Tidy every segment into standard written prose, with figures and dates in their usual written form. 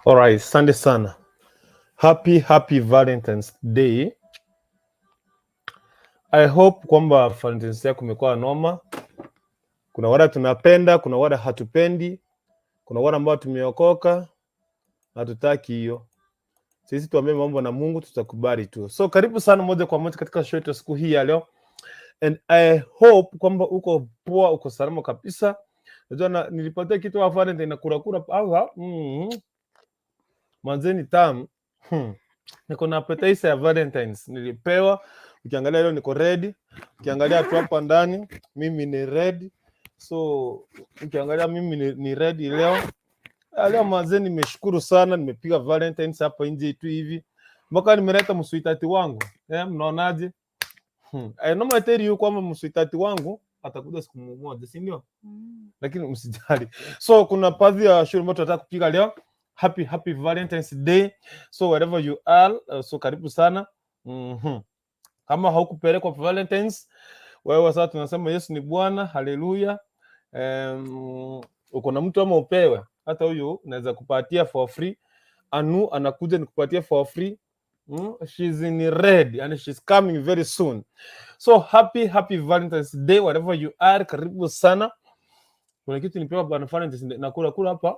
Alright, asante sana. Happy Valentine's Day. I hope kwamba Valentine's yako kumekuwa noma. Kuna wale tunapenda, kuna wale hatupendi, kuna wale ambao tumeokoka, hatutaki hiyo. Sisi tuambie mambo na Mungu, tutakubali tu. So karibu sana moja kwa moja katika show yetu siku hii ya leo. And I hope kwamba uko poa, uko salama kabisa. Najua nilipatia kitu wa Valentine na kura hapa. Manzeni tamu. Niko na appetizer ya Valentine's nilipewa. Ukiangalia leo niko ready. Ukiangalia tu hapa ndani mimi ni ready. So ukiangalia mimi ni ready leo. Leo manzeni nimeshukuru sana, nimepiga Valentine's hapa nje tu hivi. Mpaka nimeleta msweetati wangu. Mnaonaje? I normally tell you kwamba msweetati wangu atakuja siku moja, si ndio? Lakini msijali. So kuna baadhi ya shughuli ambazo tunataka kupiga leo. Happy Valentine's Day. So wherever you are, so karibu sana. Kama haukupelekwa kwa Valentine's, wewe sasa tunasema Yesu ni Bwana, haleluya. Uko na mtu ama upewe, hata huyo naweza kupatia for free. Anu anakuja nikupatia for free. She's in red and she's coming very soon. So happy Valentine's Day wherever you are, karibu sana. Kuna kitu nipewa bwana Valentine's na kula hapa.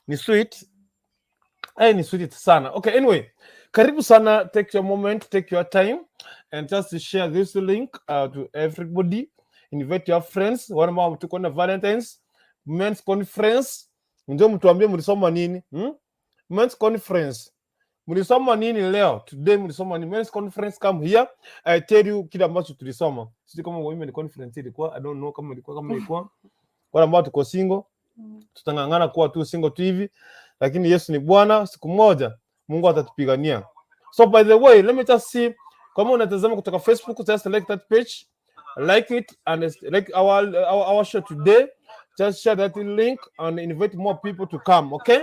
Ni sweet. Ni sweet sana. Okay, anyway, karibu sana. Take your moment, take your time and just share this link to everybody. Invite your friends. Wale ambao tuko na Valentine's Men's Conference. Ndio mtuambie mlisoma nini? Men's Conference. Mlisoma nini leo? Today mlisoma ni Men's Conference, come here. I tell you kila ambacho tulisoma. Sisi kama Women Conference ilikuwa, I don't know kama ilikuwa. Wale ambao tuko single, tutangangana kuwa tu single tu hivi. Lakini Yesu ni Bwana, siku moja Mungu atatupigania. So by the way, let me just see, kama unatazama kutoka Facebook, just like that page, like it and like our show today. Just share that link and invite more people to come, okay?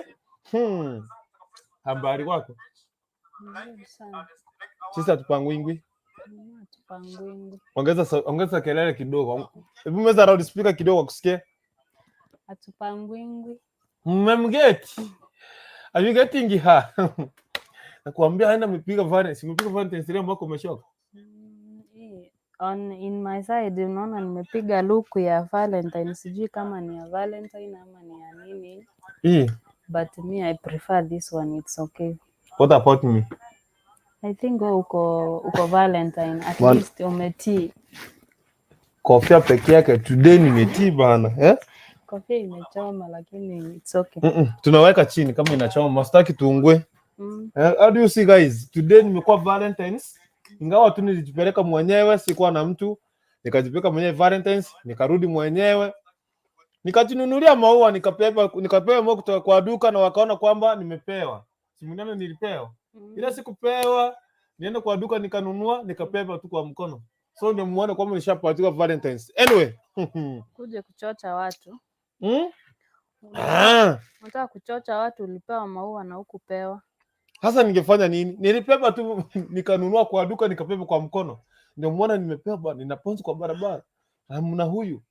Habari wako? Sisi hatupangwingwi. Ongeza kelele kidogo. Hebu meza loud speaker kidogo kusikia. Hatupangwingwi. Mmemgeti. Are you getting her? Nakwambia haina mpiga Valentine's leo ambako umeshoka. In my side unaona nimepiga look ya Valentine, sijui kama ni ya Valentine ama ni ya nini. But me I prefer this one, it's okay. What about me? I think uko Valentine, at least umetii. Kofia peke yake today nimetii bana, Kofia imechoma lakini it's okay. Tunaweka chini kama inachoma, msitaki tuungwe. How do you see guys? Today nimekuwa Valentine's. Ingawa tu nilijipeleka mwenyewe, sikuwa na mtu. Nikajipeleka mwenyewe Valentine's, nikarudi mwenyewe. Nikajinunulia maua, nikapewa maua kutoka kwa duka na wakaona kwamba nimepewa. Simunene nilipewa. Ila sikupewa, nienda kwa duka nikanunua, nikapewa tu kwa mkono. So ndio muone kwamba nishapatiwa Valentine's. Anyway, kuja kuchocha watu. Unataka kuchocha watu, ulipewa maua na hukupewa. Sasa ningefanya nini? Nilipewa tu nikanunua kwa duka, nikapewa kwa mkono. Ndio muone nimepewa, ninaponza kwa barabara. Mna huyu.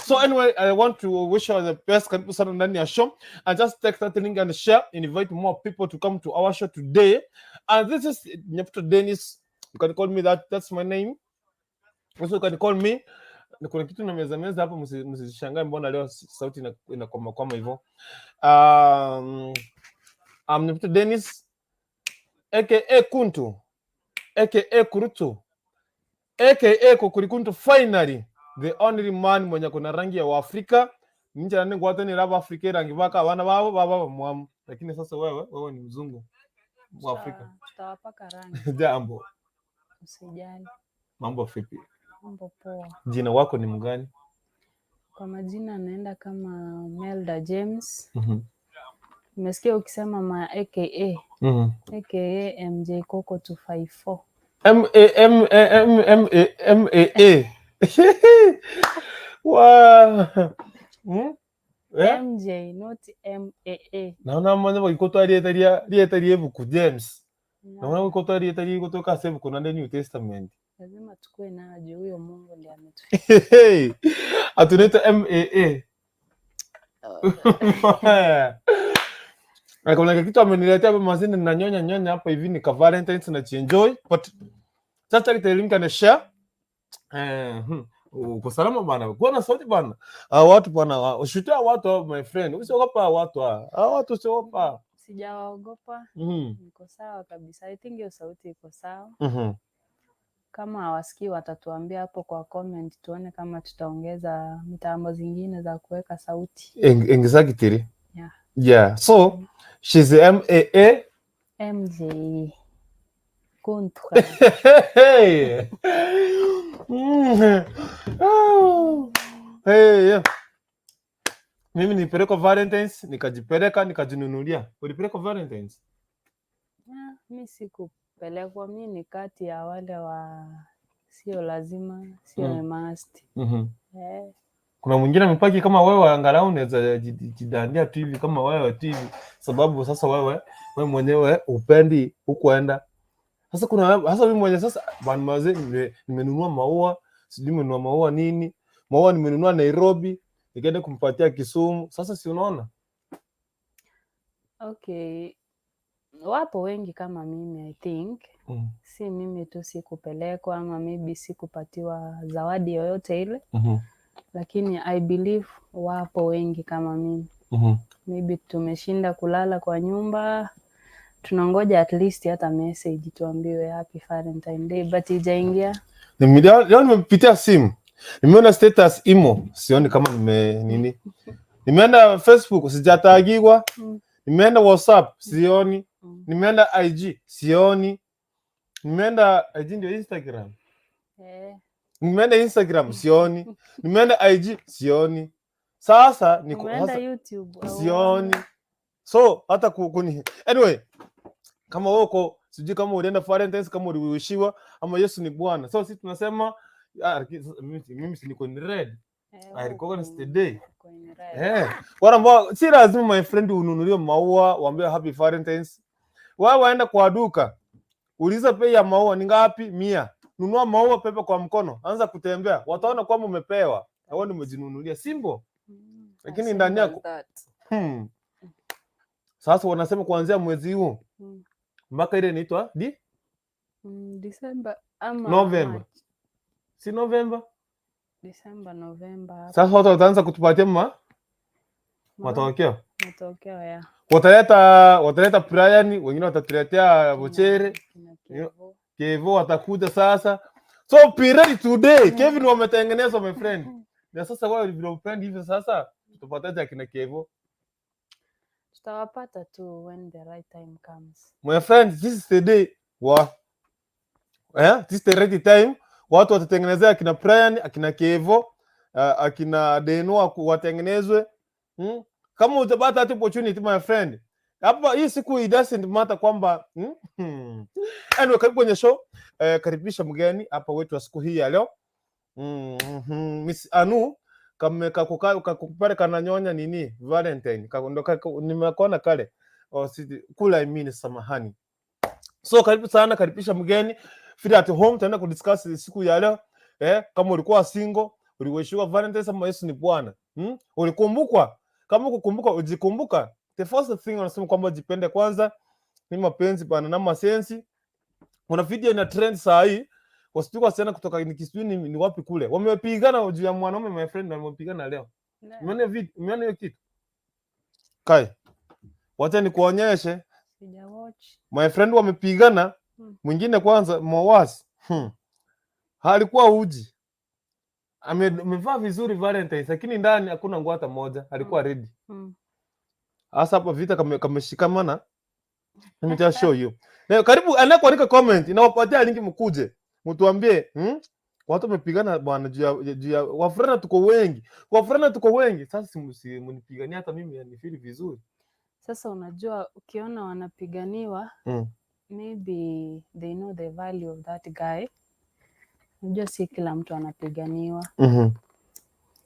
So anyway, I want to wish you the best. Karibu sana ndani ya show. And just take that link and share. Invite more people to come to our show today. And this is Nyapto Dennis. You can call me that's my name. Also you can call me. Kuna kitu na meza hapa, msishangae mbona leo sauti inakoma hivyo. I'm Nyapto Dennis aka Kuntu aka Kurutu aka Kokurikuntu, finally the only man mwenye kuna rangi ya Afrika. Ninja nani ngwate ni raba Afrika rangi baka wana baba mwamu. Lakini sasa wewe ni mzungu wa Afrika. Tutawapaka rangi. Jambo. Usijali. Mambo vipi? Mambo poa. Jina wako ni mgani? Kwa majina naenda kama Melda James. Nimesikia ukisema ma aka. Aka MJ Coco 254. M-A. Wow. MJ, not M-A-A. Naona mwana wakikotoa lietalie buku James. Naona wakikotoa lietalie kutoka save kuna New Testament. Lazima tukue na juu huyo Mungu ndiye ametufikia. Atuneta M-A-A. Kuna kitu ameniletea hapa mazini na nyonya hapa hivi ni ka Valentine's na enjoy. But sasa nitaelimika na share. Uko salama bana. Kuna sauti bana. Watu bana, ushutia watu my friend. Usiogopa watu. Watu usiogopa. Sijawaogopa. Niko sawa kabisa. I think hiyo sauti iko sawa. Kama hawasikii watatuambia hapo kwa comment tuone kama tutaongeza mitambo zingine za kuweka sauti. Exactly. Yeah. So she's MAA MJ. Kontra. Hey. Hey. Mimi nilipelekwa Valentine's, nikajipeleka, nikajinunulia. Ulipelekwa Valentine's? Mimi sikupelekwa, mimi ni kati ya wale wa sio lazima, sio must. Kuna mwingine amepaki kama wewe, angalau unaweza jidandia tu hivi kama wewe tu hivi, sababu sasa wewe mwenyewe upendi hukuenda. Sasa mimi mwenyewe sasa bwana mazee, nimenunua maua, sijui nimenunua maua nini. Maua nimenunua Nairobi, nikaenda kumpatia Kisumu. Sasa si unaona? Okay. Wapo wengi kama mimi I think. Si mimi tu sikupelekwa ama maybe sikupatiwa zawadi yoyote ile. Lakini I believe wapo wengi kama mimi. Maybe tumeshinda kulala kwa nyumba, tunangoja at least hata message tuambiwe happy Valentine Day, but ijaingia. Leo nimepitia simu, nimeona status imo, sioni kama nini. Nimeenda Facebook sijatagiwa, nimeenda WhatsApp sioni, nimeenda IG sioni, nimeenda IG ndio Instagram. Nimeenda Instagram sioni, nimeenda IG sioni. Sasa nimeenda YouTube sioni. So hata anyway, kama wako sijui kama ulienda Valentine's, kama uliwishiwa ama Yesu ni Bwana. So sisi tunasema mimi si niko in red. I recognize the day. Wala ambao si lazima my friend ununulie maua waambie happy Valentine's. Wewe waenda kwa duka, uliza bei ya maua ni ngapi? 100. Nunua maua pepe kwa mkono, anza kutembea. Wataona kwamba umepewa. Na wewe umejinunulia simbo. Lakini ndani yako sasa wanasema kuanzia mwezi huu mpaka ile inaitwa December ama November. Si November? December, November. Sasa watu wataanza kutupatia matokeo. Ya. Wataleta Brian, wengine watatuletea Vochere. Kevo watakuja sasa. So be ready today. Kevin wametengeneza my friend. Na sasa wao vile upend hivi sasa tutapataje akina Kevo? Tutawapata tu when the right time comes. My friend, this is the day. This is the right time. Watu watatengenezea akina Brian, akina Kevo, akina Deno watengenezwe. Kama utapata hata opportunity my friend. Hapa hii siku it doesn't matter kwamba anyway, karibu kwenye show. Karibisha mgeni hapa wetu wa siku hii ya leo. Miss Anu kakupare kana nyonya nini Valentine nimekuona kale kula samahani. So karibu sana, karibisha mgeni feel at home. Tutaenda kudiscuss siku ya leo. Kama ulikuwa single, uliwishiwa Valentine ama Yesu ni Bwana, ulikumbukwa. Kama ukukumbuka ujikumbuka, the first thing wanasema kwamba jipende kwanza, ni mapenzi bana na masensi. Kuna video ina trend saa hii wasichana sana kutoka ni wapi kule, wamepigana juu ya mwanaume my friend, wamepigana leo. Umeona video? Umeona hiyo kitu? Kai, wacha nikuonyeshe. Sija watch. My friend wamepigana. Mwingine kwanza mwawasi. Alikuwa uji. Amevaa vizuri Valentine, lakini ndani hakuna nguo hata moja. Alikuwa ready. Hasa hapa vita kameshikamana. Let me show you. Leo karibu anakuandika comment, inawapatia link mkuje. Mtuambie, watu wamepigana bwana juu ya wafrana tuko wengi. Wafrana tuko wengi. Sasa mnipigania hata mimi ni feel vizuri. Sasa unajua ukiona wanapiganiwa, maybe they know the value of that guy. Unajua si kila mtu anapiganiwa.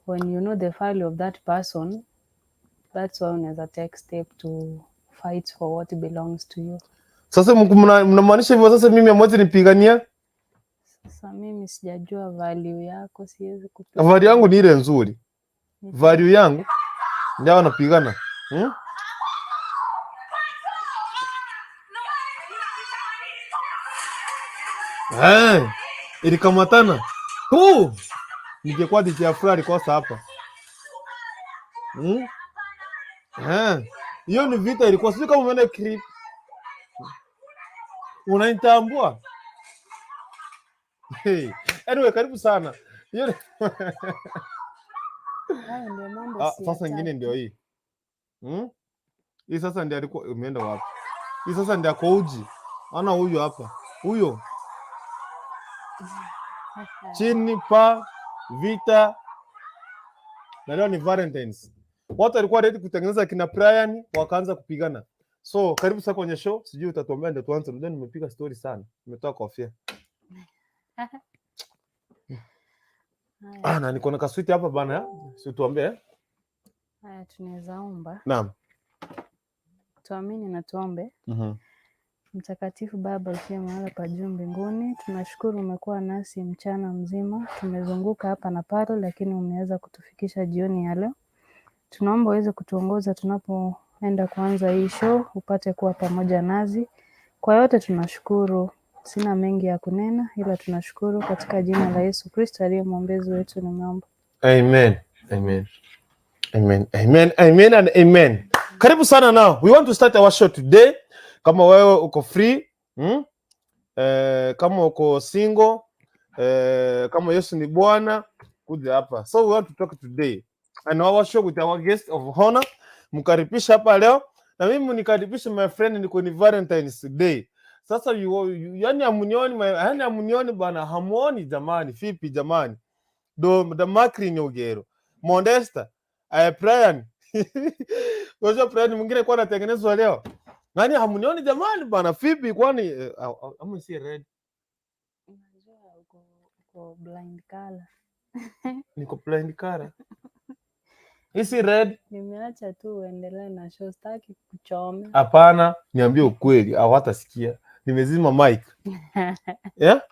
When you know the value of that person, that's why unaweza take step to fight for what belongs to you. Sasa mnamaanisha hivyo sasa mimi amwezi nipigania? Sasa mimi sijajua value yako, siwezi kupigania. Value yangu ni ile nzuri. Value yangu ndio wanapigana. Ilikamatana. Ningekuwa DJ Afro alikosa hapa. Hiyo ni vita ilikuwa, sio kama umeona clip. Unaitambua? Hey. Anyway, karibu sana. Hiyo ndio mambo si. Sasa nyingine ndio hii. Hii sasa ndio alikuwa umeenda wapi? Hii sasa ndio ako uji. Ana huyu hapa. Huyo. Chini pa vita. Na leo ni Valentine's. Watu walikuwa ready kutengeneza kina Brian, wakaanza kupigana. So, karibu sasa kwenye show. Sijui utatuambia ndio tuanze. Ndio nimepiga story sana. Nimetoa kofia. Na niko na kaswiti hapa bana, si tuambie. Haya, tunaweza omba. Naam. Tuamini na tuombe. Mtakatifu Baba ukiwa mahali pa juu mbinguni, tunashukuru umekuwa nasi mchana mzima. Tumezunguka hapa na pale, lakini umeweza kutufikisha jioni ya leo. Tunaomba uweze kutuongoza tunapoenda kuanza hii show, upate kuwa pamoja nazi. Kwa yote tunashukuru. Sina mengi ya kunena, ila tunashukuru katika jina la Yesu Kristo aliye mwombezi wetu nimeomba. Amen. Amen. Amen. Amen. Amen and amen. Karibu sana now. We want to start our show today. Kama wewe uko free, kama uko single, kama Yesu ni Bwana, kuja hapa. So we want to talk today. And our show with our guest of honor. Mkaribisha hapa leo. Na mimi nikaribisha my friend, niko ni Valentine's Day. Sasa yani amunioni bana, hamuoni jamani, vipi jamani? The makri nyogero. Modesta, Brian. Ngoja Brian mwingine kwa anatengenezwa leo. Nani hamunioni jamani bana, vipi kwani amu si red? Unajua uko blind color. Niko blind color. Isi red. Nimeacha tu uendelee na show, sitaki kuchoma. Hapana, niambie ukweli, hawatasikia. Nimezima mic. Yeah?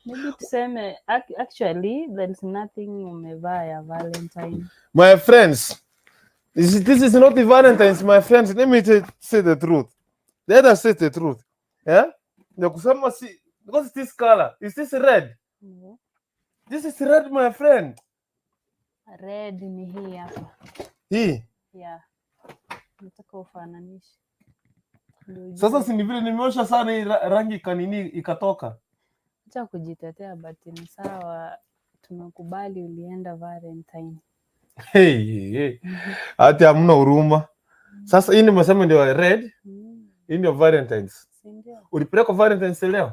Maybe tuseme actually there is nothing umevaa ya Valentine. My friends, this is not the Valentine's, my friends. Let me say the truth. Let us say the truth. Yeah? The kusema si, because this color, is this red? This is red, my friend. Red ni hii hapa. Hii? Yeah. Nataka ufananishe. Sasa si ni vile nimeosha sana hii rangi kanini ikatoka. Acha kujitetea, but ni sawa, tumekubali ulienda Valentine. Hey. Hata hamna huruma. Sasa hii nimesema ndio red. Hii ndio Valentine's. Ndio. Ulipeleka Valentine's leo?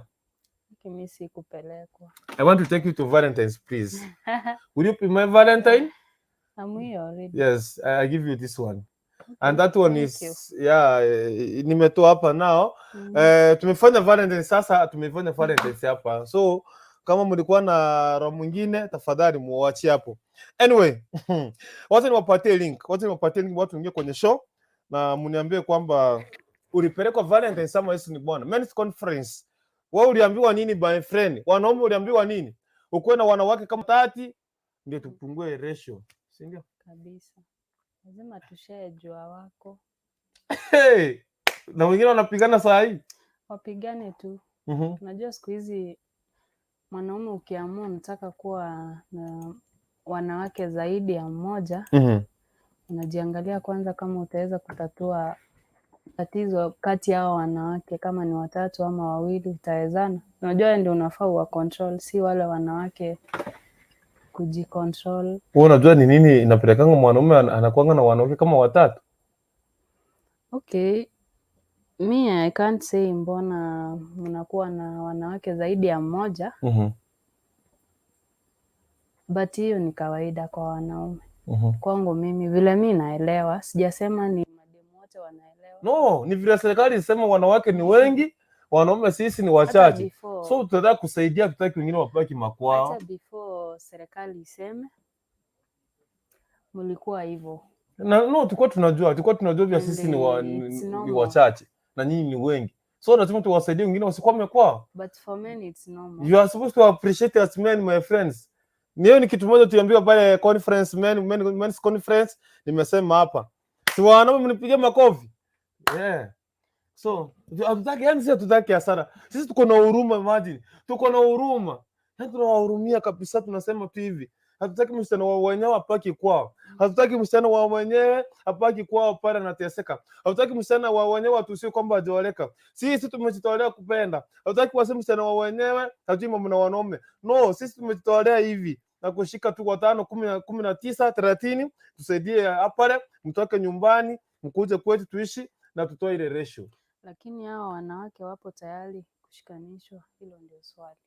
Mimi sikupelekwa. I want to take you to Valentine's, please. Will you be my Valentine? I'm here already. Yes, I give you this one. Okay, and that one is nimetoa hapa nao. Tumefanya Valentine's sasa, tumefanya Valentine's hapa. So kama mlikuwa na roho mwingine, tafadhali muache hapo. Anyway, wacha niwapatie link. Watu ingie kwenye show na mniambie kwamba ulipelekwa Valentine's sama Yesu ni Bwana. Men's conference. Wewe uliambiwa nini my friend? Wanaume uliambiwa nini? Ukuwe na wanawake kama 30 ndio tupungue ratio. Si ndio? Kabisa. Lazima tushare jua wako. Hey! Na wengine wanapigana saa hii. Wapigane tu. Unajua siku hizi mwanaume ukiamua unataka kuwa na wanawake zaidi ya mmoja, unajiangalia kwanza kama utaweza kutatua tatizo kati yao wanawake, kama ni 3 ama 2 utawezana. Unajua ndio unafaa wa control, si wale wanawake kujicontrol. Wewe unajua ni nini inapelekanga mwanaume anakuanga na wanawake kama 3? Okay. I can't say mbona mnakuwa na wanawake zaidi ya mmoja. But hiyo ni kawaida kwa wanaume. Kwangu mimi vile mimi naelewa, sijasema ni mademu wote wanaelewa. No, ni vile serikali inasema wanawake ni wengi, wanaume sisi ni wachache. So tutataka kusaidia, tutaki wengine wapaki makwao. Hata before serikali iseme mlikuwa hivyo. No, tulikuwa tunajua vya sisi ni wachache na nyinyi ni wengi. So lazima tuwasaidie wengine wasikwame kwao. But for men it's normal. You are supposed to appreciate us men, my friends. Niyo ni kitu moja tuliambiwa pale conference, men's conference, nimesema hapa. Si wanaume mnipigie makofi. Yeah. So hatutaki, yani sisi hatutaki hasara. Sisi tuko na huruma, imagine. Tuko na huruma. Yani tunawahurumia kabisa, tunasema tu hivi. Hatutaki msichana wa wenyewe apaki kwao. Hatutaki msichana wa wenyewe apaki kwao pale anateseka. Hatutaki msichana wa wenyewe atusiwe kwamba hajaoleka. Sisi tumejitolea kupenda. Hatutaki waseme msichana wa wenyewe hatujui mambo na wanaume. No, sisi tumejitolea hivi na kushika tu kwa 5, 10, 19, 30, tusaidie hapa, mtoke nyumbani, mkuje kwetu tuishi na tutoe ile ratio. Lakini hao wanawake wapo tayari kushikanishwa? Hilo ndio swali.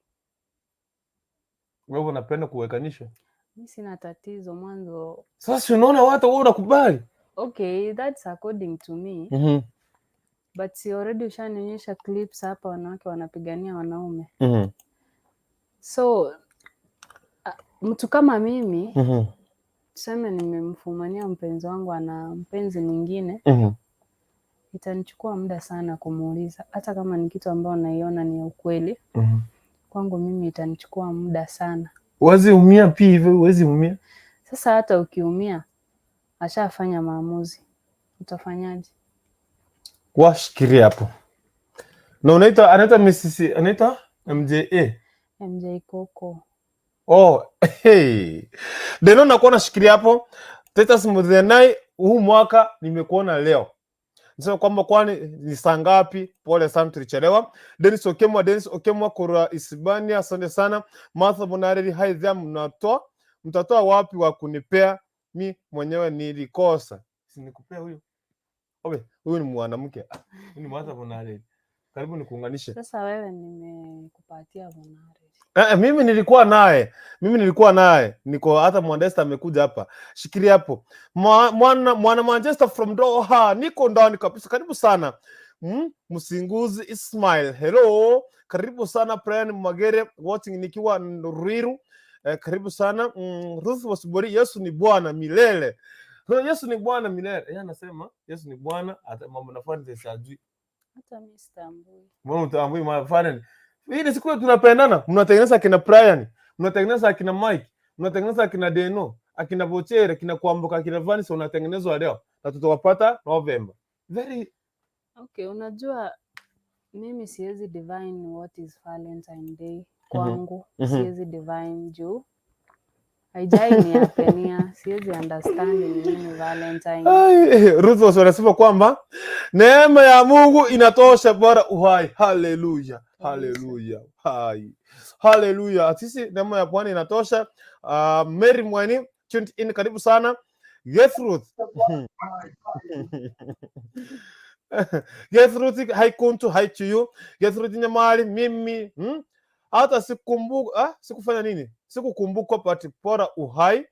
Wewe unapenda kuwekanishwa? Mimi sina tatizo mwanzo. Sasa unaona watu wao unakubali. Okay, that's according to me. But si already ushanionyesha clips hapa wanawake wanapigania wanaume. So mtu kama mimi tuseme nimemfumania mpenzi wangu ana mpenzi mwingine, itanichukua muda sana kumuuliza, hata kama ni kitu ambao naiona ni ukweli. Kwangu mimi itanichukua muda sana. Uwezi umia pia hivyo, uwezi umia. Sasa hata ukiumia, ashafanya maamuzi, utafanyaje? Washikiria hapo. Na anaita Mrs. anaita MJ Coco. Oh, hey. Deno nakuona shikiria hapo. Teta Smuthenai, huu mwaka nimekuona leo. Nisema kwamba kwani ni saa ngapi? Pole sana tulichelewa. Dennis Okemwa kura Isibania, asante sana. Martha Bonareli, hai dhia mtatoa wapi wa kunipea? Mi mwenyewe nilikosa. Si nikupea huyo. Obe, huyu ni mwanamke. Huyu ni Martha Bonareli. Karibu nikuunganishe. Sasa wewe nimekupatia Bonareli. Mimi nilikuwa naye. Niko hata Mwandesta amekuja hapa. Shikilia hapo. Mwana Manchester from Doha. Niko ndani kabisa. Karibu sana. Msinguzi Ismail. Hello. Karibu sana Brian Magere watching nikiwa Ruiru. Karibu sana. Ruth Wasubori, Yesu ni Bwana milele. Yesu ni Bwana milele. Yeye anasema Yesu ni Bwana, hata mambo nafanya sijui. Hata mimi sitambui. Mbona utambui mafanya? Hii siku tunapendana, mnatengeneza akina Brian, mnatengeneza akina Mike, mnatengeneza akina Deno, akina Bochere, akina Kuamboka, akina Vanis, unatengenezwa leo na tutawapata November. Very okay. Unajua mimi siwezi divine what is Valentine Day kwangu. Siwezi divine juu haijai ni apenia, siwezi understand ni nini Valentine. Ruth wanasema kwamba neema ya Mungu inatosha bora uhai. Haleluya. Haleluya. Hai. Haleluya. Sisi neema ya Bwana inatosha. Mary Mwani tuned in, karibu sana. Gertrude. Gertrude, hi kuntu, hi to you. Gertrude Nyamali, mimi hata sikufanya nini? Sikukumbuka pati bora uhai.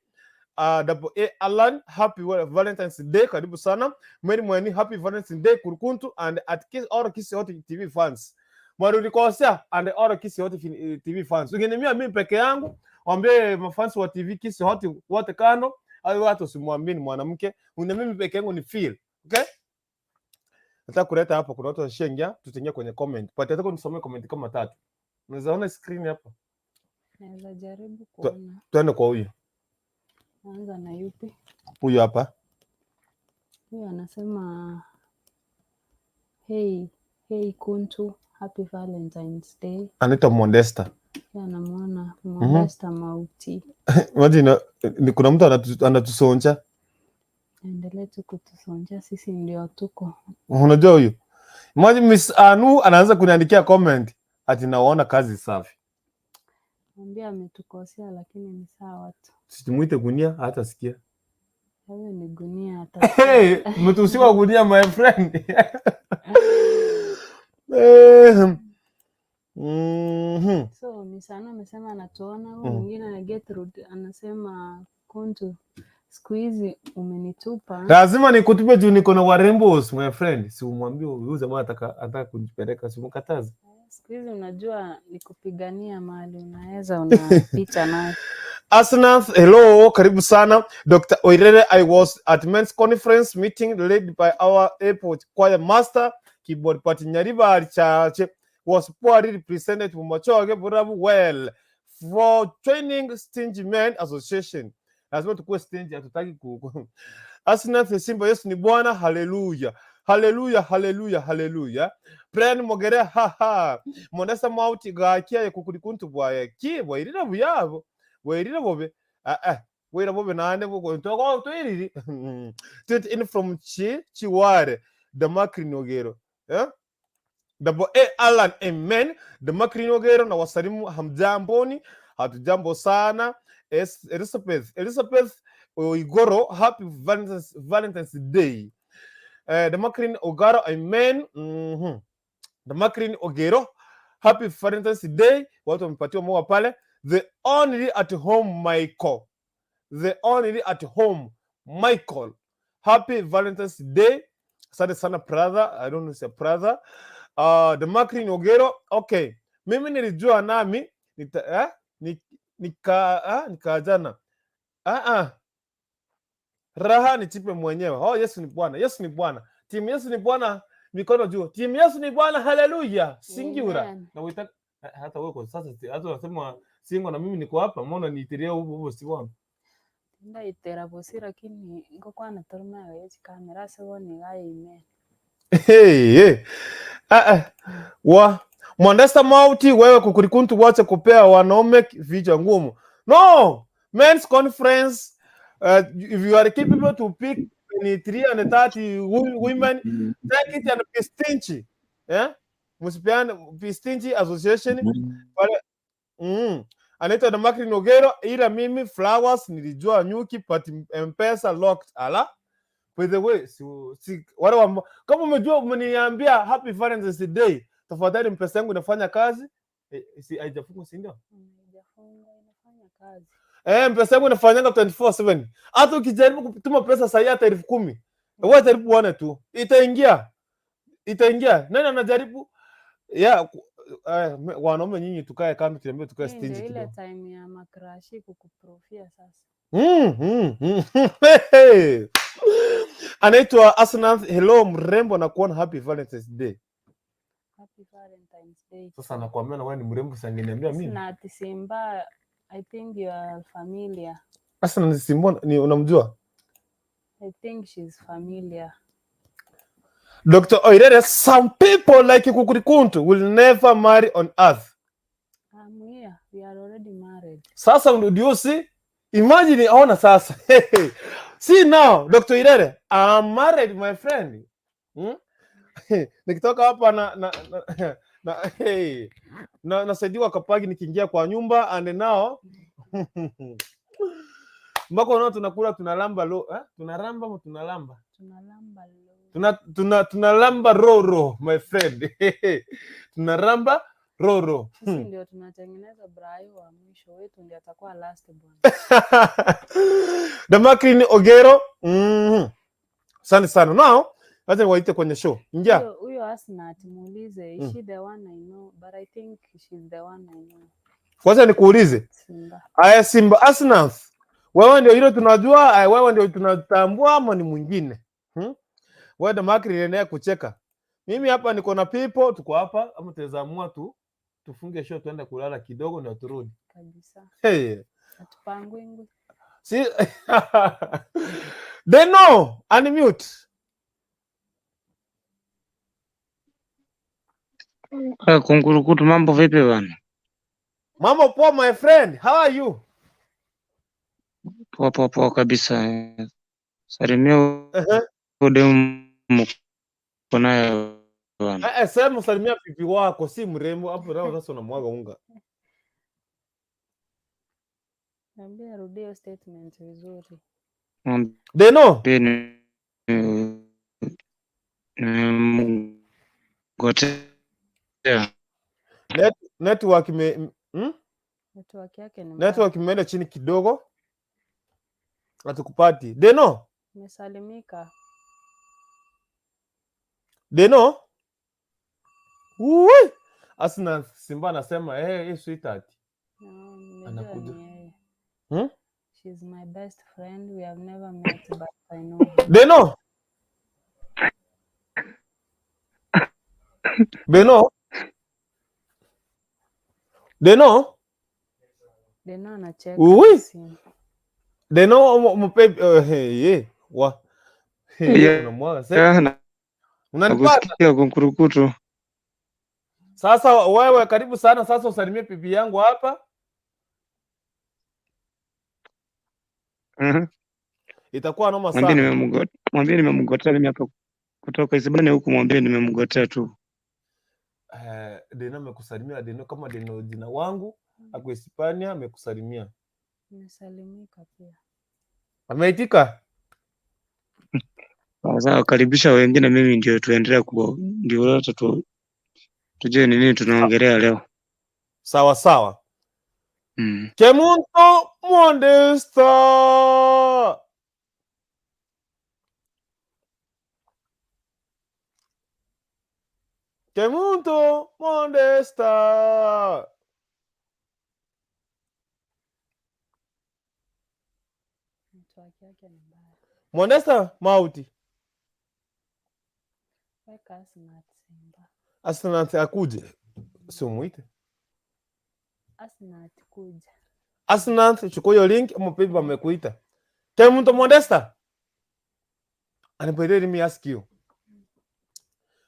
Alan, happy Valentine's Day, karibu sana. Mary Mwani, happy Valentine's Day kurukuntu and at Kiss Hot TV fans. Mwarudi kosia and all Kiss Hot TV fans. Ungenimia mimi peke yangu, waambie mafans wa TV Kiss Hot wote kando, au watu usimwambie ni mwanamke. Mimi peke yangu ni feel. Okay? Nataka kuleta hapa kuna watu washengia, tutaingia kwenye comment. But nataka nisome comment kama 3. Unaweza ona screen hapa? Naweza jaribu kuona. Tuende kwa huyu. Anza na yupi? Huyu hapa. Huyu anasema hey kuntu, happy Valentine's Day. Anaitwa Modesta. Anamuona Modesta Mauti. Imagine ni kuna mtu anatusonja. Endelee tu kutusonja, sisi ndio tuko. Unajua huyu? Imagine Miss Anu anaanza kuniandikia comment ati naona kazi safi. Mwambie ametukosea lakini ni sawa tu. Simuite gunia hata sikia. Wewe ni gunia hata. Hey, mtusiwa gunia my friend. So Misano amesema anatuona. Mwingine na Gertrude anasema kuntu, siku hizi umenitupa. Lazima nikutupe juu niko na warembo my friend. Si umwambie huyu jamaa ataka kunipeleka, si mkataza. Siku hizi unajua nikupigania mali unaweza unapita naye. Asnath, hello, karibu sana. Dr. Oirere, I was at men's conference meeting led by our airport choir master, keyboard party Nyariba Church was poorly represented from Machoge Burabu well for training stingy men association. Lazima tukue stingy, hatutaki ku. Asnath Simba, Yesu ni Bwana, haleluya. Hallelujah, hallelujah, hallelujah. Pren mogere ha. Monesa mauti ga kia kukurikuntu bwa ki bwairira buyabo. Bwairira bobe. Wait a bobe nane bo to go to iri. Tit in from chiware the makrinogero. Dabo Alan amen. The makrinogero na wasalimu hamjamboni. Hatujambo sana. Elizabeth Igoro, happy Valentine's Day. The Makrin Ogaro, amen. The Makrin Ogero, happy Valentine's Day. Watu wamepatiwa moa pale. The only at home Michael. The only at home Michael. Happy Valentine's Day. Asante sana brother. I don't know if it's a brother. The Makrin Ogero. Okay. Mimi nilijua nami nikajana. Raha nichipe mwenyewe. Oh, Yesu ni Bwana. Yesu ni Bwana. Timu Yesu ni Bwana. Mikono juu. Timu Yesu ni Bwana. Haleluya. Singiura. Na uitaka hata wewe kwa sasa hata unasema singo na mimi niko hapa. Mbona niitiria huko si wangu? Nda itera bosi lakini ngo kwana torma yezi kamera seboni gaye amen. Hey. Wa Mwandesta mauti wewe kukurikuntu wache kupea wanaume vichwa ngumu. No. Men's conference. If you are capable to pick 23 and 30 women, take it and be stingy. Yeah? Musipiane Pistingy Association. Anaitwa the Makri Nogero, ila mimi flowers nilijua nyuki but M-Pesa locked. Ala. By the way, wale kama umejua umeniambia happy Valentine's Day, tafadhali M-Pesa yangu inafanya kazi. Si haijafunga si ndio? Haijafunga inafanya kazi. M-Pesa yangu inafanyanga 24/7. Hata ukijaribu kutuma pesa sasa hata 10,000. Wewe jaribu uone tu. Itaingia. Nani anajaribu? Wanaume nyinyi tukae kando tuambie tukae stingy kidogo. Ile time ya makrashi kukuprofia sasa. Anaitwa Arsenal. Hello mrembo na kuona happy Valentine's Day. Happy Valentine's Day. Sasa nakwambia na wewe ni mrembo sana ngeniambia mimi. Na Simba, I think you are familiar. Arsenal Simba ni unamjua? I think she's familiar. Dr. Oirere, some people like Kukurikuntu will never marry on earth. Here. We are already married. Sasa do you see? Imagine ona sasa. See now, Dr. Oirere, I'm married, my friend. Nikitoka hapa nasaidiwa kapagi nikiingia kwa nyumba and now mbako nao tunakula tunalamba tunalamba tunalamba roro my friend. Tunaramba roro. Sisi ndio tunatengeneza brayo wa mwisho wetu ndio atakuwa last bwana. Damakini Ogero. Sana now wacha waite kwenye show. Ingia. Huyo Asna tumuulize, is she the one I know? But I think she's the one I know. Kwanza nikuulize. Simba Asna. Wewe ndio hilo tunajua, wewe ndio tunatambua ama ni mwingine? Wewe Damakini yenyewe kucheka. Mimi hapa niko na people, tuko hapa ama tuzaamua tufunge show tuende kulala kidogo na turudi. Kabisa. Atupangwe. Si they know, unmute. Kungurukutu, mambo vipi bwana? Mambo poa my friend. How are you? Poa kabisa. Salimia udemu kunaye bwana. Sema salimia pipi wako si mrembo hapo nao sasa unamwaga unga. Naambia rudia statement vizuri. They know. Network yake ni network imeenda chini kidogo. Atukupati. They know. Umesalimika. They know. Asina Simba anasema hey sweetheart. Anakuja. She's my best friend. We have never met but I know her. They know. They know. They know. They know anacheka. They know mpepe wa. Unamwaga sasa. Unanipata? Nakusikia kunkurukutu. Sasa wewe karibu sana, sasa usalimie bibi yangu hapa. Itakuwa noma sana. Mwambie nimemgotea mimi hapa kutoka Isibani huku, mwambie nimemgotea tu. Deno amekusalimia. Deno kama Deno jina wangu ako Hispania amekusalimia. Nimesalimika pia. Ameitika? Sasa karibisha wengine, mimi ndio tuendelee ndio wote tujue nini tunaongelea leo. Sawa sawa. Kemunto Mondesta. Kemunto Mondesta. Mondesta mauti. Weka Simba. Asante akuje. Sio muite. Asante kuja. Asante chukua hiyo link mpepi amekuita. Kemunto Mondesta. Anipende let me ask you.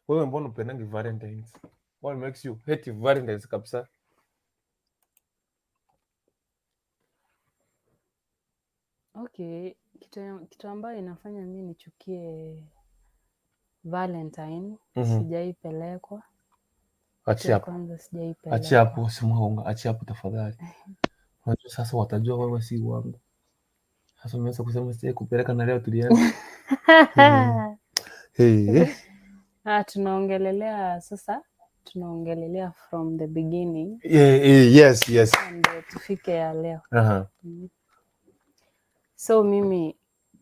Wewe mbona upendangi Valentine's? What makes you hate Valentine's kabisa? Okay, kitu ambayo inafanya mimi nichukie Valentine, sijaipelekwa. Achia hapo. Kwanza sijaipelekwa. Achia hapo, simuonga, achia hapo tafadhali. Unajua sasa watajua wewe si wangu. Sasa unaweza kusema sije kupeleka na leo tulienda. Tunaongelelea from the beginning. Yes. Ndio tufike ya leo. So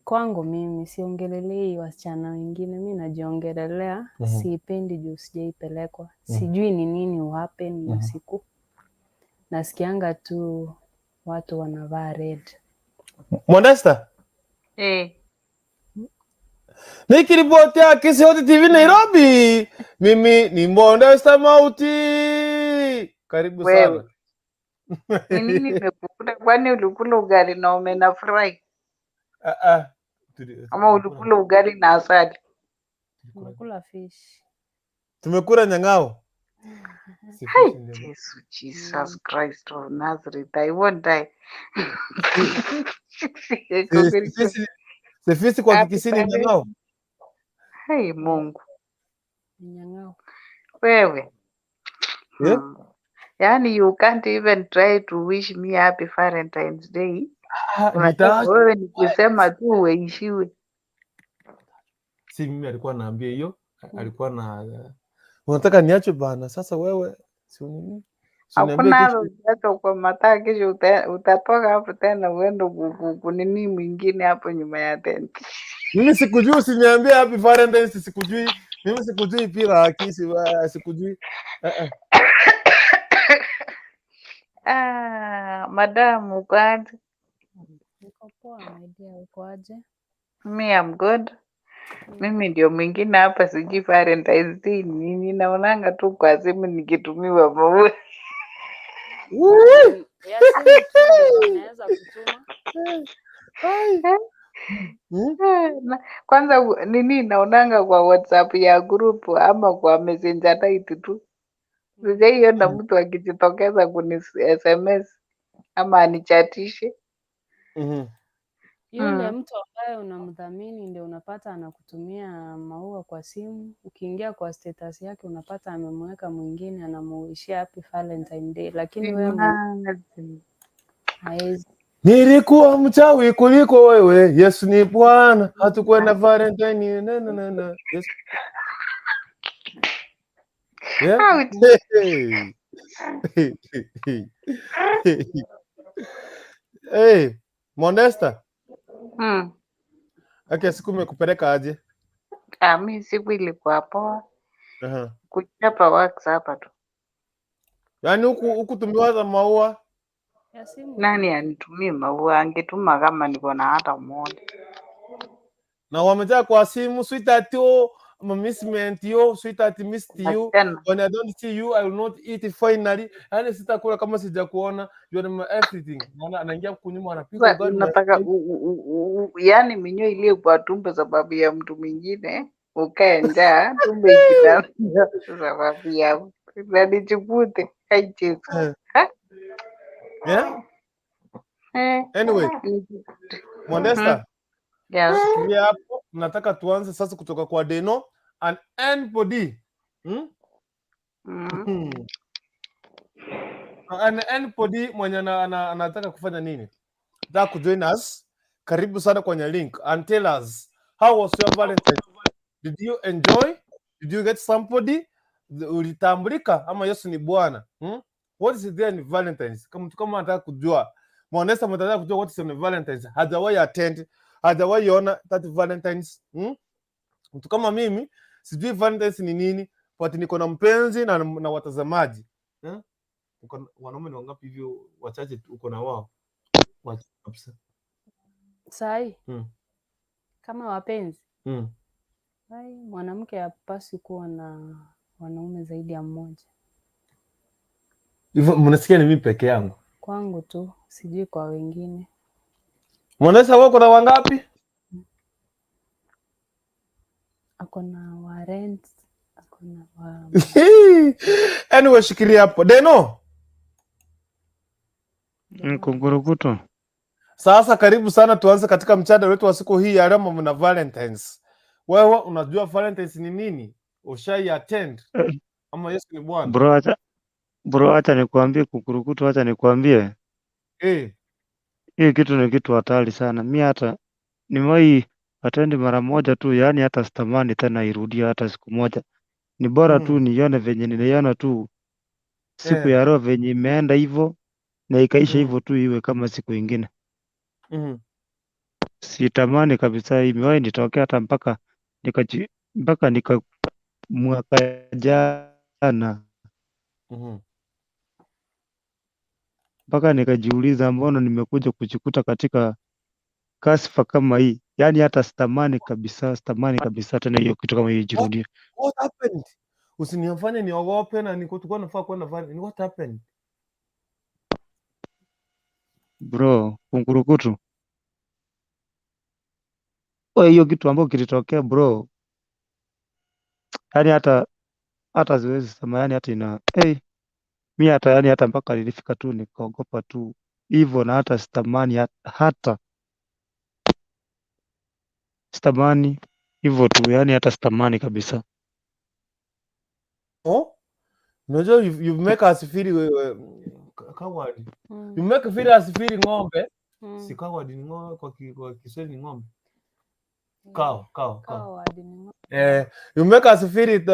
kwangu mimi siongelelei wasichana wengine, mimi najiongelelea. Siipendi juu sijaipelekwa. Sijui ni nini happen hiyo siku. Nasikianga tu watu wanavaa red. Mondesta? Nikiripotia Kisi Hot TV Nairobi. Mimi ni Mondesta Mauti. Karibu sana. Nini nimekukuta? Kwani ulikula ugali na omena fry? Ama ulikula ugali na asali? Tumekula fish. Tumekula nyang'ao. Jesus Christ of Nazareth, I won't die. Sefisi kwa Kikisini nyang'ao. Hey Mungu. Nyang'ao. Wewe. Yani you can't even try to wish me happy Valentine's Day. Wewe nikisema tu uishiwe. Si mimi alikuwa anaambia hiyo, alikuwa na unataka niache bana. Sasa wewe si nini? Hakuna hapo kwa mataa, kesho utatoka hapo tena uende kunini mwingine hapo nyuma ya tent. Mimi sikujui, usiniambie happy Valentine's, sikujui. Mimi sikujui pira Kisi, sikujui. Madam uko aje? Niko poa, my dear, uko aje? Me I'm good. Mimi ndio mwingine hapa, sijui Valentine's Day nini, naonanga tu kwa simu nikitumiwa maua. Naweza kutuma. Kwanza nini naonanga kwa WhatsApp ya group ama kwa Messenger tight tu. Sijaiona mtu akijitokeza kuni SMS ama anichatishe. Yule mtu ambaye unamdhamini ndio unapata anakutumia maua kwa simu. Ukiingia kwa status yake unapata amemweka mwingine anamuishia happy Valentine Day, lakini wewe haezi. Nilikuwa mchawi kuliko wewe, Yesu ni Bwana, hatukwenda Valentine na Yesu. Hey, Mondesta. Okay, siku umekupeleka aje? Mimi siku ilikuwa poa. Kuchapa wax hapa tu. Yaani huku tumiwaza maua. Nani anitumie maua? Angetuma kama niko na hata mmoja. Na wamejaa kwa simu, sweetheart yo, missment yo, sweetheart missed you. When I don't see you, I will not eat finally. Yaani sitakula kama sijakuona. You are my everything. Maana anaingia kunyuma anapiga ugali. Unataka yani minyoo ile kwa tumbo sababu ya mtu mwingine. ukae njaa, tumbo ikitafuna sababu ya nanichukute Yesu. Yeah? Anyway, Modesta, Yes. shikilia hapo. Nataka tuanze sasa kutoka kwa Deno and anybody. And anybody mwenye anataka kufanya nini? Nataka kujoin us. Karibu sana kwenye link and tell us how was your Valentine? Did you enjoy? Did you get somebody? Ulitambulika ama Yesu ni Bwana? What is there in Valentine's? Kama anataka kujua. Mwanesa mtataka kujua what is in Valentine's. Hajawahi attend, hajawahi ona that Valentine's. Mtu kama mimi sijui Valentine's ni nini, but niko na mpenzi na watazamaji. Wanaume ni wangapi hivyo wachache uko na wao? Wachache kabisa. Sahi. Kama wapenzi. Mwanamke hapaswi kuwa na wanaume zaidi ya mmoja. Hivyo mnasikia ni mimi peke yangu? Kwangu tu, sijui kwa wengine. Mwanesa wako na wangapi? Akona wa rent, akona wa Anyway, shikilia hapo. Deno. Kungurukuto. Sasa karibu sana, tuanze katika mchana wetu wa siku hii ya leo na Valentine's. Wewe unajua Valentine's ni nini? Ushai attend? Ama Yesu ni Bwana? Bro, acha nikwambie Kungurukuto, acha nikwambie. Hii kitu ni kitu hatari sana. Mimi hata nimewahi attend mara moja tu, yani hata sitamani tena irudia hata siku moja. Ni bora tu nione venye niliona tu siku ya roho venye imeenda hivyo na ikaisha hivyo tu, iwe kama siku ingine. Sitamani kabisa. Imewahi nitokea hata mpaka mwaka jana mpaka nikajiuliza mbona nimekuja kujikuta katika kasifa kama hii. Yani hata sitamani kabisa tena hiyo kitu kama hii jirudie. What happened? Usinifanye niogope na nikotukua nafaa kwenda Valentine. What happened? Bro, Kungurukutu. Hiyo kitu ambayo kilitokea bro. Yani hata siwezi sema, yani hata mimi hata mpaka nilifika tu nikaogopa tu hivyo, na hata sitamani sitamani hivyo tu, yani hata sitamani kabisa. Unajua you make us feel coward. You make us feel ng'ombe. Si coward ni ng'ombe kwa Kiswahili ni ng'ombe. Cow. You make us feel it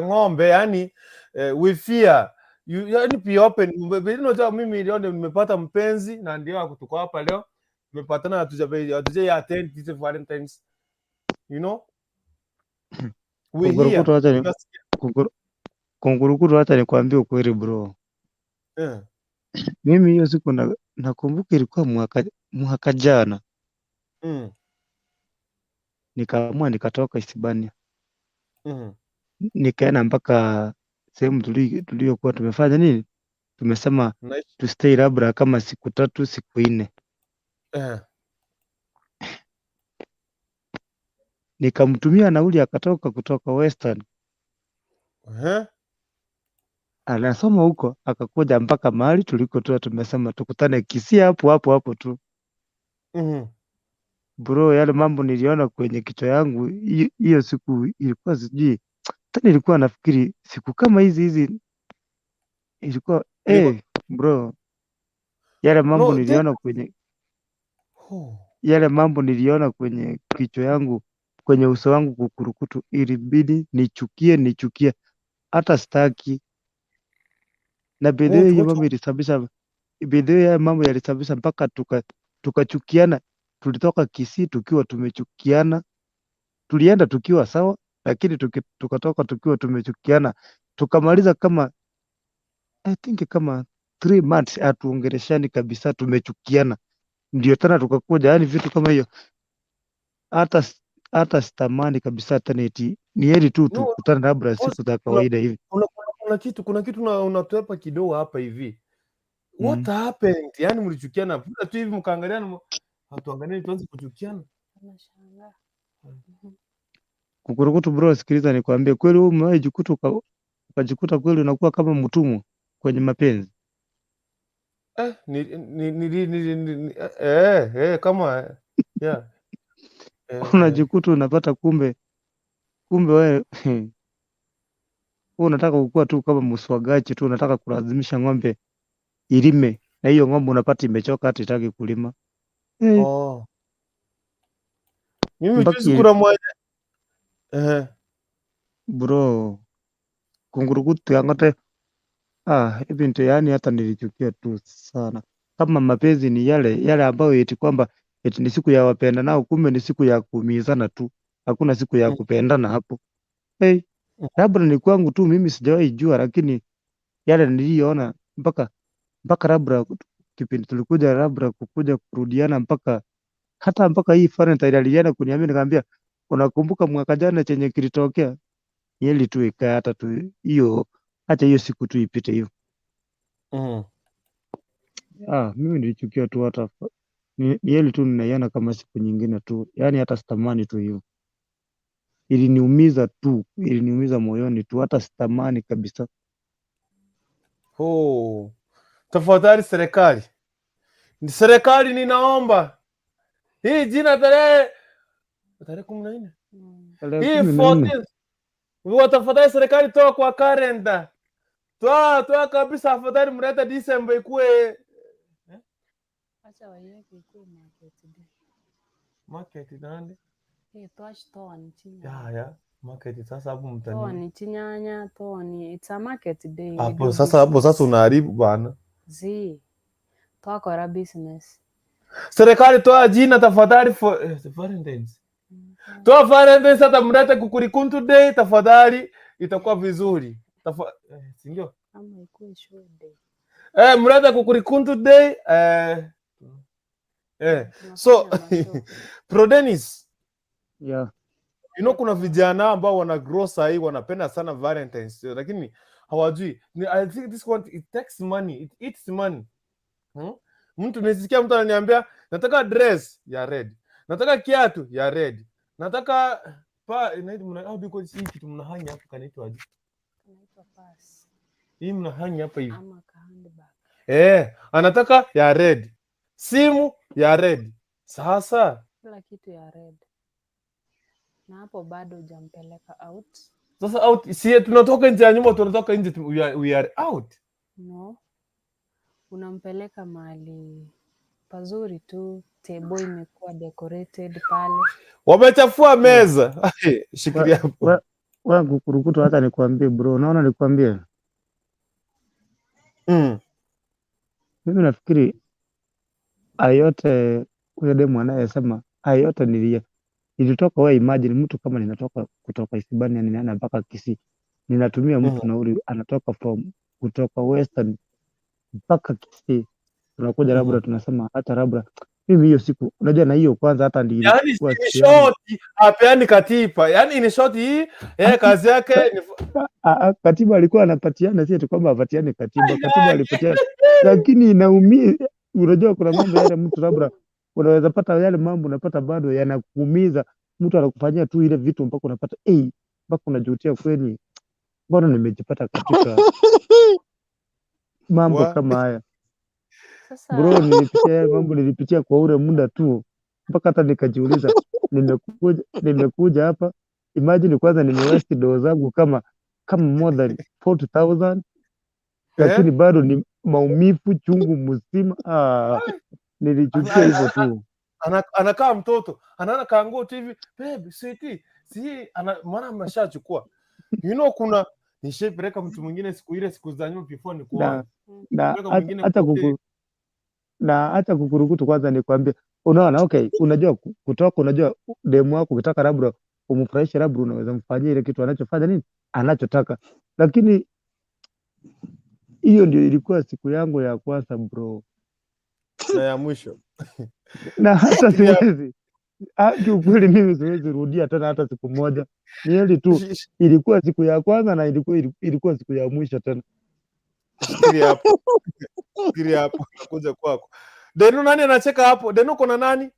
ng'ombe, yani we fear. Yani be open. Unajua mimi leo nimepata mpenzi na ndio tuko hapa leo. Tumepatana hatujai attend this Valentine's. You know? We here. Kungurukutu, hata nikwambie ukweli bro. Mimi hiyo siku nakumbuka ilikuwa mwaka jana. Nikaamua nikatoka Hispania. Nikaenda mpaka sehemu tuliyokuwa tumefanya nini? Tumesema to stay labda kama siku 3 siku 4. Nikamtumia nauli akatoka kutoka Western. Anasoma huko akakuja mpaka mahali tulikotoa, tumesema tukutane Kisii hapo tu. Bro, yale mambo niliona kwenye kichwa yangu hiyo siku ilikuwa sijui. Tena nilikuwa nafikiri siku kama hizi ilikuwa bro. Yale mambo niliona kwenye kichwa yangu, kwenye uso wangu Kukurukutu, ilibidi nichukie hata staki. Na bidii hiyo mambo yalisababisha mpaka tukachukiana. Tulitoka Kisii tukiwa tumechukiana. Tulienda tukiwa sawa, lakini tukatoka tukiwa tumechukiana. Tukamaliza kama I think kama 3 months hatuongeleshani kabisa, tumechukiana. Ndio tena tukakuja, yani vitu kama hiyo hata sitamani kabisa tena, eti ni heri tu tukutane labda siku za kawaida hivi. Kuna kitu unatuepa kidogo hapa hivi. What happened? Yani mlichukiana tu hivi mkaangaliana, hatuangalie tuanze kuchukiana. Kukurukutu bro, sikiliza nikwambie, kweli wewe umewahi jikuta ukajikuta kweli unakuwa kama mtumwa kwenye mapenzi? Kama yeah. Unajikuta unapata kumbe wewe unataka kukua tu kama mswagaji tu, unataka kulazimisha ng'ombe ilime, na hiyo ng'ombe unapata imechoka hata itaki kulima. Mimi juzi kuna mmoja bro kungurukutu yangote hivi ndio, yani hata nilichukia tu sana. Kama mapenzi ni yale ambayo eti kwamba eti ni siku ya wapenda nao, kumbe ni siku ya kuumizana tu, hakuna siku ya kupendana hapo. Labda ni kwangu tu mimi sijawahi jua, lakini yale niliyoona mpaka labda kipindi tulikuja labda kukuja kurudiana mpaka hii Valentine alienda kuniambia, nikamwambia unakumbuka mwaka jana chenye kilitokea? Yeli tu ikae hata tu hiyo, acha hiyo siku tu ipite hiyo. Mimi nilichukia tu, hata ni yeli tu ninaiona kama siku nyingine tu, yani hata sitamani tu hiyo. Iliniumiza moyoni tu, hata sitamani kabisa. Tafadhali serikali ninaomba hii jina tarehe 14 hii 14 watafadhali serikali toa kwa kalenda, toa kabisa, afadhali mleta December ikue acha waiweke ikue market nani toa ni chinyanya ya market. Sasa hapo toa ni chinyanya, toa ni it's a market day hapo. Sasa unaharibu bana. Toa kwa business. Serikali toa jina tafadhali for Valentine's. Toa Valentine's, hata mlete Kukurikuntu Day tafadhali, itakuwa vizuri. Sindio? Ama ikuwe show day. Mlete Kukurikuntu Day. So Pro Dennis. Yeah. Kuna vijana ambao wana grow sahi, wanapenda sana Valentine's, lakini hawajui. I think this one, it takes money, it eats money. Mtu nisikia mtu ananiambia nataka dress ya red, nataka kiatu ya red, nataka kitu mnahanya hapo kanaitwa aje? Kanaitwa pass. Hii mnahanya hapa hivi. Ama handbag. Anataka ya red. Simu ya red. Sasa kila kitu ya red. Na hapo bado hujampeleka out. Sasa out, si tunatoka nje ya nyumba, tunatoka nje, we are out. No. Unampeleka mahali pazuri tu, table imekuwa decorated pale. Wamechafua meza. Shikilia hapo. Wewe Kukurukutu, hata nikwambie bro, unaona nikwambie. Mimi nafikiri ayote huyo demu anayesema ayote nilitoka, wewe imagine mtu kama ninatoka kutoka Isibani ninaenda mpaka Kisii. Ninatumia mtu nauli anatoka kutoka Western mpaka Kisii. Tunakuja labda tunasema hata labda mimi hiyo siku unajua, na hiyo kwanza hata ndio yani ni short apeani katiba, yani ni short hii kazi yake katiba alikuwa anapatiana, si kwamba apatiane katiba alipatiana, lakini inaumia. Unajua kuna mambo yale mtu labda unaweza pata yale mambo unapata bado yanakuumiza, mtu anakufanyia tu ile vitu mpaka unapata mpaka unajutia kweli, mbona nimejipata katika mambo kama haya. Sasa bro, nilipitia kwa ule muda tu mpaka hata nikajiuliza nimekuja hapa, imagine kwanza nimewesti doo zangu kama more than 40,000, lakini bado ni maumivu chungu mzima. Nilichukia hivyo tu. Anakaa mtoto anaona kaanguo tu hivi, baby sweetie, maana ameshachukua. Kuna nishepeleka mtu mwingine siku za nyuma before ni kuona. Acha Kukurukutu kwanza nikwambie. Unaona, okay, unajua kutoka, unajua demu wako ukitaka labda umfurahishe, labda unaweza mfanyia ile kitu anachofanya anachotaka, lakini hiyo ndio ilikuwa siku yangu ya kwanza bro, na ya mwisho na hata siwezi kiukweli, mimi siwezi rudia tena hata siku moja. Ni heli tu ilikuwa siku ya kwanza na ilikuwa siku ya mwisho tena. Fikiri hapo nakuja kwako. Denu, nani anacheka hapo? Denu, kuna nani?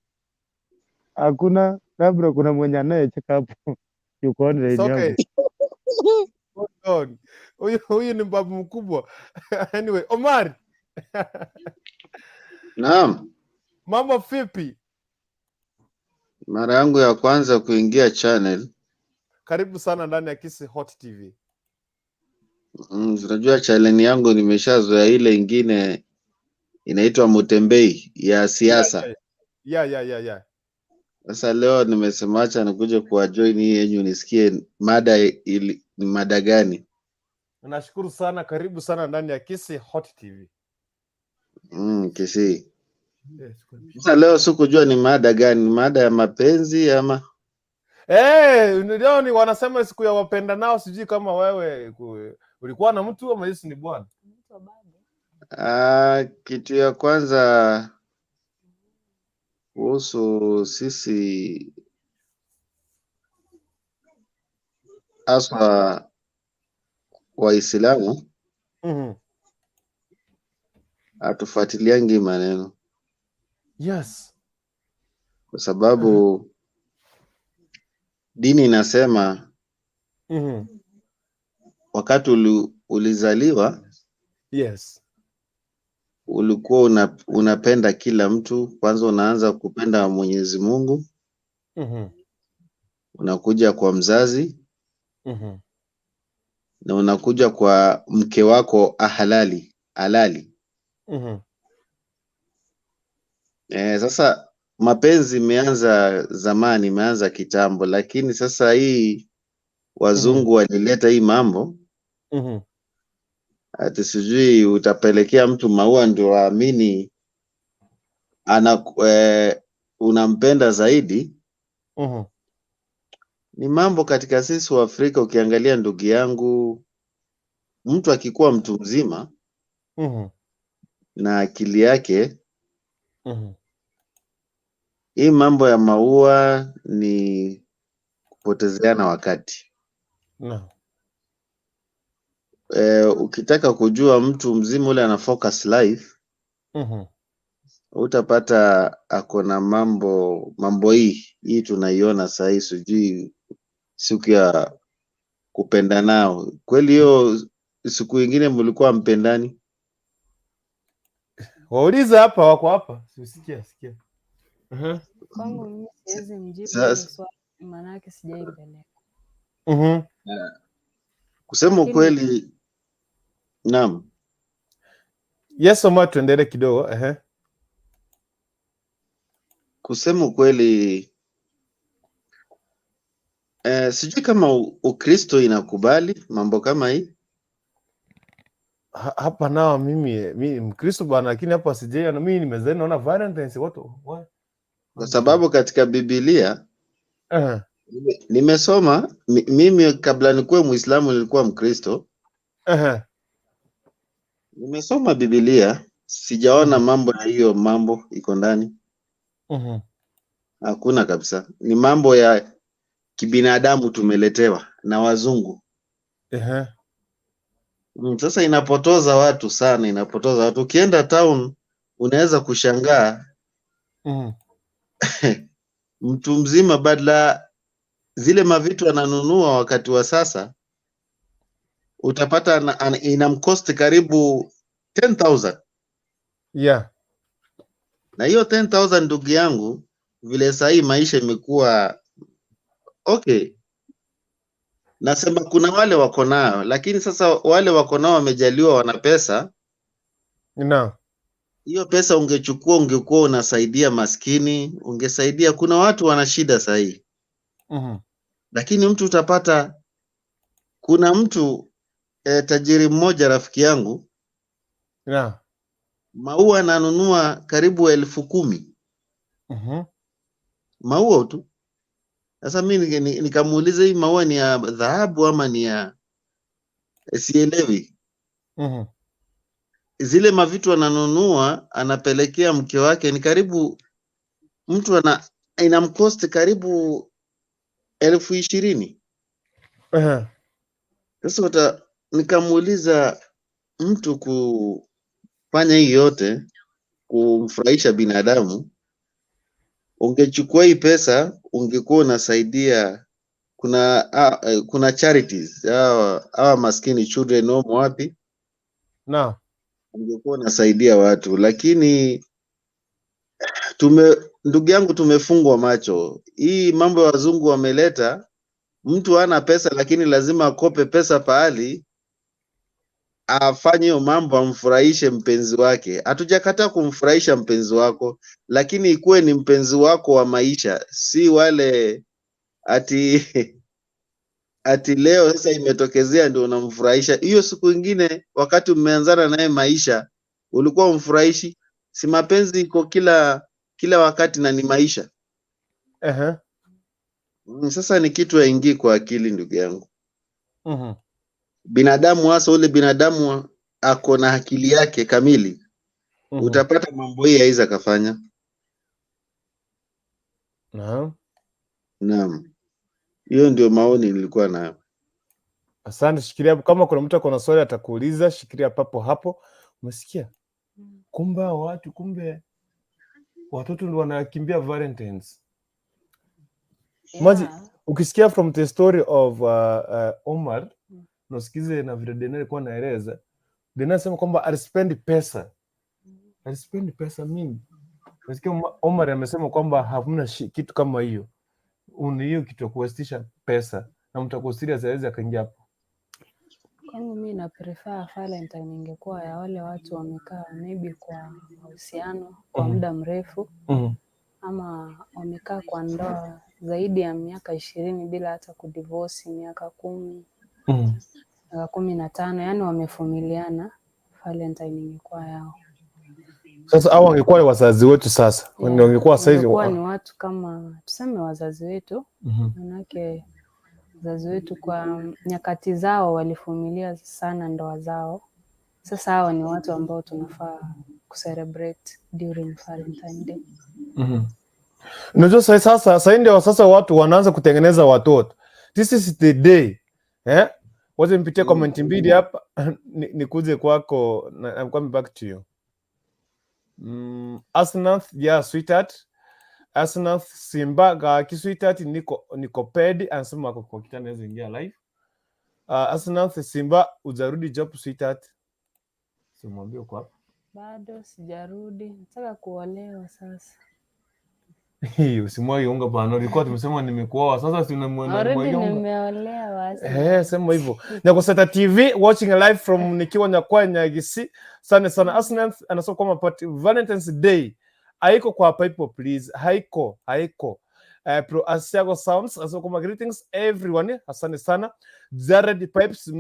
Hakuna, labda kuna mwenye anayecheka hapo. yuko online It's okay. yangu. Hold on. Huyu ni babu mkubwa. Anyway, Omar. Naam, Mambo vipi? mara yangu ya kwanza kuingia channel. Karibu sana ndani ya Kisi Hot TV. Unajua channel yangu nimeshazoea ile ingine inaitwa Mutembei ya siasa. Yeah. Sasa leo nimesema acha nikuje kuwa join hii yenyu nisikie mada ni mada gani. Nashukuru sana, karibu sana ndani ya Kisi Hot TV. Kisi. Sasa leo sikujua ni mada gani, ni mada ya mapenzi ama leo ni wanasema siku ya wapenda nao, sijui kama wewe ulikuwa na mtu ama Yesu ni Bwana. Kitu ya kwanza kuhusu sisi aswa Waislamu hatufuatiliangi maneno. Yes. Kwa sababu dini inasema wakati ulizaliwa, yes, ulikuwa unapenda kila mtu. Kwanza unaanza kupenda Mwenyezi Mungu, unakuja kwa mzazi, na unakuja kwa mke wako halali. Sasa mapenzi imeanza zamani, imeanza kitambo, lakini sasa hii wazungu walileta hii mambo. Ati sijui utapelekea mtu maua ndio aamini unampenda zaidi. Ni mambo katika sisi wa Afrika. Ukiangalia ndugu yangu, mtu akikuwa mtu mzima na akili yake, hii mambo ya maua ni kupotezeana wakati. No. Ukitaka kujua mtu mzima ule ana focus life, utapata ako na mambo hii tunaiona saa hii, sijui siku ya kupenda nao. Kweli hiyo siku ingine mlikuwa mpendani? Wauliza hapa, wako hapa. Sikia. Kwangu mimi siwezi mjibu hilo swali, maana yake sijaipeleka. Kusema ukweli, naam. Yes, Omar, tuendelee kidogo. Kusema ukweli, sijui kama Ukristo inakubali mambo kama hii. Hapa nao mimi Mkristo bwana, lakini hapa sijai, na mimi nimezani naona Valentine'S watu. Kwa sababu katika Biblia nimesoma mimi kabla nikuwe Muislamu nilikuwa Mkristo. Nimesoma Biblia, sijaona mambo ya hiyo mambo iko ndani. Hakuna kabisa. Ni mambo ya kibinadamu tumeletewa na wazungu. Sasa inapotoza watu sana, inapotoza watu. Ukienda town unaweza kushangaa mtu mzima badala zile mavitu ananunua wakati wa sasa, utapata inamcost karibu 10,000. Yeah. Na hiyo 10,000 ndugu yangu, vile saa hii maisha imekuwa okay. Nasema kuna wale wako nao, lakini sasa wale wako nao wamejaliwa, wana pesa. Hiyo pesa ungechukua, ungekuwa unasaidia maskini, ungesaidia. Kuna watu wana shida saa hii. Lakini mtu utapata, kuna mtu tajiri mmoja rafiki yangu, maua ananunua karibu 10,000. Maua tu. Sasa mimi nikamuuliza hii maua ni ya dhahabu ama ni ya sielewi. Zile mavitu ananunua anapelekea mke wake ni karibu, mtu inamcost karibu 20,000. Sasa nikamuuliza, mtu kufanya hii yote kumfurahisha binadamu, ungechukua hii pesa ungekuwa unasaidia kuna charities hawa maskini children home wapi, na ungekuwa unasaidia watu, lakini ndugu yangu, tumefungwa macho. Hii mambo ya wazungu wameleta, mtu hana pesa lakini lazima akope pesa pahali afanye hiyo mambo, amfurahishe mpenzi wake. Hatujakataa kumfurahisha mpenzi wako, lakini ikuwe ni mpenzi wako wa maisha, si wale ati leo sasa imetokezea ndio unamfurahisha. Hiyo siku ingine wakati umeanzana naye maisha ulikuwa umfurahishi. Si mapenzi iko kila wakati na ni maisha. Sasa ni kitu haingii kwa akili, ndugu yangu. Binadamu, hasa ule binadamu ako na akili yake kamili, utapata mambo hii haiza kafanya. Naam. Hiyo ndio maoni nilikuwa nayo. Asante, shikilia. Kama kuna mtu akona swali atakuuliza, shikilia papo hapo. Umesikia? Kumbe watoto ndio wanakimbia Valentine's. Maji, ukisikia from the story of Omar, nasikize na vile Dena alikuwa anaeleza. Dena anasema kwamba alispend pesa mingi. Unasikia Omar amesema kwamba hamna kitu kama hiyo. Hiyo kitu ya kuwestisha pesa na mtakusiria zaweza akaingia hapo. Kwangu mimi na prefer Valentine ingekuwa ya wale watu wamekaa maybe kwa mahusiano kwa muda mrefu, ama wamekaa kwa ndoa zaidi ya miaka 20 bila hata kudivorce, miaka 10, miaka 15, yani wamefumiliana. Valentine ingekuwa yao. Sasa hao wangekuwa wazazi wetu sasa. Wangekuwa sasa hivi ni watu kama tuseme wazazi wetu. Manake wazazi wetu kwa nyakati zao walifumilia sana ndoa zao. Sasa hao ni watu ambao tunafaa kucelebrate during Valentine Day. Unajua sasa ndio sasa watu wanaanza kutengeneza watoto. This is the day. Wacha nipitie comment mbili hapa nikuje kwako. I'm coming back to you. Asnath, yeah, sweetheart. Asnath Simba ga sweetheart niko pedi anasema kwa kitanda hizo ingia live. Asnath Simba ujarudi job sweetheart. Simwambie kwa hapa. Bado sijarudi, nataka kuolewa sasa. Usimwage unga bana, ulikuwa tumesema nimekuoa, sasa si unamwona nimeolewa. Sema hivyo. Na kwa Sata TV watching live from nikiwa Nyakwa Nyagisi. Sana Asnath anasema kwamba Valentine's Day haiko kwa pipe please, haiko. Pro Asiago Sounds anasema kwamba greetings everyone, asante sana. Jared Pipes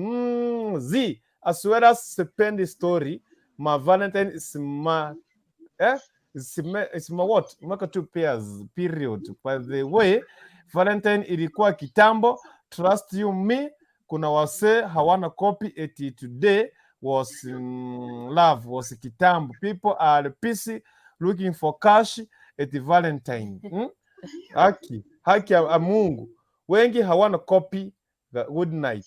z as well as spend story my Valentine is my it's my what? Mwaka 2 pairs period. By the way, Valentine ilikuwa kitambo, trust you me. Kuna wase hawana copy eti today was love was kitambo. People are busy looking for cash eti Valentine. Haki ya Mungu. Wengi hawana copy. Good night.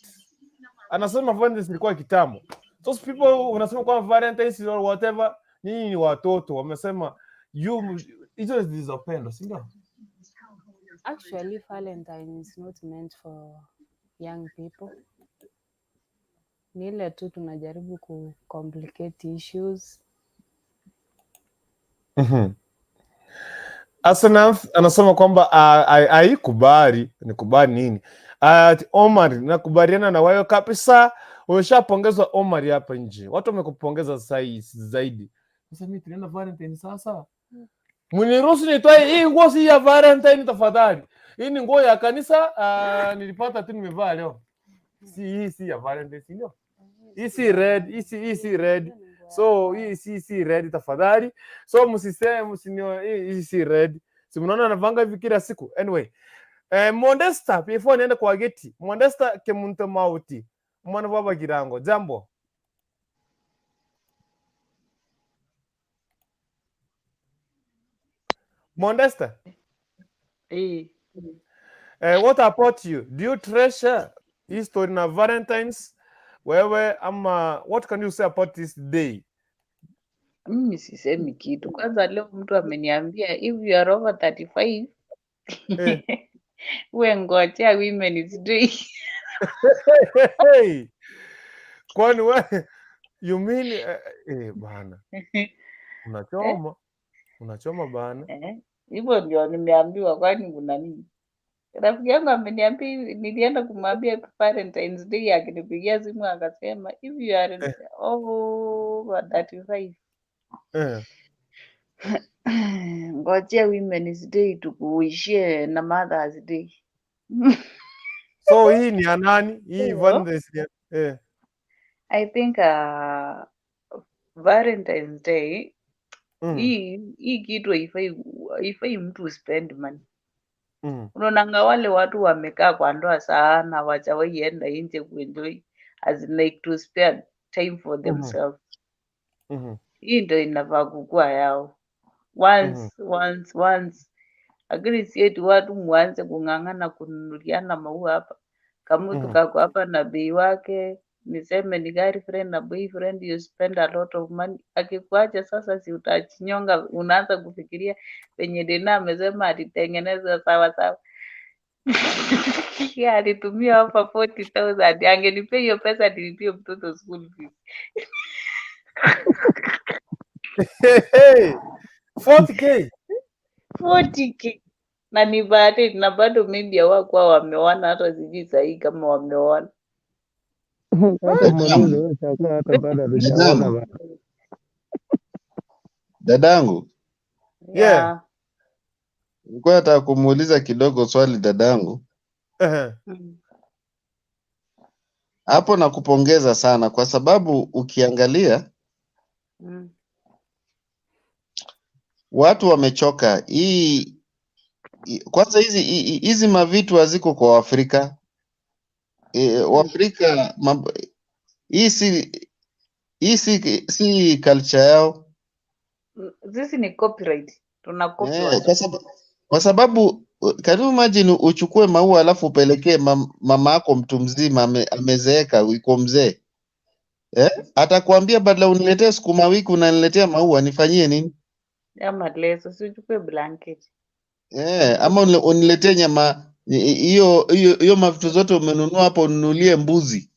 Anasema Valentine ilikuwa kitambo. Those people unasema kwa Valentine or whatever, nyinyi ni watoto. Wamesema hizo ndizo upendo, si ndio? Actually, Valentine is not meant for young people. Ni ile tu tunajaribu ku complicate issues. Asnath anasema kwamba haikubali, nikubali nini? Omar, nakubaliana na wewe kabisa. Umeshapongezwa Omar hapa nje. Watu wamekupongeza zaidi. Sasa mimi tunaenda Valentine sasa. Mniruhusu nitoe hii nguo si ya Valentine tafadhali. Hii ni nguo ya kanisa, nilipata tu nimevaa leo. Si ya Valentine ndio. Hii si red. So hii si red tafadhali. So msiseme hii si red. Si mnaona anavanga hivi kila siku. Anyway, Modesta before niende kwa geti. Modesta kemuntu mauti. Mwana baba Girango. Jambo. Modesta. What about you? Do you treasure history na Valentine's? Wewe ama what can you say about this day? Mimi sisemi kitu. Kwanza leo mtu ameniambia if you are over 35 We ngojea Women's Day. Hey, kwani we you mean bana unachoma bana. Hivyo ndio nimeambiwa, kwani kuna nini? Rafiki yangu ameniambia, nilienda kumwambia Valentine's Day, akinipigia simu akasema if you are over 35 ngojea Women's Day tukuishie na Mother's Day. So hii ni anani hii Valentine's Day? I think Valentine's Day hii kitu haifai mtu spend money. Unaonanga wale watu wamekaa kwa ndoa sana, wachawahi enda nje kuenjoy, as like to spare time for themselves. Hii ndio inafaa kukua yao. Once lakini si eti watu muanze kung'ang'ana kununuliana maua hapa. Kama mtu kako hapa na bei wake, niseme ni girlfriend na boyfriend, you spend a lot of money. Akikuacha sasa, si utachinyonga, unaanza kufikiria penye Dena amesema alitengeneza sawa sawa. Yeah, alitumia hapa 40,000, angenipea hiyo pesa nilipie mtoto school fees. 40K 40K na ni baadaye, na bado maybe hawakuwa wameoana, hata sijui sahii kama wameoana. Dadangu, Yeah. nilikuwa nataka kumuuliza kidogo swali dadangu. Hapo nakupongeza sana kwa sababu ukiangalia watu wamechoka. Kwanza hizi mavitu haziko kwa Afrika. Waafrika hii si culture yao. Sisi ni copyright. Tuna copyright. Kwa sababu can you imagine uchukue maua alafu upelekee mama yako mtu mzima amezeeka, uko mzee. Atakwambia badala uniletee sukuma wiki unaniletea maua, nifanyie nini? Ama leso, si uchukue blanket. Ama uniletee nyama hiyo mavitu zote umenunua hapo, ununulie mbuzi.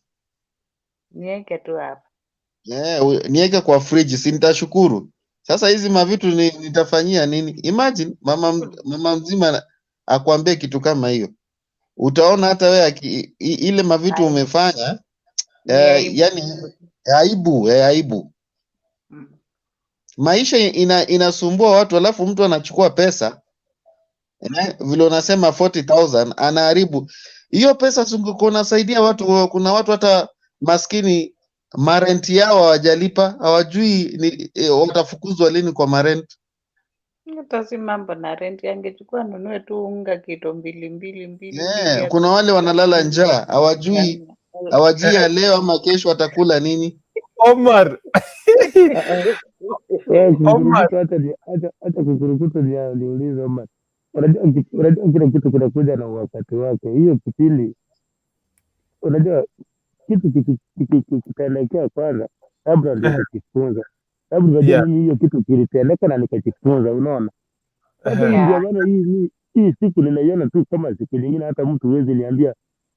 Niweke tu hapa. Niweke kwa fridge, si nitashukuru. Sasa hizi mavitu nitafanyia nini? Imagine mama mzima akwambie kitu kama hiyo. Utaona hata wewe ile mavitu umefanya yani aibu. Maisha inasumbua watu, alafu mtu anachukua pesa vile unasema 40,000 anaharibu hiyo pesa. Sungekuwa unasaidia watu. Kuna watu hata maskini marenti yao hawajalipa, hawajui watafukuzwa lini kwa marenti. Hata si mambo na rent, angechukua nunue tu unga kilo mbili. Kuna wale wanalala njaa, hawajui leo ama kesho atakula nini. Omar. Hata kukurukuta niulize Omar. Unajua kila kitu kinakuja na wakati wake. Hiyo kipindi unajua kitu kitaelekea kwanza, labda ndio kujifunza. Labda unajua mimi hiyo kitu kilitendeka na nikajifunza, unaona? Sasa ndio maana hii siku ninaiona tu kama siku nyingine. Hata mtu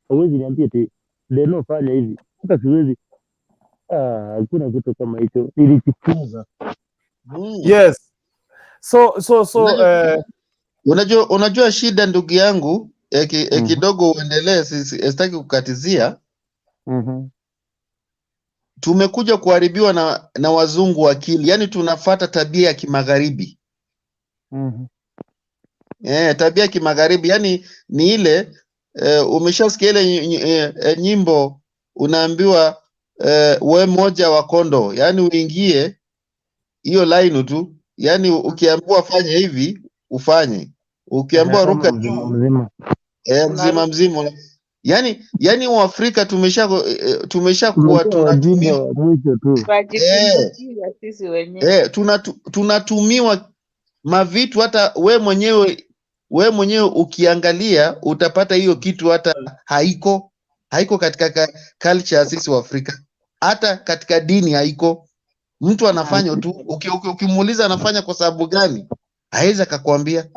hawezi niambia eti leo fanya hivi. Hata siwezi. Hakuna kitu kama hicho. Nilijifunza. Yes. So unajua shida ndugu yangu kidogo uendelee, sitaki kukatizia. Tumekuja kuharibiwa na wazungu akili, yani tunafata tabia ya kimagharibi. Tabia ya kimagharibi yani ni ile umeshasikia ile nyimbo unaambiwa we moja wa kondo, yani uingie hiyo line tu, yani ukiambiwa fanya hivi ufanye, ukiambiwa ruka mzima. Yani Waafrika tumeshakuwa tunatumiwa mavitu. Hata we mwenyewe ukiangalia utapata hiyo kitu hata haiko katika culture sisi Waafrika, hata katika dini haiko. Mtu anafanya tu, ukimuuliza anafanya kwa sababu gani, hawezi akakwambia.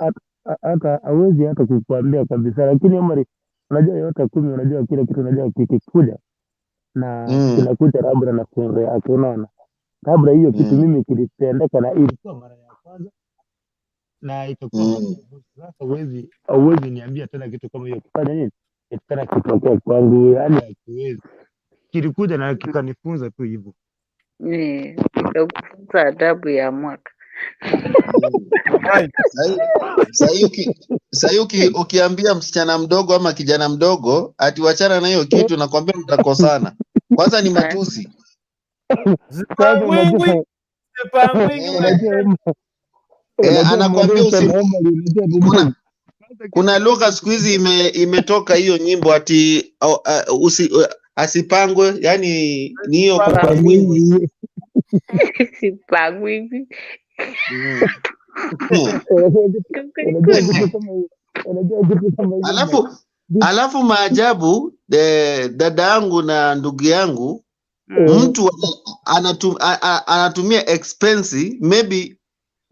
hata hawezi hata kukuambia kabisa, lakini Omari, unajua yote 10, unajua kile kitu, unajua kikikuja na kinakuja labda na funzo yake, unaona. Kabla hiyo kitu mimi kilitendeka na ilikuwa mara ya kwanza na itakuwa sasa, hauwezi niambia tena kitu kama hiyo kufanya nini tena kitokea kwangu, yani hakiwezi. Kilikuja na kikanifunza tu hivyo. Ikakufunza adabu ya mwaka. Sasa ukiambia msichana mdogo ama kijana mdogo ati wachana na hiyo kitu, nakwambia mtakosana. Kwanza ni matusi. Anakwambia kuna lugha siku hizi imetoka hiyo nyimbo ati asipangwe, yani ni hiyo kupangwe. Sipangwi. Alafu maajabu, dada yangu na ndugu yangu, mtu anatumia expense, maybe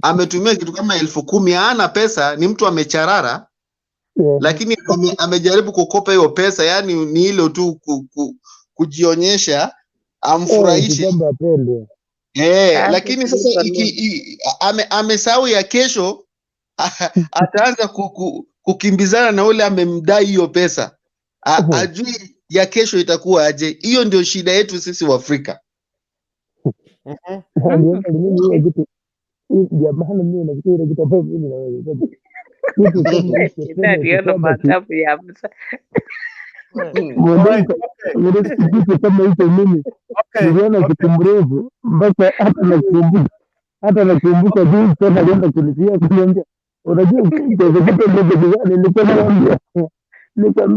ametumia kitu kama 10,000, hana pesa, ni mtu amecharara, lakini amejaribu kukopa hiyo pesa, yani ni hilo tu kujionyesha amfurahishe. Lakini sasa amesahau ya kesho, ataanza kukimbizana na ule amemdai hiyo pesa. Ajui ya kesho itakuwa aje. Hiyo ndio shida yetu sisi wa Afrika. Niliona kitu mrefu mpaka hata nakumbuka jinsi tena alienda kunisia kuniambia, unajua nikamwambia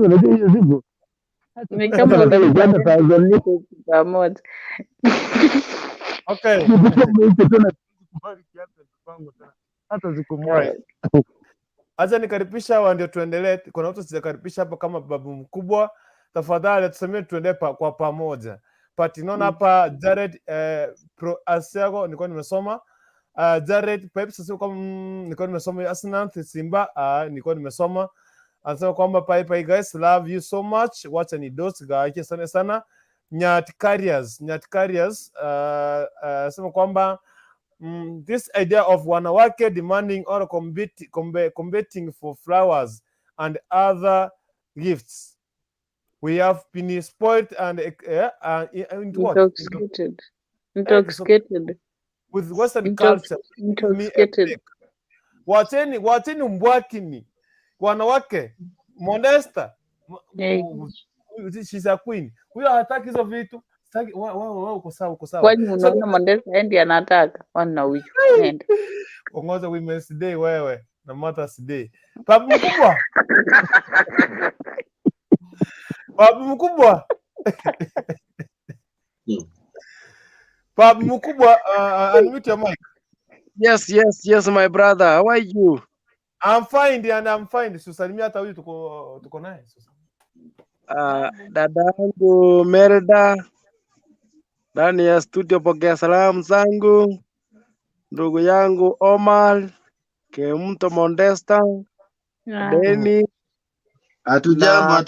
unajua hiyo siku hata siku moja. Acha nikaribisha hawa ndio tuendelee. Kuna watu sijakaribisha hapa kama babu mkubwa, tafadhali tusemee tuendelee kwa pamoja. Patinaona hapa Jared pro Asiago nilikuwa nimesoma. Jared Pep sasa kama nilikuwa nimesoma Arsenal Simba nilikuwa nimesoma. Anasema kwamba bye guys, love you so much. Wacha ni dos gaike sana sana. Nyat Carriers anasema kwamba this idea of wanawake demanding or competing for flowers and other gifts, we have been spoiled and intoxicated with Western culture. Wacheni mbwakini wanawake Modesta, she's a queen. Huyo hataki hizo vitu. Wao uko sawa. Kwani unaona Modesta ndiye anataka wana huyu. Nenda. Ongoza Women's Day wewe na Mother's Day. Babu mkubwa. Babu mkubwa, unmute your mic. Yes, my brother. How are you? I'm fine. Susalimia hata huyu tuko naye. Dadangu Merda ndani ya studio, pokea salamu zangu. Ndugu yangu Omar Kemto Modesta Deni. Hatujambo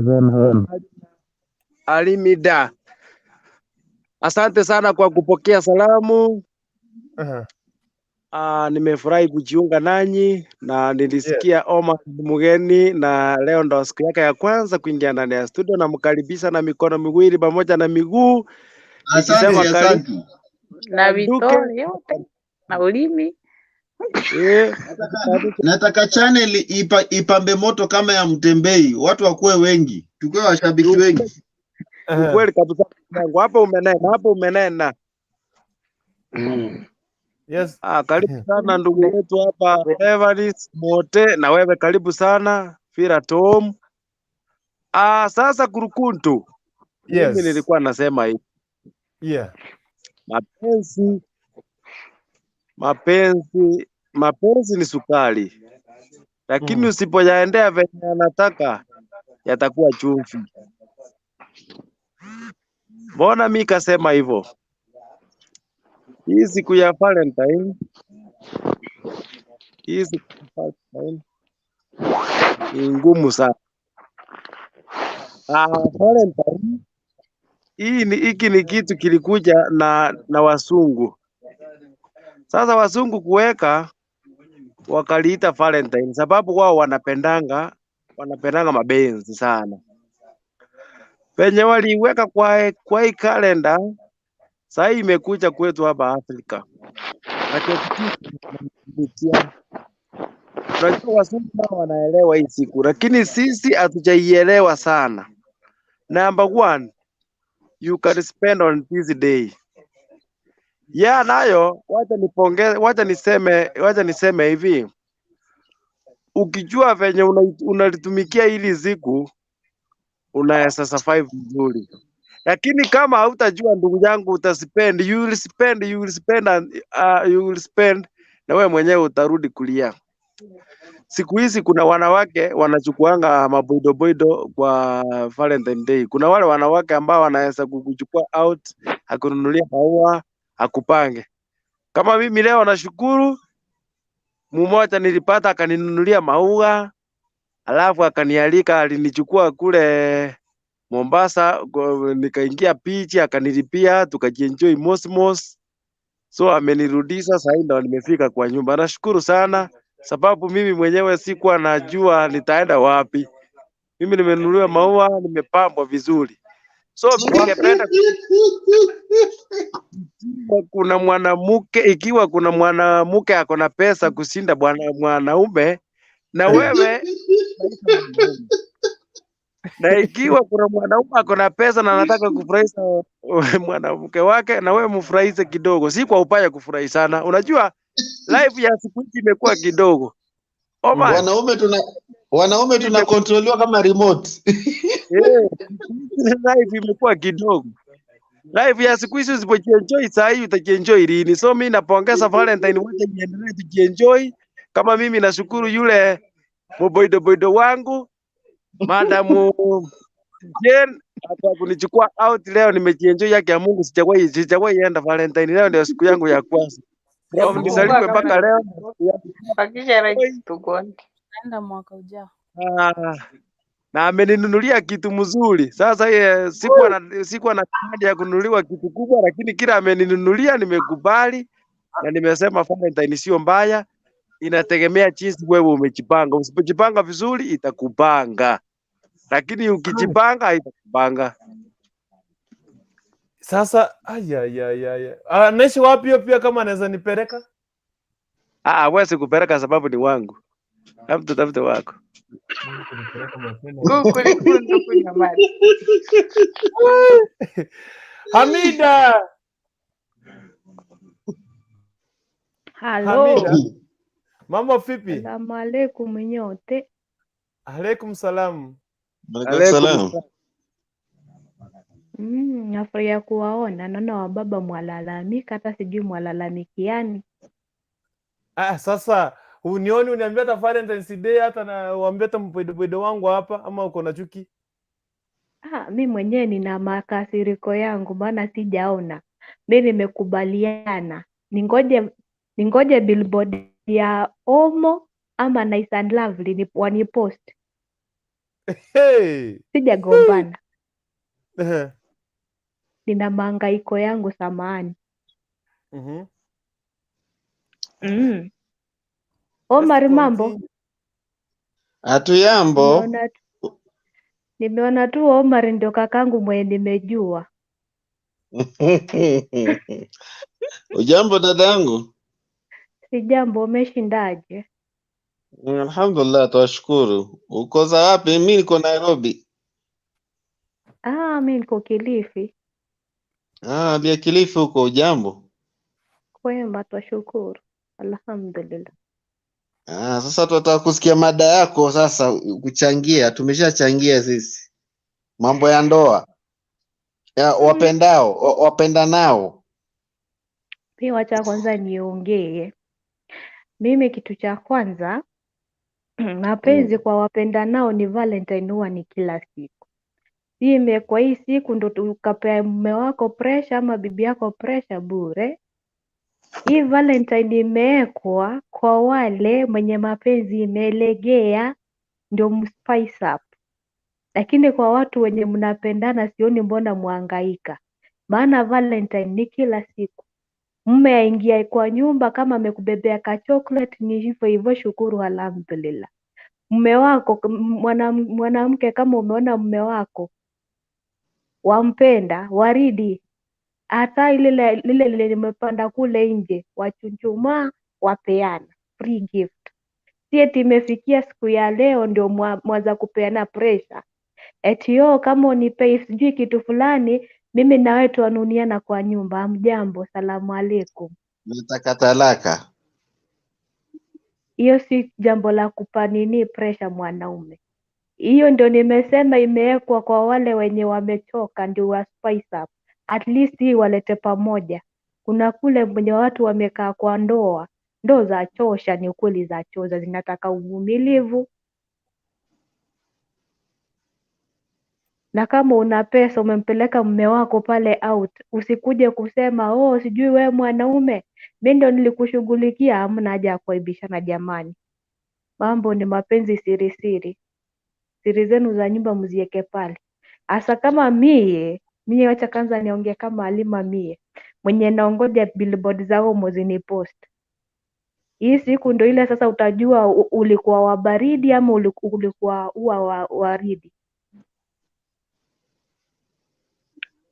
sana. Alimida, asante sana kwa kupokea salamu. Nimefurahi kujiunga nanyi na nilisikia Omar mgeni, na leo ndo siku yake ya kwanza kuingia ndani ya studio, na mkaribisha na mikono miwili pamoja na miguu. Asante. Na vitole yote na ulimi. Nataka channel ipambe moto kama ya Mtembei, watu wakuwe wengi, tukue washabiki wengi. Kweli kabisa. Hapo umenena. Yes. Karibu sana ndugu yetu hapa Valentine'S mote, na wewe karibu sana Fira Tom. Sasa kurukuntu. Yes. Mimi nilikuwa nasema hivi. Yeah. Mapenzi ni sukari. Lakini usipoyaendea venye anataka yatakuwa chumvi. Mbona mimi kasema hivyo? Hii siku ya Valentine Hii ni ngumu sana. Valentine hiki ni kitu kilikuja na wasungu. Sasa wasungu kuweka wakaliita Valentine sababu wao wanapendanga mapenzi sana. Penye waliweka kwa hii kalenda, sasa hii imekuja kwetu hapa Afrika. Unajua wasungu nao wanaelewa hii siku, lakini sisi hatujaielewa sana. Number one, you can spend on this day. Nayo wacha niseme hivi. Ukijua venye unalitumikia hili siku unaweza survive vizuri. Lakini kama hautajua ndugu yangu utaspend, you will spend na wewe mwenyewe utarudi kulia. Siku hizi kuna wanawake wanachukuanga maboido kwa Valentine Day. Kuna wale wanawake ambao wanaweza kukuchukua out, akununulia maua, akupange. Kama mimi leo nashukuru, mmoja nilipata akaninunulia maua, alafu akanialika, alinichukua kule Mombasa, nikaingia beach, akanilipia, tukajienjoy mosmos. So amenirudisha, sasa ndo nimefika kwa nyumba. Nashukuru sana sababu mimi mwenyewe sikuwa najua nitaenda wapi. Mimi nimenunuliwa maua, nimepambwa vizuri. So mimi ningependa ikiwa kuna mwanamke ako na pesa kushinda mwanaume, na wewe na ikiwa kuna mwanaume ako na pesa na anataka kufurahisha mwanamke wake, na wewe mfurahishe kidogo, si kwa upaya kufurahishana. Unajua life ya siku hizi imekuwa kidogo. Wanaume tunakontroliwa kama remote. Life imekuwa kidogo. Life ya siku hizi usipojienjoy saa hii utajienjoy lini? So mimi napongeza Valentine, wote niendelee tujienjoy. Kama mimi nashukuru yule boido wangu Madam Jane hata kunichukua out leo, nimejienjoy yake ya Mungu. Sijawahi enda Valentine, leo ndio siku yangu ya kwanza. Nizaliwe mpaka leo. Naenda mwaka ujao. Na ameninunulia kitu mzuri. Sasa sikuwa na kadi ya kununuliwa kitu kubwa, lakini kila ameninunulia nimekubali, na nimesema Valentine sio mbaya, inategemea jinsi wewe umejipanga. Usipojipanga vizuri itakupanga, lakini ukijipanga haitakupanga. Sasa anaishi wapi hiyo pia, kama anaweza nipeleka? Wewe sikupeleka sababu ni wangu. Tafute wako. Hamida. Halo. Hamida. Mambo vipi? Asalamu alaykum nyote. Alaikum salam. Salam. Nafurahia kuwaona. Naona wababa mwalalamika, hata sijui mwalalamikiani. Sasa unioni uniambia hata Valentine's Day, hata na uambia hata mpedo wangu hapa, ama uko na chuki? Mi mwenyewe nina makasiriko yangu, maana sijaona. Mi nimekubaliana ningoje billboard ya Omo ama Nice and Lovely wanipost. Hey. Sijagombana. Nina mahangaiko yangu, samahani. Omar, mambo? Hatuyambo. Nimeona tu Omar ndio kakangu mwenye nimejua. Ujambo dadangu? Sijambo, umeshindaje? Alhamdulillah, twashukuru. Uko za wapi? Mimi niko Nairobi. Mimi niko Kilifi. Bia Kilifi huko. Ujambo? Kwema, twashukuru. Alhamdulillah. Sasa tunataka kusikia mada yako sasa, kuchangia. Tumeshachangia sisi mambo ya ndoa ya wapendanao. Mimi wacha kwanza niongee. Mimi kitu cha kwanza mapenzi kwa wapendanao ni Valentine huwa ni kila siku. Kwa hii siku ndo ukapea mume wako pressure ama bibi yako pressure bure. Hii Valentine imewekwa kwa wale mwenye mapenzi imelegea ndio mspice up. Lakini kwa watu wenye mnapendana sioni mbona muhangaika. Maana Valentine ni kila siku. Mume aingia kwa nyumba kama amekubebea ka chocolate ni hivyo hivyo, shukuru alhamdulillah. Mume wako mwanamke kama umeona mume wako wampenda, waridi hata lile limepanda kule nje, wachunchuma wapeana free gift. Si eti imefikia siku ya leo ndio mwanza kupeana pressure. Eti kama unipei sijui kitu fulani, mimi na wewe tuanuniana kwa nyumba. Hamjambo, salamu alaikum. Nataka talaka. Hiyo si jambo la kupanini pressure mwanaume. Hiyo ndio nimesema imewekwa kwa wale wenye wamechoka ndio wa spice up. At least hii walete pamoja. Kuna kule mwenye watu wamekaa kwa ndoa. Ndoa za chosha, ni ukweli za choza, zinataka uvumilivu. Na kama una pesa umempeleka mume wako pale out, usikuje kusema sijui wewe mwanaume mimi ndio nilikushughulikia. Hamna haja ya kuaibishana jamani. Mambo ni mapenzi siri siri. Siri zenu za nyumba mzieke pale. Asa kama mie wacha kwanza niongee kama Halima, mie mwenye naongoja billboard zao mwezi post. Hii siku ndio ile sasa utajua ulikuwa wa baridi ama ulikuwa ua waridi.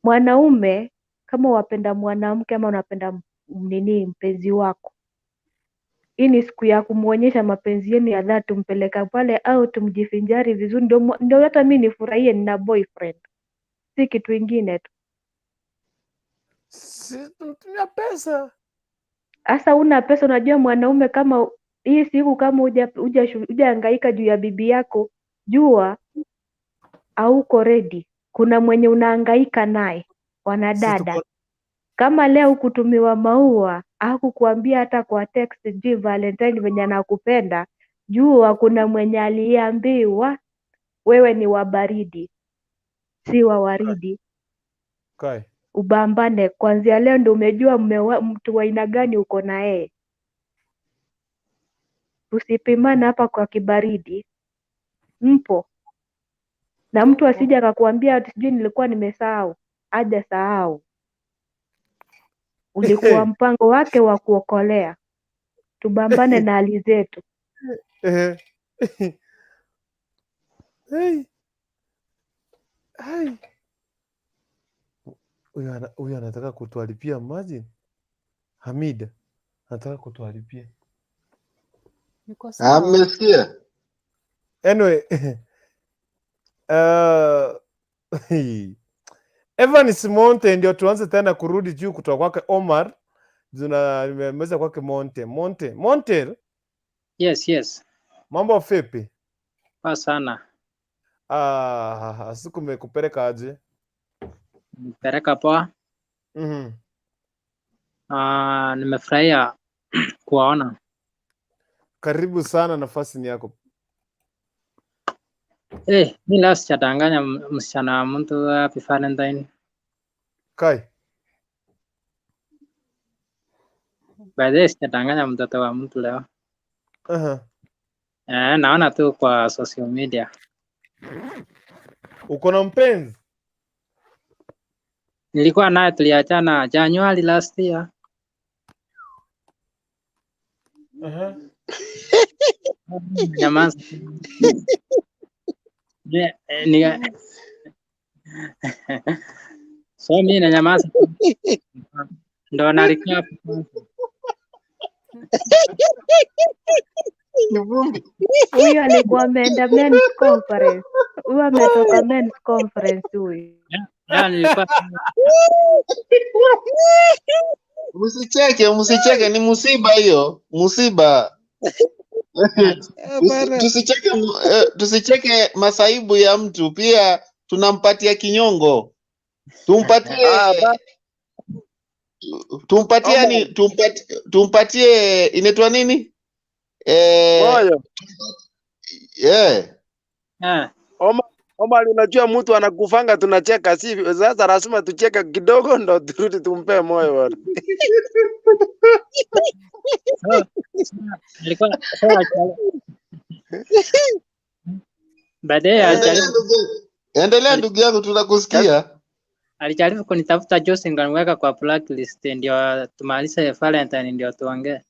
Mwanaume kama wapenda mwanamke ama unapenda mpenzi wako, hii ni siku ya kumuonyesha mapenzi yenu ya dhati, tumpeleka pale au tumjifinjari vizuri, ndio hata mimi nifurahie nina boyfriend. Si kitu kingine tu. Si tumia pesa. Asa una pesa, unajua mwanaume kama hii siku kama hujahangaika juu ya bibi yako, jua hauko ready. Kuna mwenye unahangaika naye, wanadada. Kama leo kutumiwa maua, hakukuambia hata kwa text juu Valentine venye anakupenda, jua kuna mwenye aliambiwa wewe ni wa baridi, si wa waridi. Kai. Ubambane kuanzia leo ndio umejua mtu wa aina gani uko na yeye. Usipimana hapa kwa kibaridi. Mpo. Na mtu asije akakuambia sijui nilikuwa nimesahau. Aje sahau. Ulikuwa mpango wake wa kuokolea. Tubambane na hali zetu. Huyu anataka kutualipia maji. Hamida anataka kutualipia. Niko sawa. Mmesikia? Anyway, Evans Monte ndio tuanze tena kurudi juu kutoka kwake Omar. Nimemeza kwake Monte. Yes. Mambo vipi? Poa sana. Siku mmekupeleka aje? Mpeleka poa. Nimefurahia kuwaona. Karibu sana, nafasi ni yako. Mimi leo sijadanganya msichana wa mtu. Happy Valentine. Kai. By the way, sijadanganya mtoto wa mtu leo. Naona tu kwa social media. Uko na mpenzi? Nilikuwa naye, tuliachana January last year. Nyamaza. So mimi na nyamaza. Ndo na recap. Huyu alikuwa ameenda men's conference. Huyu ametoka men's conference huyu. Msicheke, ni musiba hiyo, musiba. Tusicheke masaibu ya mtu, pia tunampatia kinyongo. Tumpatie inaitwa nini? Moyo. Yeah. Omari, unajua mtu anakufanga tunacheka, si sasa lazima tucheke kidogo ndo turudi tumpe moyo bwana. Alikuwa baadaye Endelea ndugu yangu, tunakusikia. alijaribu kunitafuta Jose, nganiweka kwa blacklist ndio tumalize Valentine ndio tuongee.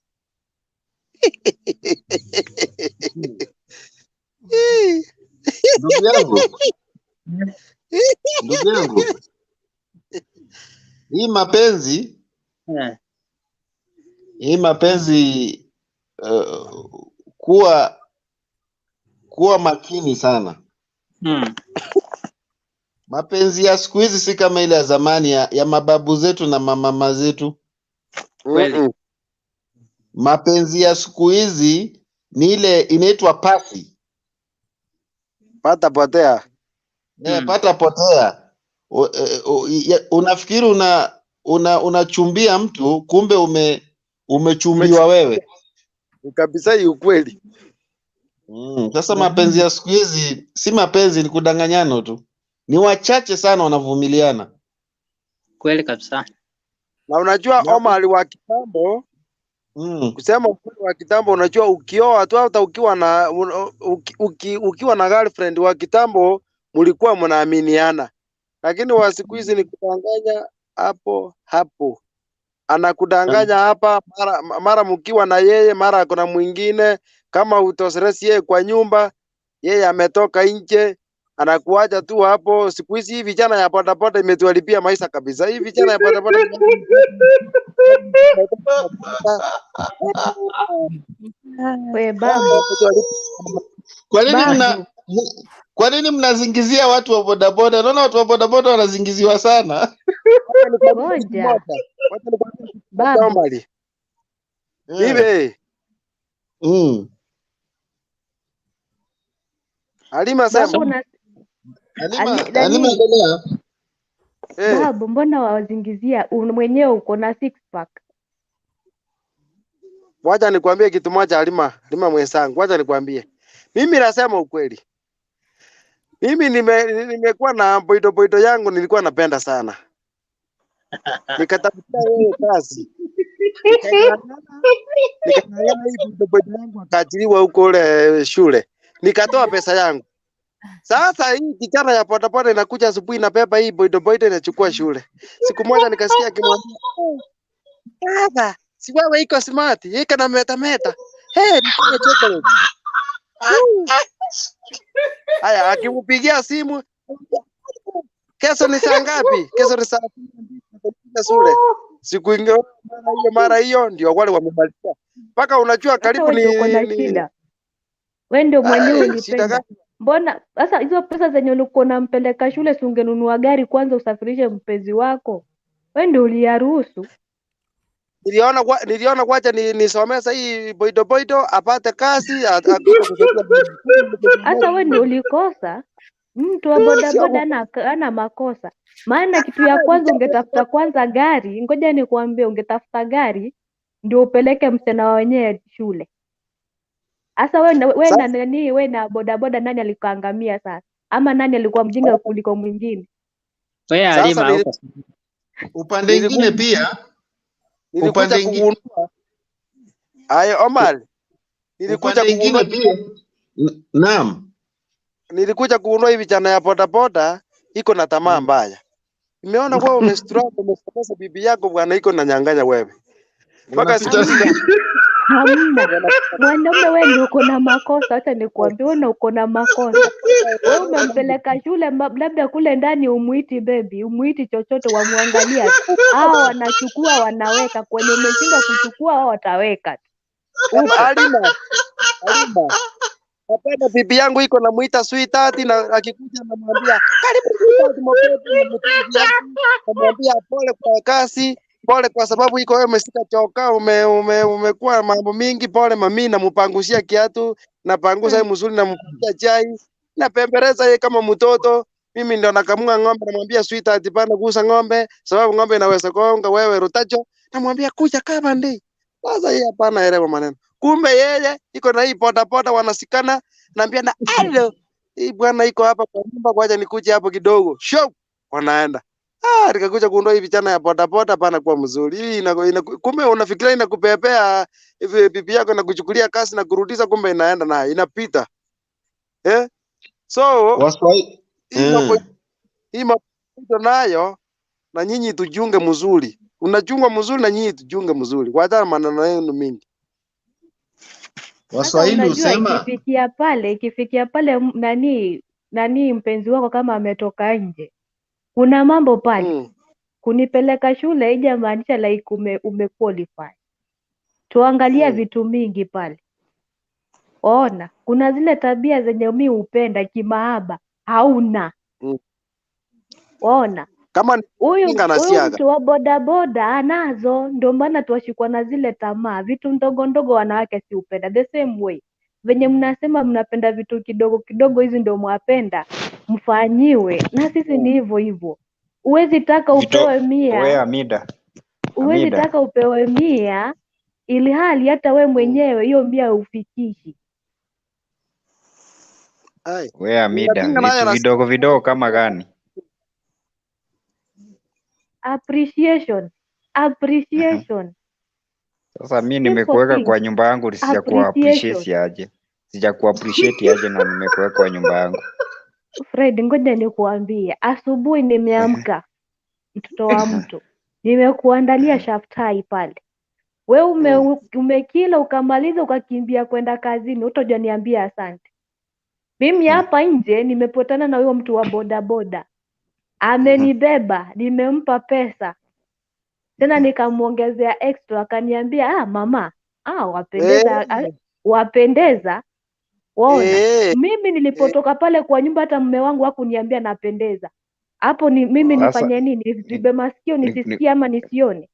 Ndugu yangu, hii mapenzi kuwa makini sana. Mapenzi ya siku hizi si kama ile ya zamani ya mababu zetu na mama zetu. Kweli. Mapenzi ya siku hizi ni ile inaitwa pasi. Pata potea. Pata potea. Unafikiri unachumbia mtu, kumbe umechumbiwa wewe. Kabisa, hii ukweli. Sasa mapenzi ya siku hizi si mapenzi, ni kudanganyana tu. Ni wachache sana wanavumiliana. Kweli kabisa. Na unajua Omari wa kitambo, kusema ukweli wa kitambo, unajua ukioa tu hata ukiwa na girlfriend wa kitambo mlikuwa mnaaminiana. Lakini wa siku hizi ni kudanganya hapo. Anakudanganya hapa, mara mkiwa na yeye, mara kuna mwingine, kama utoshelezi yeye kwa nyumba, yeye ametoka nje, anakuacha tu hapo. Siku hizi hii vijana ya bodaboda imetuharibia maisha kabisa. Hii vijana ya bodaboda we babu. Kwa nini mnazingizia watu wa bodaboda? Naona watu wa bodaboda wanazingiziwa sana. Ngoja. Babu. Hivi. Halima sema. Halima endelea. Babu, mbona wawazingizia? Mwenyewe uko na 6 pack. Wacha nikwambie kitu moja Halima mwenzangu, wacha nikwambie. Mimi nasema ukweli. Mimi nimekuwa na boido yangu, nilikuwa napenda sana. Nikatafuta yeye kazi. Nikang'ang'ana hii boido yangu akaajiriwa huko ule shule. Nikatoa pesa yangu. Sasa hii kijana ya bodaboda inakuja asubuhi na beba hii boido inachukua shule. Siku moja nikasikia akimwambia, "Baba, si wewe iko smart, iko na meta. Nikupe chocolate." Haya, akimpigia simu, "Kesho ni saa ngapi?" "Kesho ni saa 12 shule." Siku ingine mara hiyo ndio wale wamemaliza. Mpaka unajua karibu ni shida. Wewe ndio mwenyewe ulipenda. Mbona sasa hizo pesa zenye ulikuwa unampeleka shule si ungenunua gari kwanza usafirishe mpenzi wako? Wewe ndio uliyaruhusu. Niliona kwacha nisomesa hii boido apate kazi Hata wewe ndio ulikosa. Mtu wa bodaboda ana makosa. Maana kitu ya kwanza ungetafuta kwanza gari. Ngoja nikuambie, ungetafuta gari ndio upeleke msichana wenyewe shule. Sasa wewe na bodaboda nani alikuangamia sasa? Ama nani alikuwa mjinga kuliko mwingine? Wewe Halima huko. Upande mwingine pia nilikuja kugundua. Ayo Omar. Nilikuja kugundua pia. Naam. Nilikuja kugundua hivi vijana ya bodaboda iko na tamaa mbaya. Nimeona wewe umestrosa bibi yako bwana, iko na nyang'anya wewe. Mpaka hamna. Mwanaume wewe ndio uko na makosa, hata nikuambia wewe uko na makosa. Wewe umempeleka shule labda kule ndani umuiti baby, umuiti chochote wamwangalia. Hao wanachukua wanaweka kwenye umeshinda kuchukua wao wataweka. Halima. Hapana, bibi yangu iko namuita sweetheart na akikuja namwambia karibu namwambia pole kwa kasi, pole kwa sababu iko wewe umesika choka, umekuwa mambo mingi, pole mami, namupangushia kiatu, napangusa yeye mzuri, nampatia chai, napembeleza yeye kama mtoto. Mimi ndo nakamua ng'ombe, namwambia sweetheart pana gusa ng'ombe sababu ng'ombe inaweza kuonga wewe rutacho, namwambia kuja kama ndi. Sasa yeye hapana elewa maneno. Kumbe yeye iko na hii bodaboda wanasikana, naambia na hello hii bwana iko hapa kwa nyumba, kwaja nikuje hapo kidogo. Show wanaenda. Nikakuja kuondoa hii vijana ya bodaboda pana kwa mzuri. Hii kumbe unafikiria inakupepea hivi bibi yako inakuchukulia kasi na kurudisha, kumbe inaenda na inapita. So Waswahili hii mambo nayo na nyinyi tujunge mzuri. Unachunga mzuri na nyinyi tujunge mzuri. Wacha maneno yenu mingi. Waswahili husema ikifikia pale nani mpenzi wako kama ametoka nje, kuna mambo pale kunipeleka shule haijamaanisha like umequalify. Tuangalia vitu mingi pale. Ona, kuna zile tabia zenye mimi upenda kimahaba hauna. Ona, kama huyu mtu wa bodaboda anazo, ndio maana tuwashikwa na zile tamaa. Vitu ndogo ndogo wanawake si upenda. The same way venye mnasema mnapenda vitu kidogo kidogo, hizi ndio mwapenda mfanyiwe, na sisi ni hivyo hivyo. Huwezi taka upewe 100. Wewe Amida. Huwezi taka upewe 100 ili hali hata we mwenyewe hiyo 100 ufikishi. Wewe Amida, vitu vidogo vidogo kama gani? Appreciation. Sasa mimi nimekuweka kwa nyumba yangu, sijakuwa appreciate aje? Sijakuwa appreciate aje na nimekuweka kwa nyumba yangu? Fred, ngoja nikuambie, asubuhi nimeamka mtoto wa mtu, nimekuandalia shaftai pale. We umekila ukamaliza ukakimbia kwenda kazini, utojua niambia asante. Mimi hapa nje nimepotana na huyo mtu wa bodaboda. Amenibeba, nimempa pesa. Tena nikamuongezea extra, akaniambia mama, wapendeza. Waona, mimi nilipotoka pale kwa nyumba hata mume wangu hakuniambia napendeza. Hapo mimi nifanye nini? Nizibe masikio nisisikie ama nisione?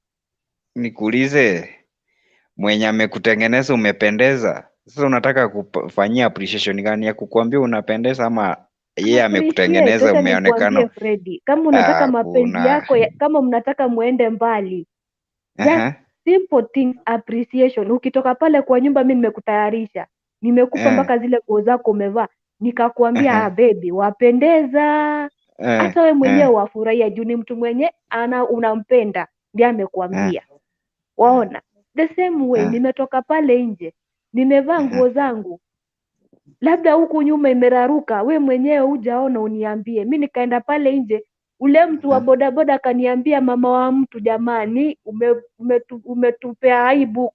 Nikuulize, mwenye amekutengeneza umependeza, sasa unataka kufanyia appreciation gani? Ya kukuambia unapendeza ama yeye amekutengeneza umeonekana? Freddy, kama unataka mapenzi yako kama mnataka muende mbali, simple things, appreciation. Ukitoka pale kwa nyumba, mimi nimekutayarisha, nimekupa mpaka zile nguo zako umevaa, nikakwambia baby wapendeza. Hata wewe mwenyewe wafurahia juu ni mtu mwenye unampenda ndiye amekwambia. Waona, the same way nimetoka pale nje, nimevaa nguo zangu, labda huku nyuma imeraruka, we mwenyewe hujaona uniambie. Mimi nikaenda pale nje, ule mtu wa bodaboda akaniambia, mama wa mtu, jamani, umetupea aibu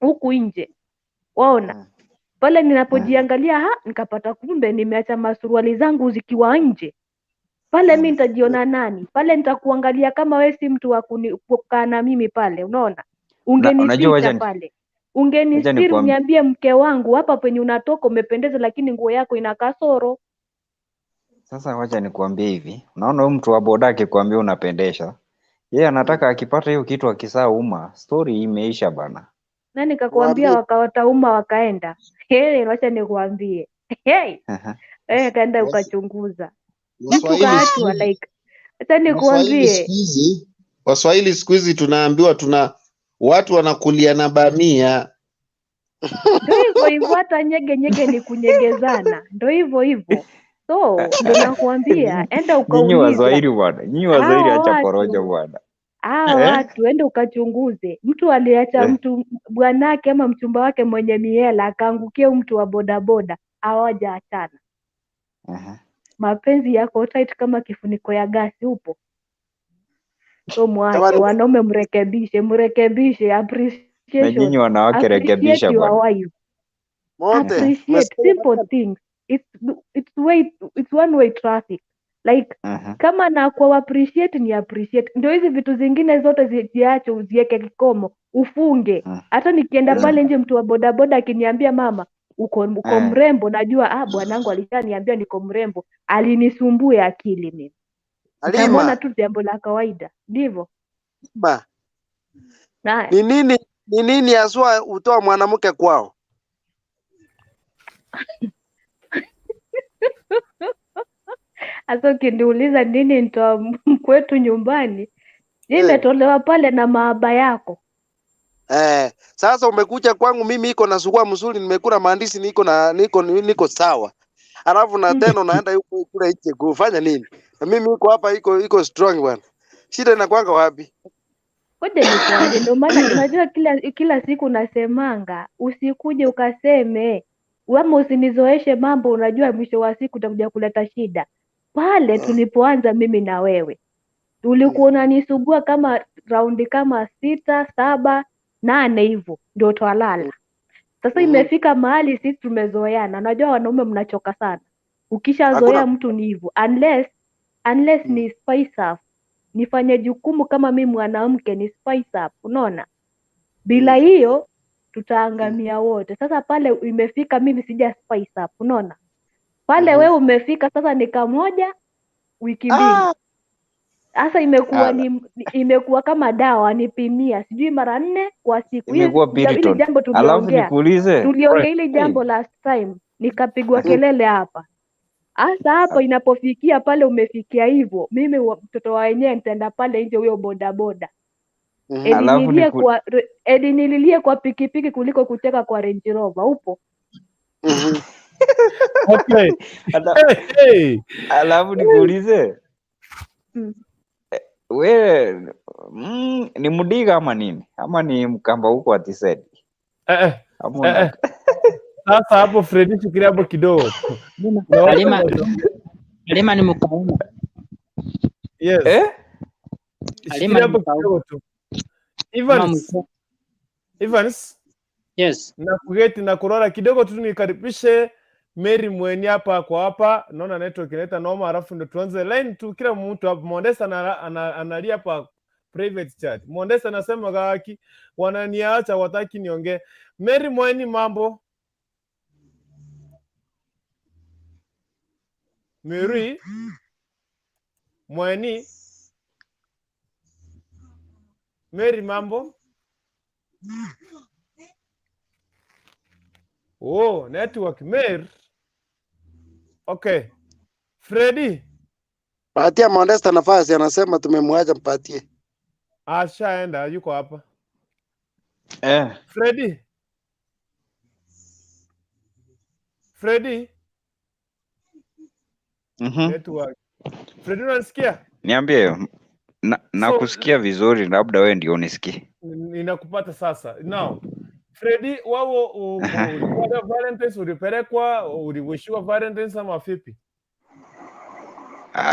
huku nje. Waona, pale ninapojiangalia nikapata kumbe nimeacha masuruali zangu zikiwa nje. Pale mimi nitajiona nani? Pale nitakuangalia kama wewe si mtu wa kukaa na mimi pale, unaona? Ungenificha pale. Ungenistiri uniambie, mke wangu, hapa penye unatoka umependeza lakini nguo yako ina kasoro. Sasa wacha nikuambie hivi. Unaona huyu mtu wa boda akikwambia unapendesha, yeye anataka akipata hiyo kitu akisaa story imeisha bana. Nani kakwambia wakawatauma wakaenda? Wacha nikuambie. Kaenda ukachunguza. Mtu kaachwa like. Acha nikuambie. Waswahili siku hizi tunaambiwa watu wanakulia na bamia. Ndio hivyo hata nyege ni kunyegezana. Ndio hivyo. So, ndio nakuambia, enda ukaulize. Nyinyi Waswahili bwana. Nyinyi Waswahili acha porojo bwana. Watu enda ukachunguze. Mtu aliacha mtu bwanake ama mchumba wake mwenye miela akaangukia mtu wa bodaboda, hawajaachana. Mapenzi yako tight kama kifuniko ya gasi upo. So mwache, wanaume mrekebishe, appreciation. Na nyinyi wanawake rekebisha bwana. Appreciate simple things. It's one way traffic. Like kama na kwa appreciate ni appreciate. Ndio hizi vitu zingine zote ziache, uziweke kikomo, ufunge. Hata nikienda pale nje mtu wa bodaboda akiniambia, mama uko mrembo, najua bwanangu alishaniambia niko mrembo, alinisumbua akili mimi. Nitamwona tu jambo la kawaida. Ndivyo. Ni nini aswa utoa mwanamke kwao? Asa ukiniuliza nini nitoa kwetu nyumbani, nimetolewa pale na mahaba yako. Sasa umekuja kwangu mimi iko na sugua mzuri, nimekula maandishi, niko sawa. alafu na tena unaenda huko kule nje kufanya nini? Na mimi huko hapa iko strong bwana. Shida inakwanga wapi? Ngoja nikuambie, ndio maana unajua kila siku nasemanga usikuje ukaseme wama usinizoeshe mambo, unajua mwisho wa siku utakuja kuleta shida. Pale tulipoanza mimi na wewe ulikuwa unanisugua kama raundi kama 6, 7, 8 hivyo ndio twalala. Sasa imefika mahali sisi tumezoeana. Unajua wanaume mnachoka sana. Ukishazoea mtu ni hivyo. Unless ni spice up. Nifanye jukumu kama mimi mwanamke ni spice up. Unaona? Bila hiyo tutaangamia wote. Sasa pale imefika mimi sija spice up. Unaona? Pale wewe umefika sasa ni kamoja wiki mbili. Sasa imekuwa kama dawa nipimia sijui mara 4 kwa siku. Hili jambo tuliongea hili jambo last time nikapigwa kelele hapa. Hasa hapa inapofikia pale umefikia hivyo, mimi mtoto wa wenyewe nitaenda pale nje huyo bodaboda. Nililie kwa pikipiki kuliko kuteka kwa Range Rover. Upo? Okay. Alafu nikuulize. Wewe ni Mudiga ama nini? Ama ni Mkamba huko atisedi? Sasa hapo Freddy fikiria hapo kidogo. Halima ni Mkauma. Yes. Halima hapo kidogo tu. Evans. Yes. Na kugeti na kurora kidogo tu nikaribishe Mary Mweni hapa kwa hapa. Naona network inaita noma, alafu ndio tuanze line tu kila mtu hapo. Mondesa analia hapa private chat. Mondesa anasema gaki wananiacha wataki niongee. Mary Mweni mambo? Mary Mweni? Mary mambo? Oh, network Mary. Okay. Freddy. Patia Mondesta nafasi, anasema tumemwacha mpatie. Ashaenda yuko hapa. Freddy. Network. Freddy unasikia? Niambie. Nakusikia vizuri, labda wewe ndio unisikie. Ninakupata sasa. Now, Freddy, wao ulipata Valentine's, ulipelekwa, uliwishiwa Valentine's ama vipi?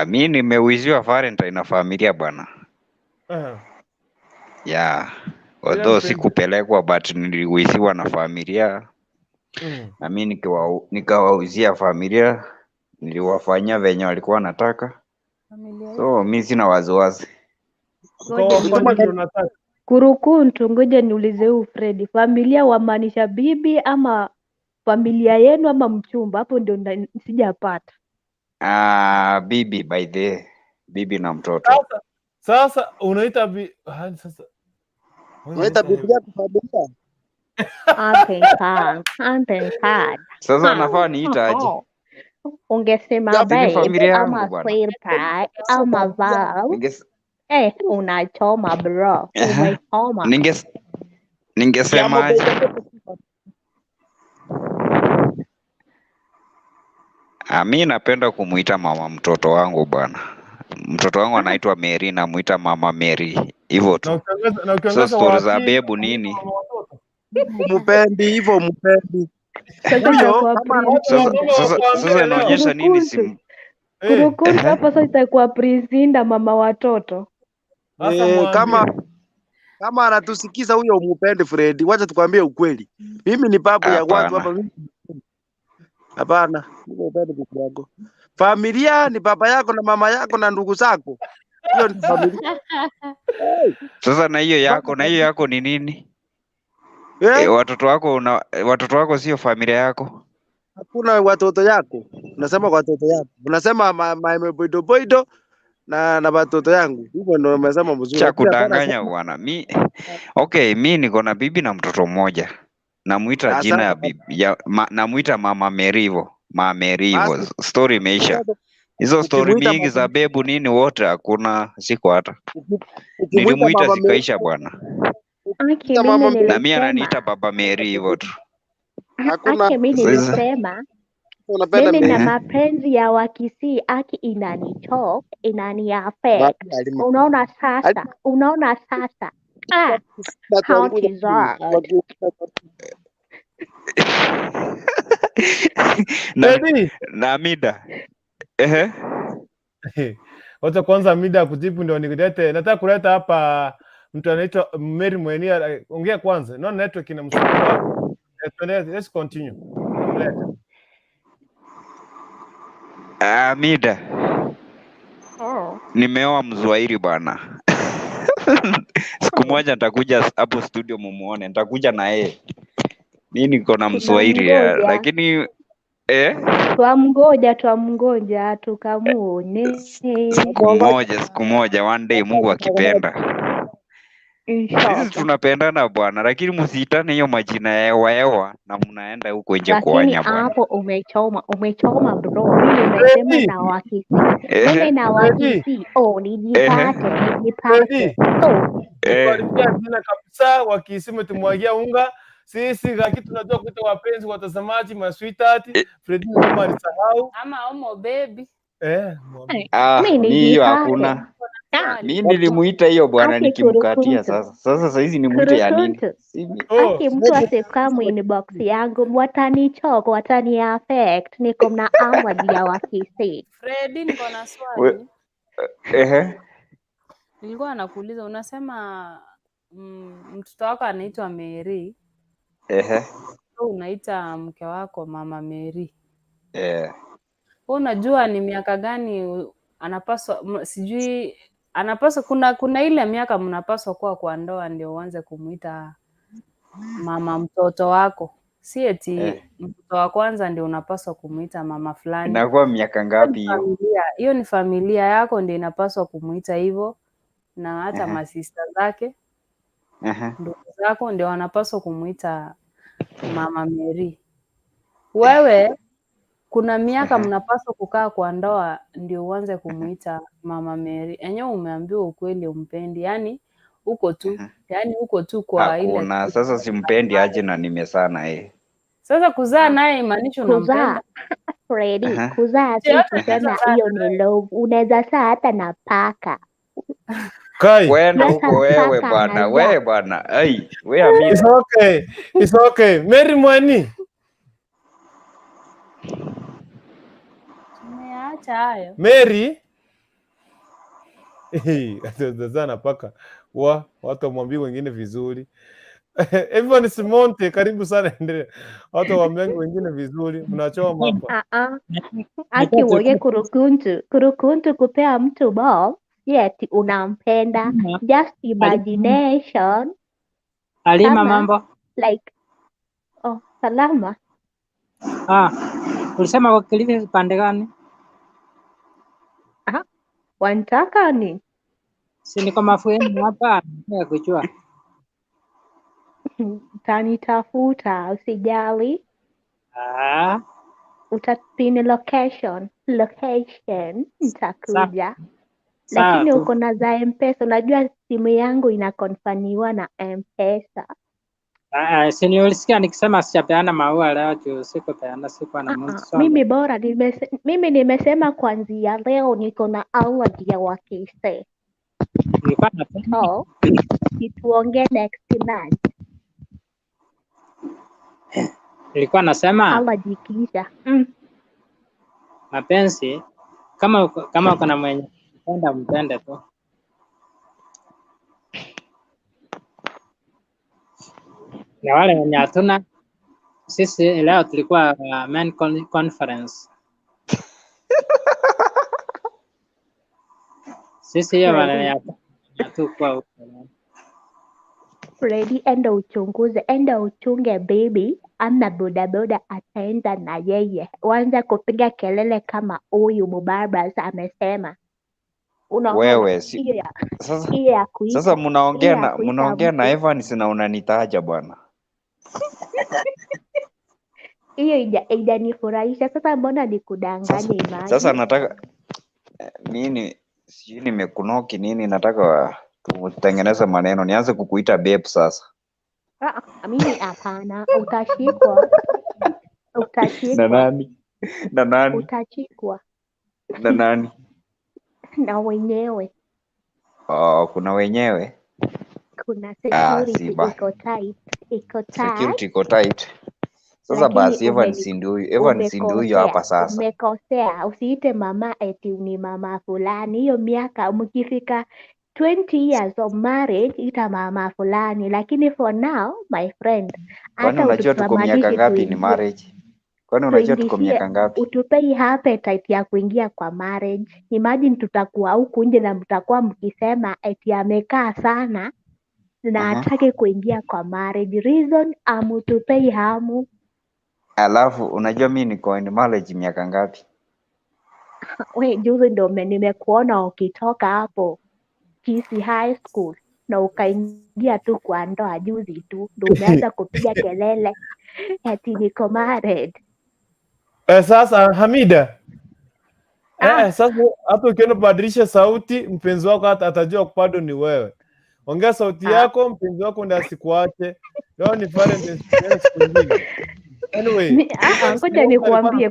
Mimi nimewishiwa Valentine na familia bwana. Yeah. Although sikupelekwa but niliwishiwa na familia. Na mimi nikawauzia familia, niliwafanyia venye walikuwa wanataka. So mimi sina waziwazi. Kurukuntu, ngoja niulize huyu Freddy, familia wamaanisha bibi ama familia yenu ama mchumba? Hapo ndio sijapata. Bibi by the bibi na mtoto. Sasa unaita sasa unaita bibi yako familia? Sasa nafaa niita aje? Ungesema babe ama sweetheart ama val. Unachoma bro. Umechoma. Ningesema aje? Mimi napenda kumuita mama mtoto wangu bwana. Mtoto wangu anaitwa Mary, namuita mama Mary. Hivyo tu. So stories za bebu nini? Mpendi hivyo mpendi. Sasa inaonyesha nini simu? Kurukuntu hapa sasa itakuwa Prisinda mama watoto. Kama anatusikiza huyo mpendi Freddy, wacha tukwambie ukweli. Mimi ni babu ya watu hapa mimi. Hapana, mimi mpendi bibi yako. Familia ni baba yako na mama yako na ndugu zako. Hiyo ni familia. Sasa na hiyo yako ni nini? Watoto wako sio familia yako? Hakuna watoto yako. Unasema watoto yako. Unasema boido na watoto yangu. Hivyo ndio umesema mzuri. Cha kudanganya bwana. Mimi niko na bibi na mtoto mmoja. Namuita jina ya bibi. Namuita mama Mary hivyo. Mama Mary hivyo. Story imeisha. Hizo story mingi za bebu nini wote hakuna, siko hata. Nilimuita zikaisha bwana. Na mimi ananiita baba Mary hivyo tu. Hakuna. Mimi nilisema unapenda Mimi na Mary. mapenzi ya Wakisii aki inanichok, inani affect. Unaona sasa. How desired. na Mida. Wacha kwanza Mida kujibu ndio nikilete. Nataka kuleta hapa mtu anaitwa Mary Mwenyewe. Ongea kwanza. No network inamsumbua. Let's continue. Namleta. Mida. Nimeoa Mswahili bwana. Siku moja nitakuja hapo studio mumuone. Nitakuja na yeye. Mimi niko na Mswahili lakini Twamngoja tukamuone. Siku moja one day Mungu akipenda. Sisi tunapendana bwana, lakini msiitane hiyo majina ya hewa na mnaenda huko nje kuanya bwana. Hapo umechoma bro. Mimi nimesema na Wakisii. Mimi na Wakisii. Nijipate. Kuharibia jina kabisa. Wakisii umetumwagia unga. Sisi lakini tunajua kuita wapenzi watazamaji masweetheart. Freddy kama alisahau. Ama homo baby. Mimi hiyo hakuna. Mimi nilimuita hiyo bwana nikimkatia sasa. Sasa hizi nimuite ya nini? Mtu asikamu inbox yangu watanichok, watani affect. Niko na allergy ya Wakisii. Freddy, niko na swali. Nilikuwa nakuuliza, unasema mtoto wako anaitwa Mary. Unaita mke wako Mama Mary. Unajua ni miaka gani anapaswa, sijui anapaswa, kuna ile miaka mnapaswa kuwa kwa ndoa ndio uanze kumuita mama mtoto wako, si eti mtoto wa kwanza ndio unapaswa kumuita mama fulani. Inakuwa miaka ngapi hiyo? Hiyo ni familia yako ndio inapaswa kumuita hivyo, na hata masista zake ndugu zako ndio wanapaswa kumuita Mama Mary. Wewe kuna miaka mnapaswa kukaa kwa ndoa ndio uanze kumuita Mama Mary. Enyewe umeambiwa ukweli umpendi, yani uko tu kwa ile. Hakuna, sasa simpendi aje na nimesana Sasa kuzaa naye imaanisha unampenda. Freddy, kuzaa si kusema hiyo ni love. Unaweza saa hata na paka. Kwenda huko wewe bwana, wewe Amina. It's okay. Mary Mwani. Tumeacha hayo. Mary. Atazana paka. Watu wamwambie wengine vizuri. Everyone Simonte, karibu sana endelea. Watu wamwambie wengine vizuri. Mnachoa mapa. Aki woge kurukuntu kupea mtu ball. Yeti unampenda. Just imagination. Halima, mambo? Like, salama. Ulisema kwa Kilifi pande gani? Wanataka ni? Si niko Mafueni hapa, nataka kujua. Utanitafuta, usijali. Utapini location, nitakuja. Lakini uko na za M-Pesa, unajua simu yangu inakonfaniwa na M-Pesa. Si ulisikia nikisema sijapeana maua leo juu sikupeana, sikuwa na mtu. Mimi nimesema kuanzia leo niko na allergy ya Wakisii. Tuongee next month. Nilikuwa nasema allergy kisha. Mapenzi kama uko na mwenye mpende tu. Na wale wenye hatuna, sisi leo tulikuwa men conference. Sisi hiyo wale hatukuwa huko. Freddy, enda uchunge baby, ama bodaboda ataenda na yeye. Wanza kupiga kelele kama huyu Mubarbas amesema. Wewe sasa mnaongea na Evans na unanitaja bwana. Hiyo ijanifurahisha. Sasa mbona nikudanganye imani? Sasa nataka mimi sijui nimekunoki nini, nataka tutengeneze maneno nianze kukuita babe sasa. Mimi hapana, utashikwa. Na nani? Na nani? Utachikwa Na nani? na wenyewe. Oh, kuna wenyewe. Kuna Si security ba. iko tight. Security iko tight. Sasa Lakini basi Evans ndio huyo hapa sasa. Umekosea. Usiite mama eti ni mama fulani. Hiyo miaka mkifika 20 years of marriage ita mama fulani, lakini for now my friend, Kwani unajua tuko miaka ngapi ni marriage? Kwani unajua tuko miaka ngapi? Utupei appetite ya kuingia kwa marriage. Imagine tutakuwa huku nje na mtakuwa mkisema eti amekaa sana na hataki kuingia kwa marriage. Reason amutupei hamu. Alafu unajua mimi niko in marriage miaka ngapi? We juzi ndo nimekuona ukitoka hapo Kisi High School na ukaingia tu kwa ndoa juzi tu ndo umeanza kupiga kelele eti niko married. Sasa Hamida, sasa hata ukienda kubadilisha sauti, mpenzi wako hata atajua bado ni wewe. Ongea sauti yako, mpenzi wako ndiye asikuache. Leo ni Valentine'S nyingine. Anyway, ngoja nikuambie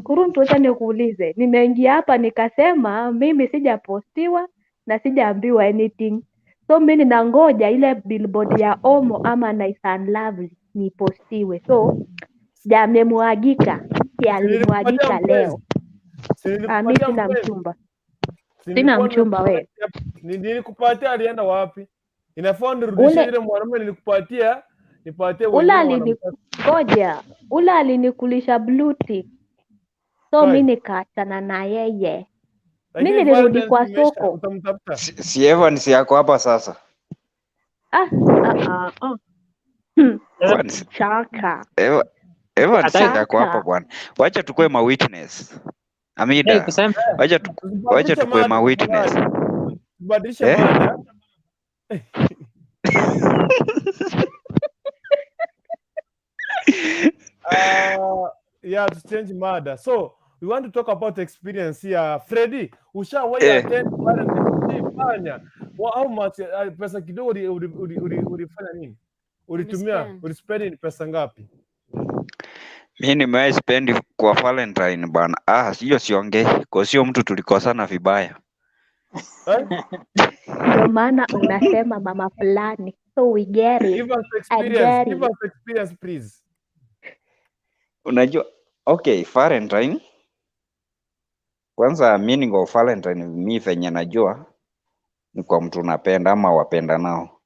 kuruntu, acha nikuulize. Nimeingia hapa nikasema mimi sijapostiwa na sijaambiwa anything. So mimi ninangoja ile billboard ya Omo ama Nice and Lovely nipostiwe. So jamemwagika, alimwagika leo. Mimi sina mchumba. Sina mchumba wewe. Nilikupatia alienda wapi? Inafaa nirudishe ile mwanamume nilikupatia, nipatie wewe. Ngoja, ule alinikulisha blue tick. So mimi nikaachana na yeye. Mimi nilirudi kwa soko. Si Evans yako hapa sasa. Chaka. Evans yako hapa bwana. Wacha tukue ma witness. Amida. Wacha tukue ma witness. Badilisha mada. Yeah, to change mada. So we want to talk about experience here. Freddy, ushawahi attend Valentine'S? How much pesa kidogo ulifanya nini? Ulitumia, ulispend pesa ngapi? Mimi nimewahi spend kwa Valentine bana. Hiyo siongei. Kwa sio mtu tulikosana vibaya. Ndio maana unasema mama fulani. So we get it. Give us experience please. Unajua, okay, Valentine. Kwanza meaning of Valentine mimi venye najua ni kwa mtu unapenda ama wapenda nao.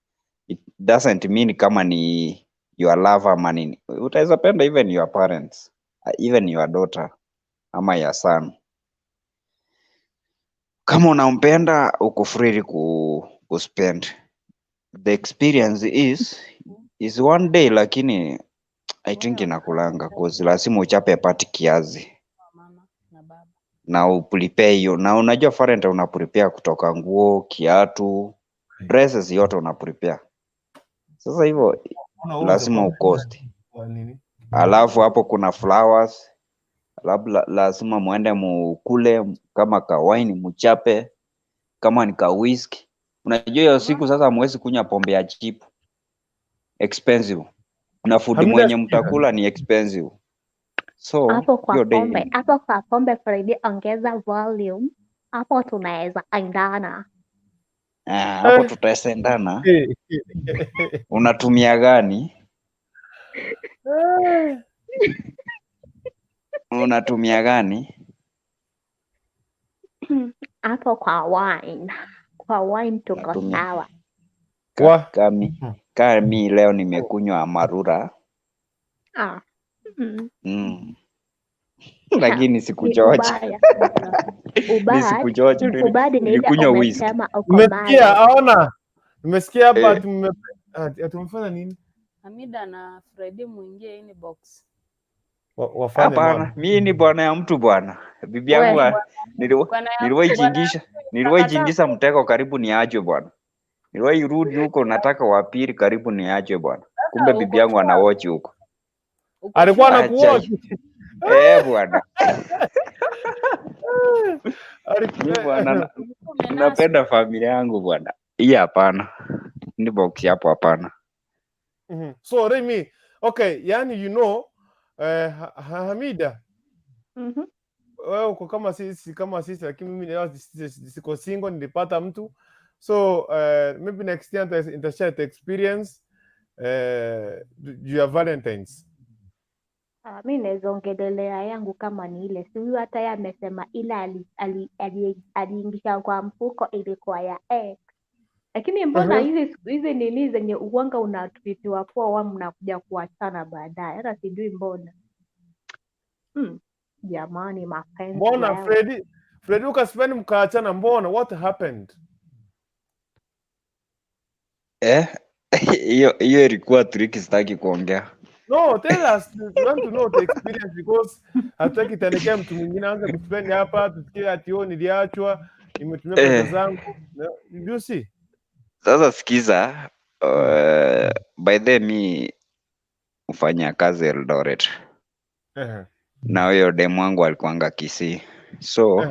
It doesn't mean kama ni your lover ama nini. Utaweza penda even your parents, even your daughter ama your son. Kama unampenda uko free ku spend. The experience is one day, lakini I think inakulanga cause lazima uchape pati kiazi na uprepare hiyo, na unajua Valentine unaprepare kutoka nguo, kiatu, dresses yote unaprepare. Sasa hivyo lazima ukosti. Alafu hapo kuna flowers, lazima muende mukule, kama ka wine muchape, kama ni ka whisky. Unajua hiyo siku sasa mwezi kunywa pombe ya cheap, expensive, na food mwenye mtakula ni expensive. So hapo kwa pombe Friday ongeza volume, hapo tunaweza endana. Hapo tutaendana. Unatumia gani? Unatumia gani? Hapo kwa wine tuko sawa. Kami leo nimekunywa Amarura. Lakini sikuchocha. Nilikunywa whisky. Nimesikia hapa tumefanya nini? Hamida na Freddy muingie inbox. Hapana, mimi ni bwana ya mtu bwana. Bibi yangu niliwahi jingisha mtego karibu niachwe bwana. Niliwahi rudi huko nataka wapili karibu niachwe bwana. Kumbe bibi yangu ana watch huko. Alikuwa anakuwatch. Bwana. Bwana, napenda familia yangu bwana. Hii hapana. Inbox hapo hapana. So Remy, okay, yani Hamida, Wewe uko kama sisi lakini mimi leo siko single, nilipata mtu. So maybe next year nitashare the experience juu ya Valentine's. Mi naweza ongelelea yangu kama ni ile, si huyu hata yeye amesema ile aliingisha kwa mfuko ilikuwa ya ex. Lakini mbona hizi nini zenye uwanga unatwitiwa poa wa mnakuja kuachana baadaye, hata sijui mbona. Jamani, mapenzi Mbona Freddy ukaspend mkaachana, mbona, what happened? Hiyo ilikuwa tricky, sitaki kuongea. No, tell us. We want to know the experience because hataki tenekea mtu mwingine aanze kuspend hapa tusikie ati niliachwa, nimetumia pesa zangu. You see? Sasa sikiza, by the me ufanya kazi Eldoret. Na huyo demu wangu alikuanga Kisii. So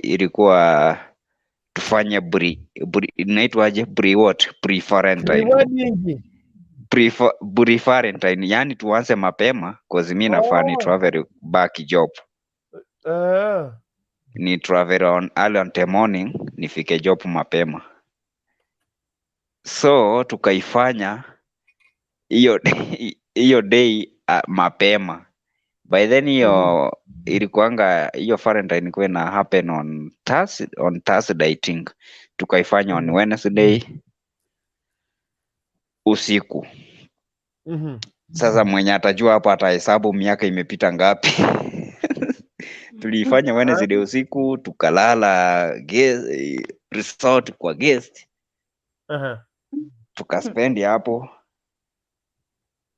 ilikuwa tufanye inaitwaje, pre-Valentine, yani tuanze mapema cause mimi nafaa ni travel back job. Ni travel on early on the morning, nifike job mapema. So tukaifanya hiyo day mapema. By then hiyo ilikuanga hiyo Valentine ilikuwa na happen on Thursday I think. Tukaifanya on Wednesday usiku. Sasa mwenye atajua hapa atahesabu miaka imepita ngapi. Tulifanya Wednesday usiku, tukalala resort kwa guest. Tukaspend hapo.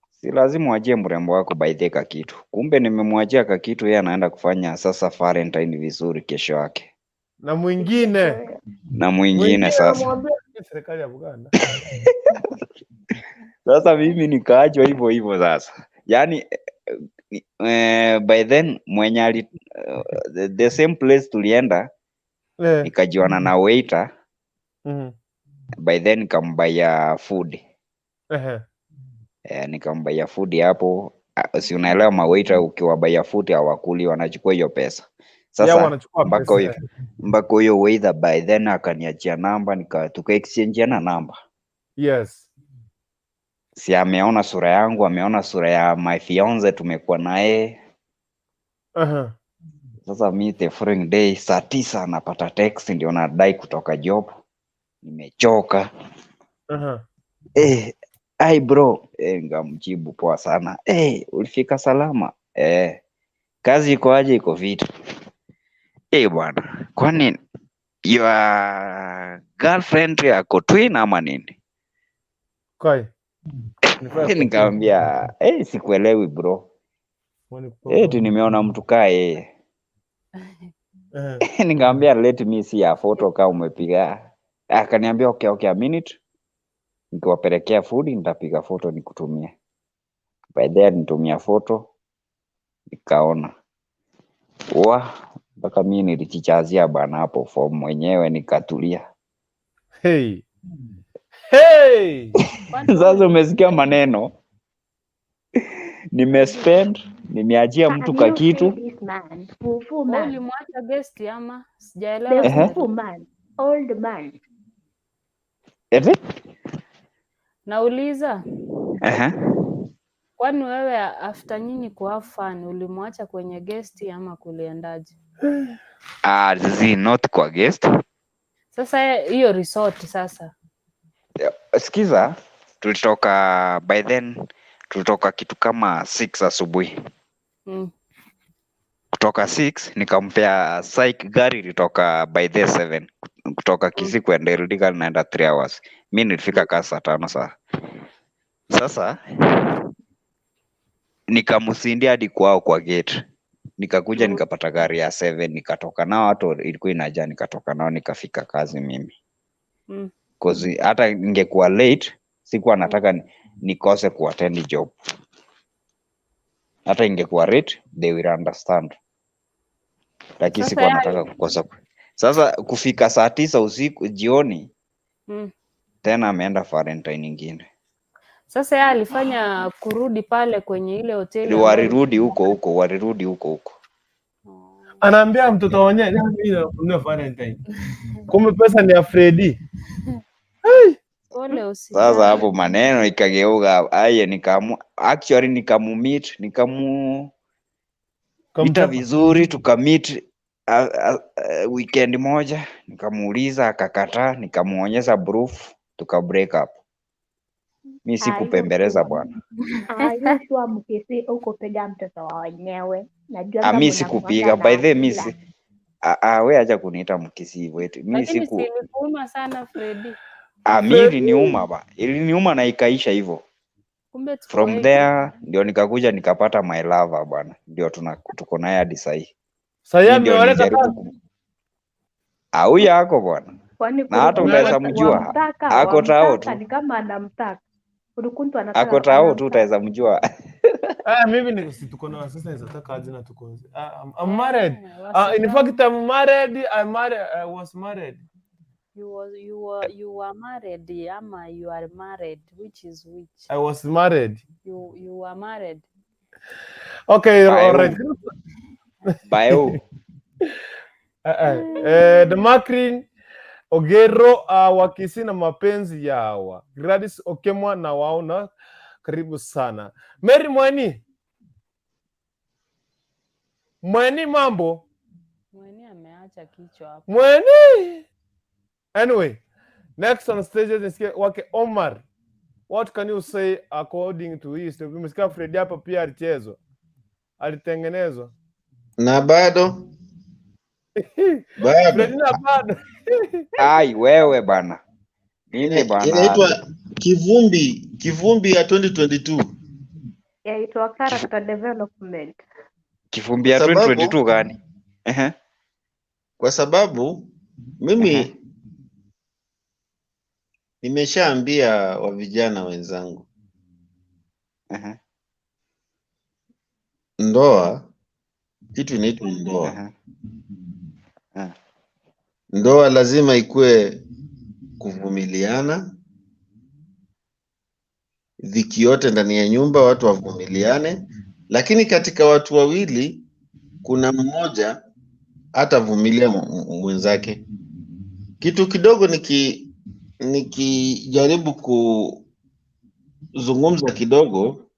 Si lazima wajie mrembo wako baidheka kitu. Kumbe nimemwajia ka kitu, yeye anaenda kufanya sasa Valentine vizuri kesho yake. Na mwingine sasa. Serikali ya Uganda. Sasa mimi nikaachwa hivyo sasa. Yaani by then mwenye the same place tulienda nikajiona na waiter. By then nikambaya food. Nikambaya food hapo. Si unaelewa mawaiter ukiwabaya food hawakuli, wanachukua hiyo pesa. Sasa mpaka huyo waiter by then akaniachia namba, tuka exchange na namba. Yes. Si ameona sura yangu, ameona sura ya my fiance, tumekuwa naye. Sasa mimi the following day saa 9 napata text, ndio nadai kutoka job. Nimechoka. Ai bro, ngamjibu poa sana. Ulifika salama? Kazi iko aje, iko vitu? Bwana, kwani your girlfriend yako twin ama nini? Kai. Nikamwambia sikuelewi bro. Nimeona mtu kaa yeye. Nikamwambia let me see a photo kama umepiga. Akaniambia okay a minute. Nikiwapelekea food nitapiga photo nikutumie. By then nitumia photo, nikaona mpaka mimi nilijichazia bana hapo form mwenyewe nikatulia. Sasa umesikia maneno. Nimespend, nimeajia mtu ka kitu. Ulimwacha guest ama? Sijaelewa. Old man. Nauliza. Kwani wewe after nyinyi kwa fun ulimwacha kwenye guest ama kuliendaje? Not kwa guest. Sasa hiyo resort sasa. Sikiza, tulitoka by then kitu kama 6 asubuhi. Kutoka 6 nikampea psych gari litoka by the 7. Kutoka Kisii kwenda Eldoret naenda 3 hours. Mimi nilifika kasi saa 5 saa. Sasa nikamsindia hadi kwao kwa gate. Nikakuja nikapata gari ya 7, nikatoka nao, watu ilikuwa inajaa, nikatoka nao nikafika kazi mimi. Cause hata ningekuwa late sikuwa nataka nikose kuattend job. Hata ingekuwa late they will understand. Lakini sikuwa nataka kukosa. Sasa kufika saa 9 usiku jioni tena ameenda Valentine nyingine. Sasa yeye alifanya kurudi pale kwenye ile hoteli walirudi huko. Anaambia mtoto wenyewe mimi nakununua Valentine. Kumbe pesa ni ya Freddy. Pole, usijali. Sasa hapo maneno ikageuka, aye nikamumeet ita vizuri, tukameet weekend moja, nikamuuliza akakataa, nikamuonyesha proof, tuka break up. Mimi sikupembeleza bwana. Ayushua mkisi uko piga mtoto wa wenyewe. Najua Mimi sikupiga, by the way mimi wewe acha kuniita mkisi hivyo eti. Mimi Lakini si ilikuuma sana Freddy. Mimi iliniuma na ikaisha hivyo. Kumbe from there ndio nikakuja nikapata my lover bwana, ndio tuko naye hadi sasa. Sasa ameoleka sana. Huyu yako bwana. Na hata unaweza mjua. Ako tao tu. Ni kama anamtaka. Urukuntu anataka. Ako tao tu utaweza mjua. Mimi tuko na sasa nataka aje na tuko. I'm married. In fact I'm married. I was married. You were married, ama you are married? Which is which? I was married. You were married. Okay, all right. Bio. The Makrin Ogero wakisi na mapenzi yawa. Gladys Okemwa na waona karibu sana. Mary Mweni mambo. Mweni ameacha kichwa hapo. Mweni. Anyway, next on stage is wake Omar. What can you say according to his? Umesikia Freddy hapa pia alichezwa. Alitengenezwa. Na bado. Freddy na bado. Ai wewe bana. Nini bana? Inaitwa Kivumbi ya 2022. Yaitwa character development. Kivumbi ya 2022 gani? Kwa sababu mimi nimeshaambia wa vijana wenzangu. Ndoa kitu inaitwa ndoa. Ndoa lazima ikue kuvumiliana. Dhiki yote ndani ya nyumba watu wavumiliane, lakini katika watu wawili kuna mmoja hatavumilia mwenzake. Kitu kidogo nikijaribu kuzungumza kidogo,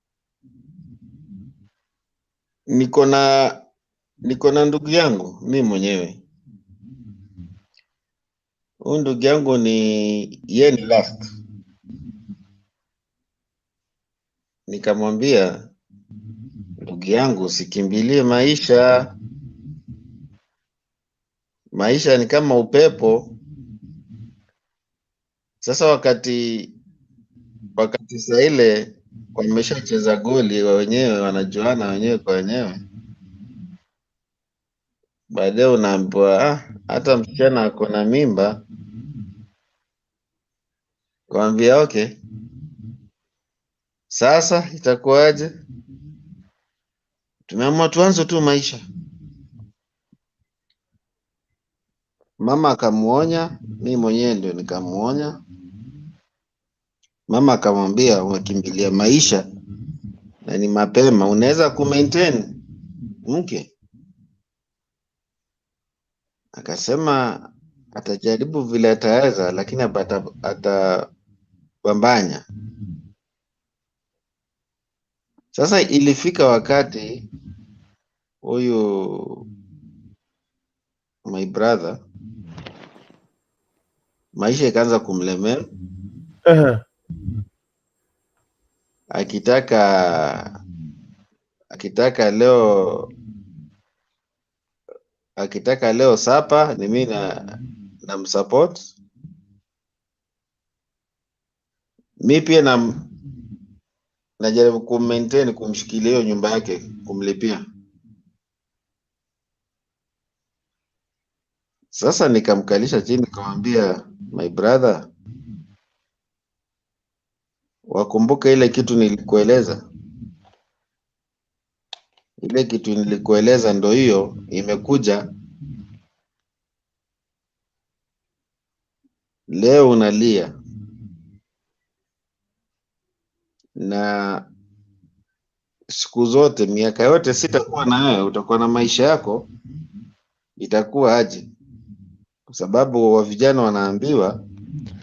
niko na ndugu yangu mimi mwenyewe. Huyu ndugu yangu yeye ni last. Nikamwambia, ndugu yangu, usikimbilie maisha. Maisha ni kama upepo. Sasa wakati saa ile wameshacheza goli wenyewe, wanajuana wenyewe kwa wenyewe, baadaye unaambiwa hata msichana ako na mimba. Kwambia okay, sasa itakuwaje? Tumeamua tuanze tu maisha. Mama akamuonya, mimi mwenyewe ndio nikamuonya. Mama akamwambia, umekimbilia maisha na ni mapema, unaweza kumaintain mke. Akasema atajaribu vile ataweza, lakini atapambanya. Sasa ilifika wakati huyu my brother maisha ikaanza kumlemea. Akitaka leo sapa, ni mimi na msupport. Mimi pia najaribu kumaintain, kumshikilia hiyo nyumba yake, kumlipia. Sasa nikamkalisha chini, nikamwambia, my brother, wakumbuka ile kitu nilikueleza? Ile kitu nilikueleza ndo hiyo imekuja. Leo unalia. na siku zote, miaka yote sitakuwa na wewe, utakuwa na maisha yako, itakuwa aje? Kwa sababu wa vijana wanaambiwa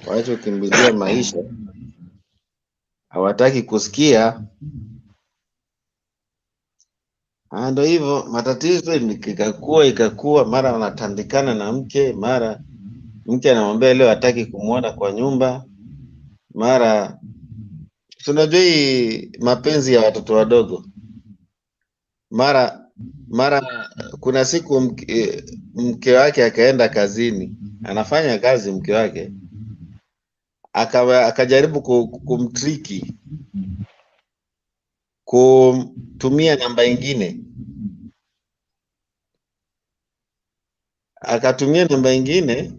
waache kukimbilia maisha, hawataki kusikia. Ndio hivyo, matatizo ikakuwa, mara wanatandikana na mke, mara mke anamwambia leo hataki kumuona kwa nyumba, mara tunajua hii mapenzi ya watoto wadogo. Mara kuna siku mke wake akaenda kazini, anafanya kazi mke wake, akajaribu kumtriki kumtumia namba ingine, akatumia namba ingine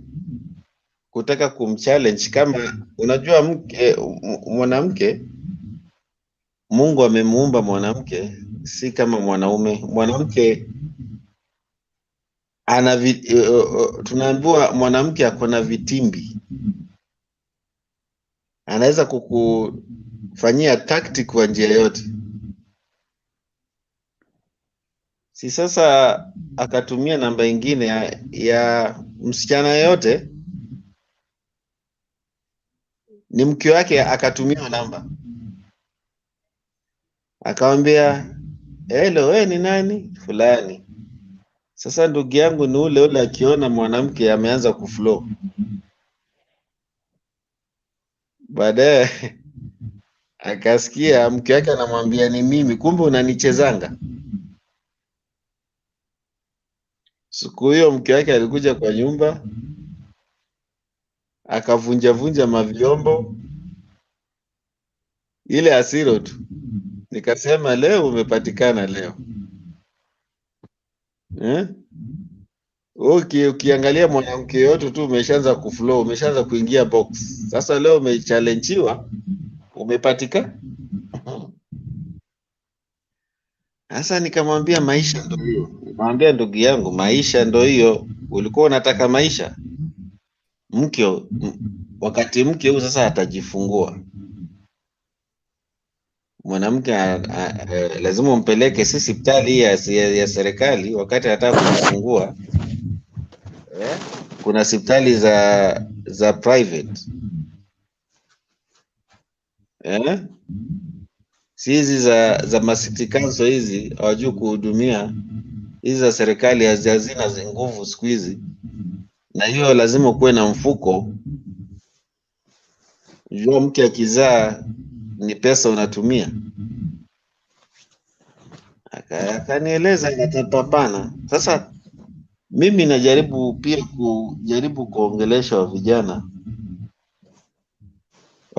kutaka kumchallenge. Kama unajua mwanamke, Mungu amemuumba mwanamke si kama mwanaume. Mwanamke tunaambiwa mwanamke ako na vitimbi, anaweza kukufanyia tactic kwa njia yote. Si sasa akatumia namba ingine ya msichana yote, ni mke wake, akatumia namba, akamwambia hello, wewe ni nani? Fulani. Sasa ndugu yangu ni ule akiona mwanamke ameanza kuflow, baadaye akasikia mke wake anamwambia ni mimi, kumbe unanichezanga. Siku hiyo mke wake alikuja kwa nyumba, akavunja mavyombo, ile asiro tu. Nikasema leo umepatikana leo. Ukiangalia mwanamke yote tu umeshaanza kuflow, umeshaanza kuingia box. Sasa leo umechallengewa, umepatikana. Sasa nikamwambia maisha ndio hiyo. Nikamwambia ndugu yangu, maisha ndio hiyo. Ulikuwa unataka maisha? Wakati mke huyu sasa atajifungua, mwanamke lazima umpeleke si hospitali ya serikali. Wakati anataka kujifungua, kuna hospitali za private, si hizi za city council, hizi hawajui kuhudumia. Hizi za serikali hazina nguvu siku hizi, na hiyo lazima kuwe na mfuko. Jua mke akizaa ni pesa unatumia. Akanieleza nikapapana. Sasa mimi najaribu pia kuongelesha wa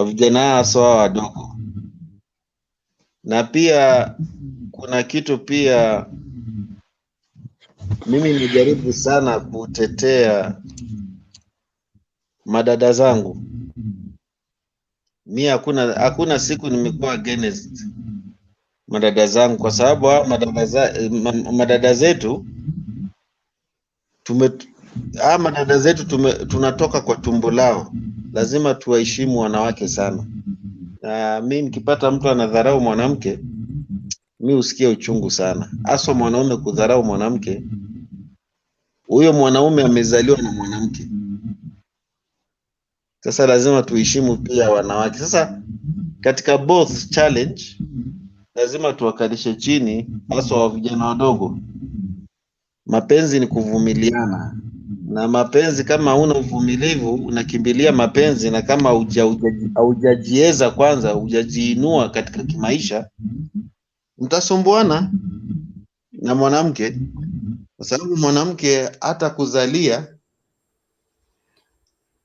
vijana hasa wadogo, na pia kuna kitu pia mimi najaribu sana kutetea madada zangu. Mimi hakuna siku nimekuwa against madada zangu, kwa sababu madada zetu tunatoka kwa tumbo lao. Lazima tuwaheshimu wanawake sana. Mimi nikipata mtu anadharau mwanamke, mimi usikia uchungu sana. Hasa mwanaume kudharau mwanamke, huyo mwanaume amezaliwa na mwanamke. Sasa lazima tuheshimu pia wanawake. Sasa katika both challenge lazima tuwakalishe chini, hasa wa vijana wadogo. Mapenzi ni kuvumiliana, na mapenzi kama huna uvumilivu unakimbilia mapenzi, na kama hujajiweza kwanza, hujajiinua katika kimaisha, mtasumbuana na mwanamke, kwa sababu mwanamke hata kuzalia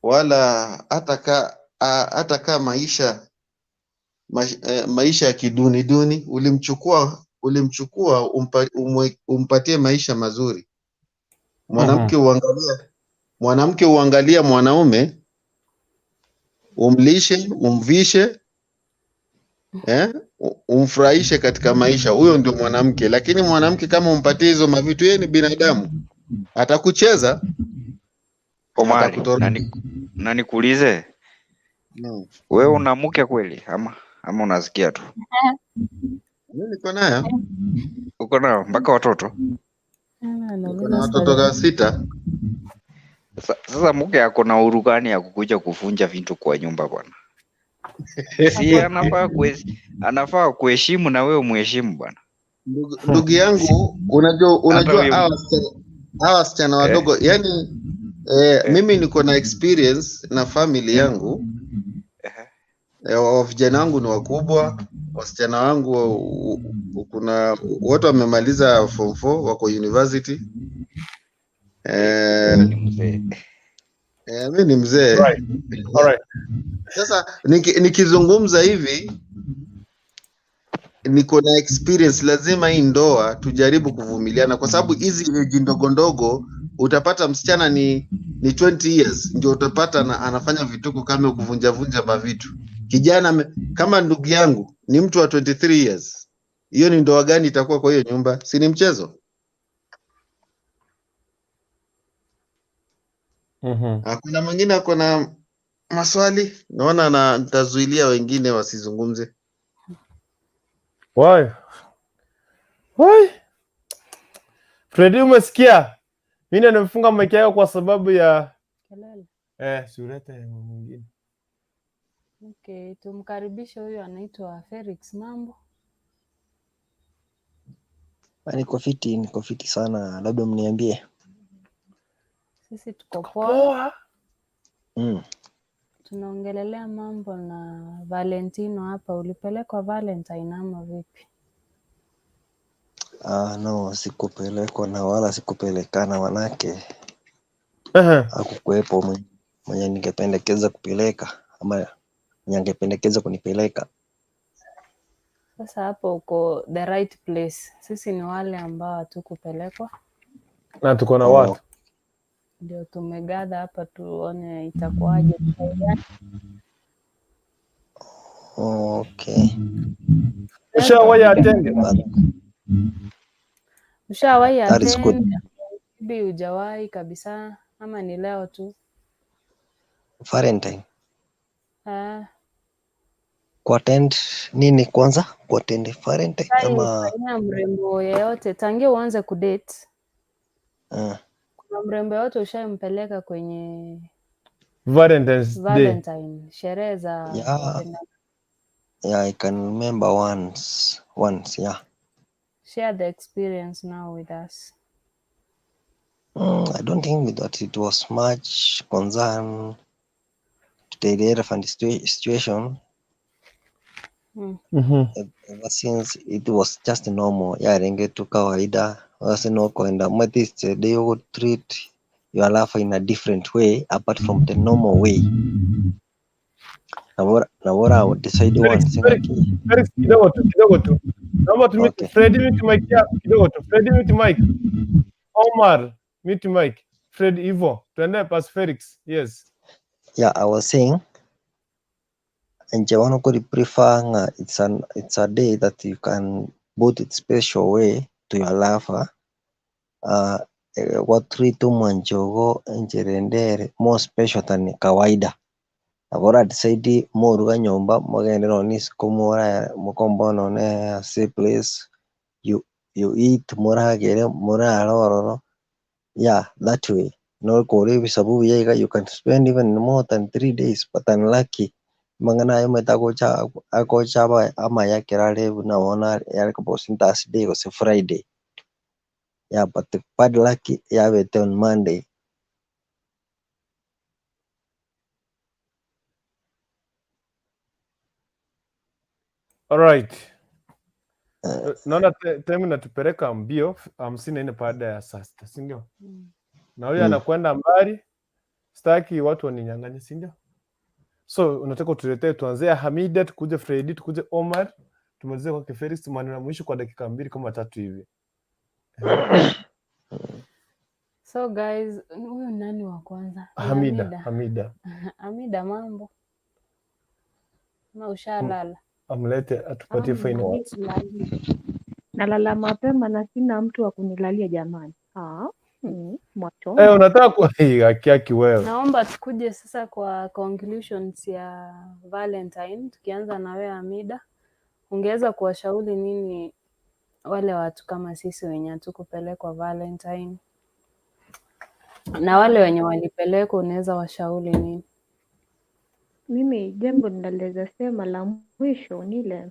wala hata ka maisha ya kiduni duni, ulimchukua umpatie maisha mazuri. Mwanamke uangalia mwanaume, umlishe, umvishe, umfurahishe katika maisha. Huyo ndio mwanamke. Lakini mwanamke kama umpatie hizo mavitu, yeye ni binadamu, atakucheza. Omari, na nikuulize, wewe una mke kweli ama unasikia tu? Mimi niko nayo. Uko nao mpaka watoto? Niko na watoto 6. Sasa mke ako na uhuru gani ya kukuja kuvunja vitu kwa nyumba bwana? Si anafaa kuheshimu na wewe muheshimu bwana. Ndugu yangu, unajua hawa wasichana wadogo yani mimi niko na experience na family yangu. Vijana wangu ni wakubwa, wasichana wangu kuna wote wamemaliza form 4 wako university. Mimi ni mzee. Alright. Sasa nikizungumza hivi niko na experience, lazima hii ndoa tujaribu kuvumiliana, kwa sababu hizi age ndogo ndogo utapata msichana ni 20 years ndio utapata anafanya vituko kama kuvunja mavitu. Kijana kama ndugu yangu ni mtu wa 23 years. Hiyo ni ndoa gani itakuwa kwa hiyo nyumba? Si ni mchezo? Kuna mwingine ako na maswali? Naona nitazuilia wengine wasizungumze. Why? Freddy, umesikia? Mimi nimefunga mic yako kwa sababu ya kelele. Surete mwingine. Okay, tumkaribishe huyu anaitwa Felix. Mambo? Niko fiti sana, labda mniambie. Sisi tuko poa. Tunaongelelea mambo na Valentino hapa. Ulipelekwa Valentine ama vipi? No, sikupelekwa na wala sikupelekana, manake hakukuwepo mwenye ningependekeza kupeleka ama ningependekeza kunipeleka. Sasa hapo uko the right place. Sisi ni wale ambao hatukupelekwa na tuko na watu ndio tumegadha hapa tuone itakuwaje. Okay. Ushawahi attend? Ushawahi attend? Bibi hujawahi kabisa ama ni leo tu? Valentine. Kuattend nini kwanza? Kuattend Valentine ama mrembo yeyote tangia uanze kudate? Kuna mrembo yeyote ushampeleka kwenye Valentine's Day? Sherehe za Yeah, I can remember once, yeah. Share the experience now with us. I don't think that it was much concern to the relevant situation. Ever since it was just normal. Yeah, ringe tu kawaida. Wasi no kwenda this they would treat your lover in a different way apart from the normal way. Na bora I would decide one thing. Felix, kidogo tu. Naomba tumike Freddy mute mic yako kidogo tu. Freddy mute mic. Omar mute mic. Fred Ivo. Tuende past Felix. Yes. Yeah, I was saying Nje could prefer it's a day that you can put it special way to your lover. What treat manjogo njerendere more special than kawaida. Abora decide more ga nyomba mogende no nis komora mukombono ne say place you eat mora gere mora roro. Yeah, that way. No kore bisabu yega you can spend even more than 3 days, but unlucky mangana yo metagocha akocha ba ama yake rale unaona yale kwa Thursday or Friday. Yeah, but the bad lucky have it on Monday. All right. Naona time natupeleka mbio 54 baada ya saa 6, si ndio? Na huyu anakwenda mbali. Sitaki watu waninyang'anye, si ndio? So unataka tuletee tuanze Hamida, tukuje Freddy, tukuje Omar, tumalize kwa Felix, maneno mwisho kwa dakika 2 kama 3 hivi. So guys, huyu nani wa kwanza? Hamida. Hamida, mambo? Na ushalala? Amlete atupatie final words. Nalala mapema na sina mtu wa kunilalia jamani. choma. Unataka kuiga kiaki wewe. Naomba tukuje sasa kwa conclusions ya Valentine, tukianza na wewe Amida. Ungeweza kuwashauri nini wale watu kama sisi wenye hatukupelekwa Valentine? Na wale wenye walipelekwa unaweza washauri nini? Mimi jambo ninaloweza sema la mwisho ni ile,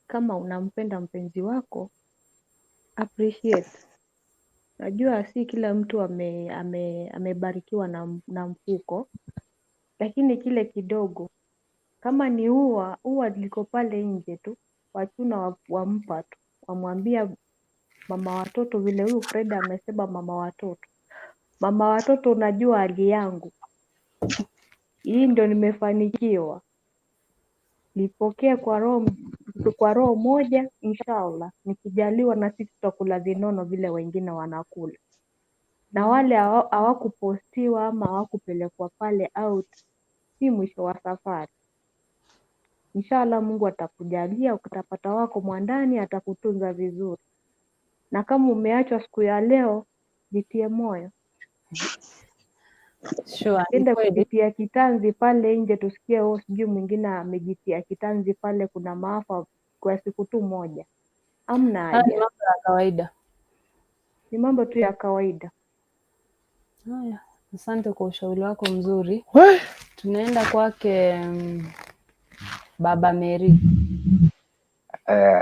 kama unampenda mpenzi wako, appreciate. Najua si kila mtu amebarikiwa na mfuko, lakini kile kidogo, kama ni ua liko pale nje tu, wachuna wampa tu, wamwambia mama watoto, vile huyu Fred amesema mama watoto, unajua hali yangu hii, ndio nimefanikiwa, nipokee kwa roho moja, inshallah nikijaliwa na sisi tutakula vinono vile wengine wanakula. Na wale hawakupostiwa ama hawakupelekwa pale out, si mwisho wa safari. Inshallah Mungu atakujalia, ukitapata wako mwandani, atakutunza vizuri. Na kama umeachwa siku ya leo, jitie moyo. Sure, Enda kujitia kitanzi pale nje, tusikie sijui mwingine amejitia kitanzi pale, kuna maafa kwa siku tu moja. Amna haja. Ni mambo ya kawaida. Ni mambo tu ya kawaida. Haya, asante kwa ushauri wako mzuri. Tunaenda kwake Baba Mary.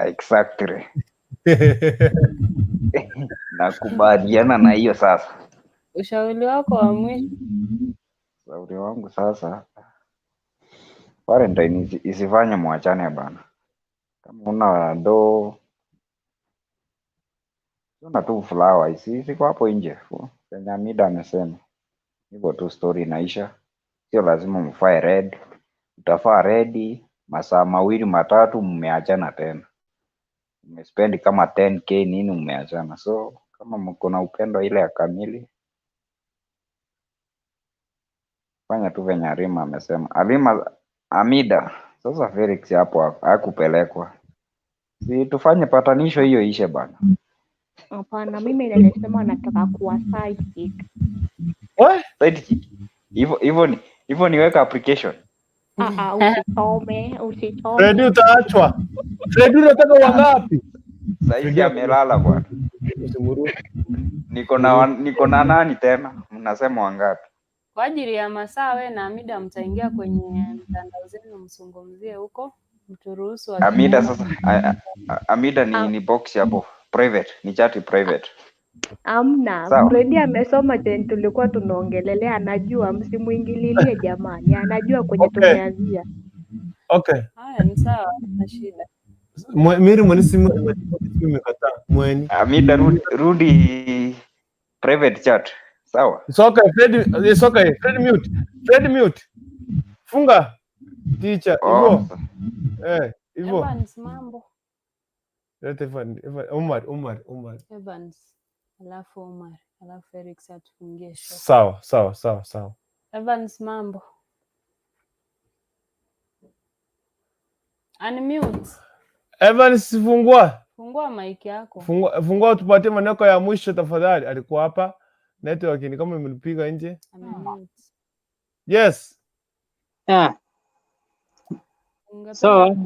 Exactly. Nakubaliana na hiyo sasa. Ushauri wako wa mwisho? Ushauri wangu sasa, Valentine isifanye mwachane bana. Kama una do una tu flower isiko hapo nje. Kenya Amida amesema hivyo tu, story inaisha. Sio lazima mfae red. Utafaa red masaa 2-3 mmeachana tena. Mmespend kama 10k nini mmeachana. So kama mko na upendo ile ya kamili, fanya tu venye Arima amesema. Amida, sasa Felix hapo hakupelekwa. Si tufanye patanisho hiyo ishe bana. Hapana, mimi nilisema nataka kuwa sidekick. Sidekick? Hivyo niweka application. Usitome. Fred utaachwa. Fred unataka wangapi? Sasa amelala bwana. Niko na nani tena? Mnasema wangapi? Kwa ajili ya masaa wewe na Amida mtaingia kwenye mtandao zenu msungumzie huko, mturuhusu Amida sasa. Amida ni box hapo private, ni chat private. Amna, Fred amesoma tena, tulikuwa tunaongelelea, anajua, msimuingililie jamani, anajua kwenye tumeanzia. Okay. Haya ni sawa, na shida. Miri mwanisimu imekataa. Mweni. Amida rudi private chat. Sawa. It's okay, Fred, it's okay. Fred mute. Funga. Teacher, hivyo. Hivyo. Evans mambo. Umar. Evans. Alafu Umar. Alafu Felix atufungie show. Sawa. Evans mambo. Unmute. Evans fungua mic yako. Fungua tupatie maneno ya mwisho tafadhali. Alikuwa hapa. Network ni kama imenipiga nje. Yes. So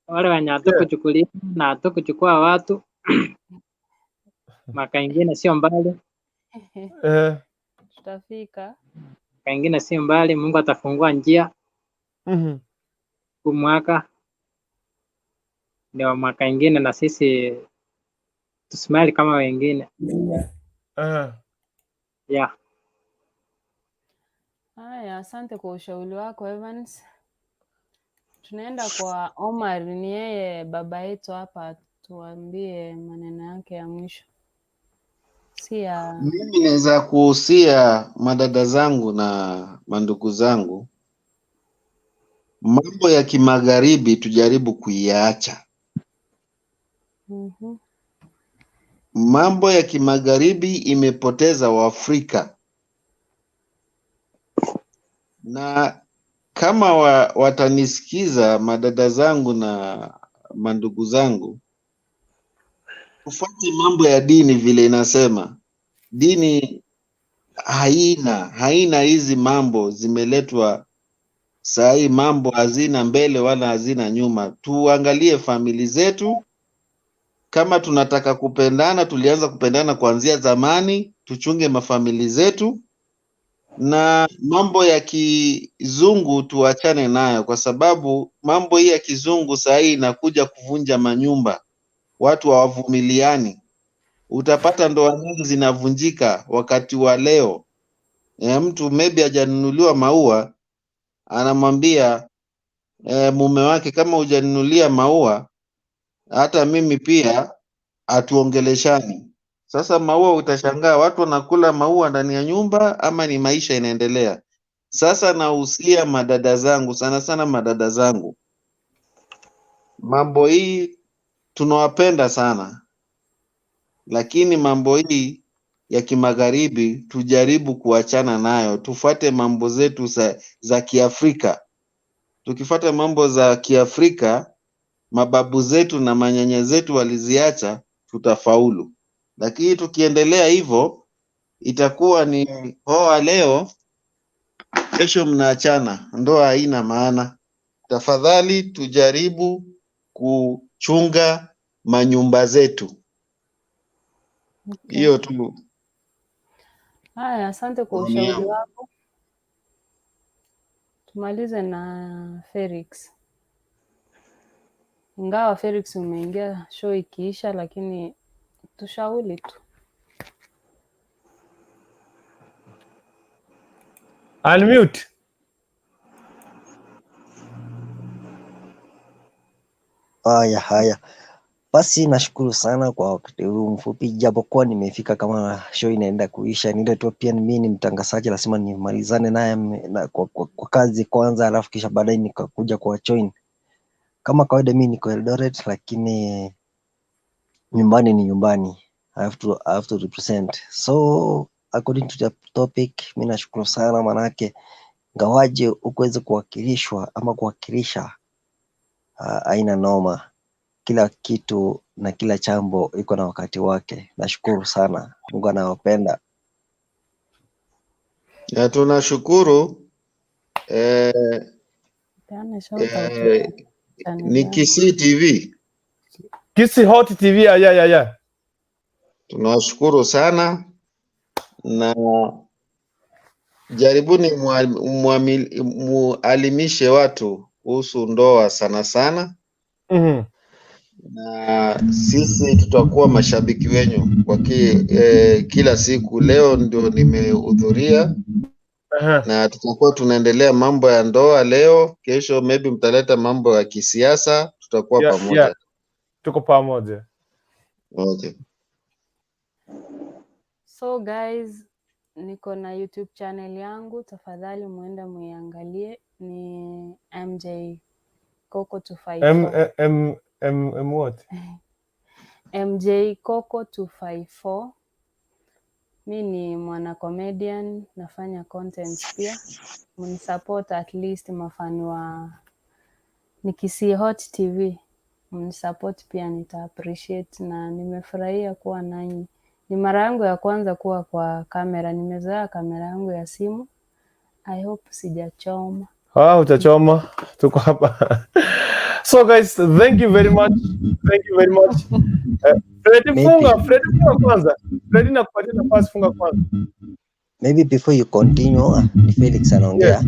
wale wenye hatukuchukulia na hatukuchukua watu maka ingine sio mbali. Tutafika. Maka ingine sio mbali, Mungu atafungua njia. Mwaka ndio mwaka ingine na sisi tusimali kama wengine. Yeah. Haya, asante kwa ushauri wako Evans. Tunaenda kwa Omar, ni yeye baba yetu hapa, tuambie maneno yake ya mwisho. Mimi naweza kuhusia madada zangu na mandugu zangu, mambo ya kimagharibi tujaribu kuiacha. Mambo ya kimagharibi imepoteza Waafrika, na kama watanisikiza madada zangu na mandugu zangu, ufuate mambo ya dini vile inasema. Dini haina hizi mambo zimeletwa saa hii, mambo hazina mbele wala hazina nyuma. Tuangalie famili zetu, kama tunataka kupendana, tulianza kupendana kuanzia zamani, tuchunge mafamili zetu, na mambo ya kizungu tuachane nayo, kwa sababu mambo hii ya kizungu saa hii inakuja kuvunja manyumba, watu hawavumiliani. Utapata ndoa nyingi zinavunjika wakati wa leo. Mtu maybe hajanunuliwa maua, anamwambia mume wake, kama hujanunulia maua hata mimi pia hatuongeleshani. Sasa maua, utashangaa watu wanakula maua ndani ya nyumba, ama ni maisha inaendelea. Sasa nahusia madada zangu, sana sana madada zangu, mambo hii tunawapenda sana, lakini mambo hii ya kimagharibi tujaribu kuachana nayo, tufuate mambo zetu za Kiafrika. Tukifuata mambo za Kiafrika, mababu zetu na manyanya zetu waliziacha, tutafaulu. Lakini tukiendelea hivyo, itakuwa ni oa leo, kesho mnaachana, ndoa haina maana. Tafadhali tujaribu kuchunga manyumba zetu. Hiyo tu. Haya, asante kwa ushauri wako. Tumalize na Felix. Ingawa Felix umeingia show ikiisha, lakini tushauri tu. Unmute. Haya. Basi nashukuru sana kwa wakati huu mfupi, japokuwa nimefika kama show inaenda kuisha. Nile tu pia mimi ni mtangazaji, lazima nimalizane naye kwa kazi kwanza, alafu kisha baadaye nikakuja kwa join. Kama kawaida mimi niko Eldoret, lakini nyumbani ni nyumbani. I have to represent. So according to the topic, mimi nashukuru sana, manake ngawaje ukuweze kuwakilishwa ama kuwakilisha aina noma. Kila kitu na kila chambo iko na wakati wake. Nashukuru sana. Mungu anawapenda. Ya, tunashukuru. Ni Kisii TV. Kisii Hot TV, ya. Tunawashukuru sana, na jaribuni mualimishe watu kuhusu ndoa sana sana. Na sisi tutakuwa mashabiki wenyu kwa kila siku. Leo ndio nimehudhuria, na tutakuwa tunaendelea mambo ya ndoa leo. Kesho maybe mtaleta mambo ya kisiasa, tutakuwa pamoja. Tuko pamoja. Okay. So guys, niko na YouTube channel yangu, tafadhali muende muiangalie. Ni MJ Coco 254. What? MJ Coco 254. Mi ni mwana comedian, nafanya content pia. Mnisupport at least mafani wa Kisii Hot TV. Mnisupport pia, nita appreciate, na nimefurahia kuwa nanyi. Ni mara yangu ya kwanza kuwa kwa kamera, nimezoea kamera yangu ya simu. I hope sijachoma. Utachoma. Tuko hapa. So guys, thank you very much. Freddy funga kwanza. Freddy nakupatia nafasi, funga kwanza. Maybe before you continue, ni Felix anaongea.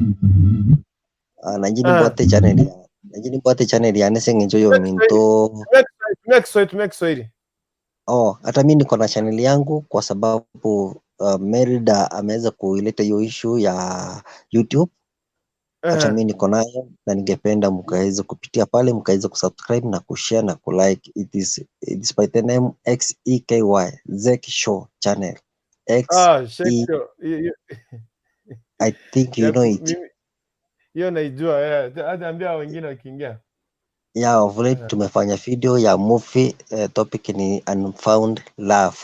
Najini bote channel ya Neseng Enjoy Minto. Tumia Hata mimi niko na channel yangu, kwa sababu Merida ameweza kuileta hiyo issue ya YouTube. Hata mimi niko nayo, na ningependa mkaweze kupitia pale, mkaweze kusubscribe na kushare na kulike. It is by the name XEKY Zeki Show channel. I think you know it. Hiyo naijua, hata ambia wengine wakiingia. Vile tumefanya video ya movie, topic ni Unfound Love.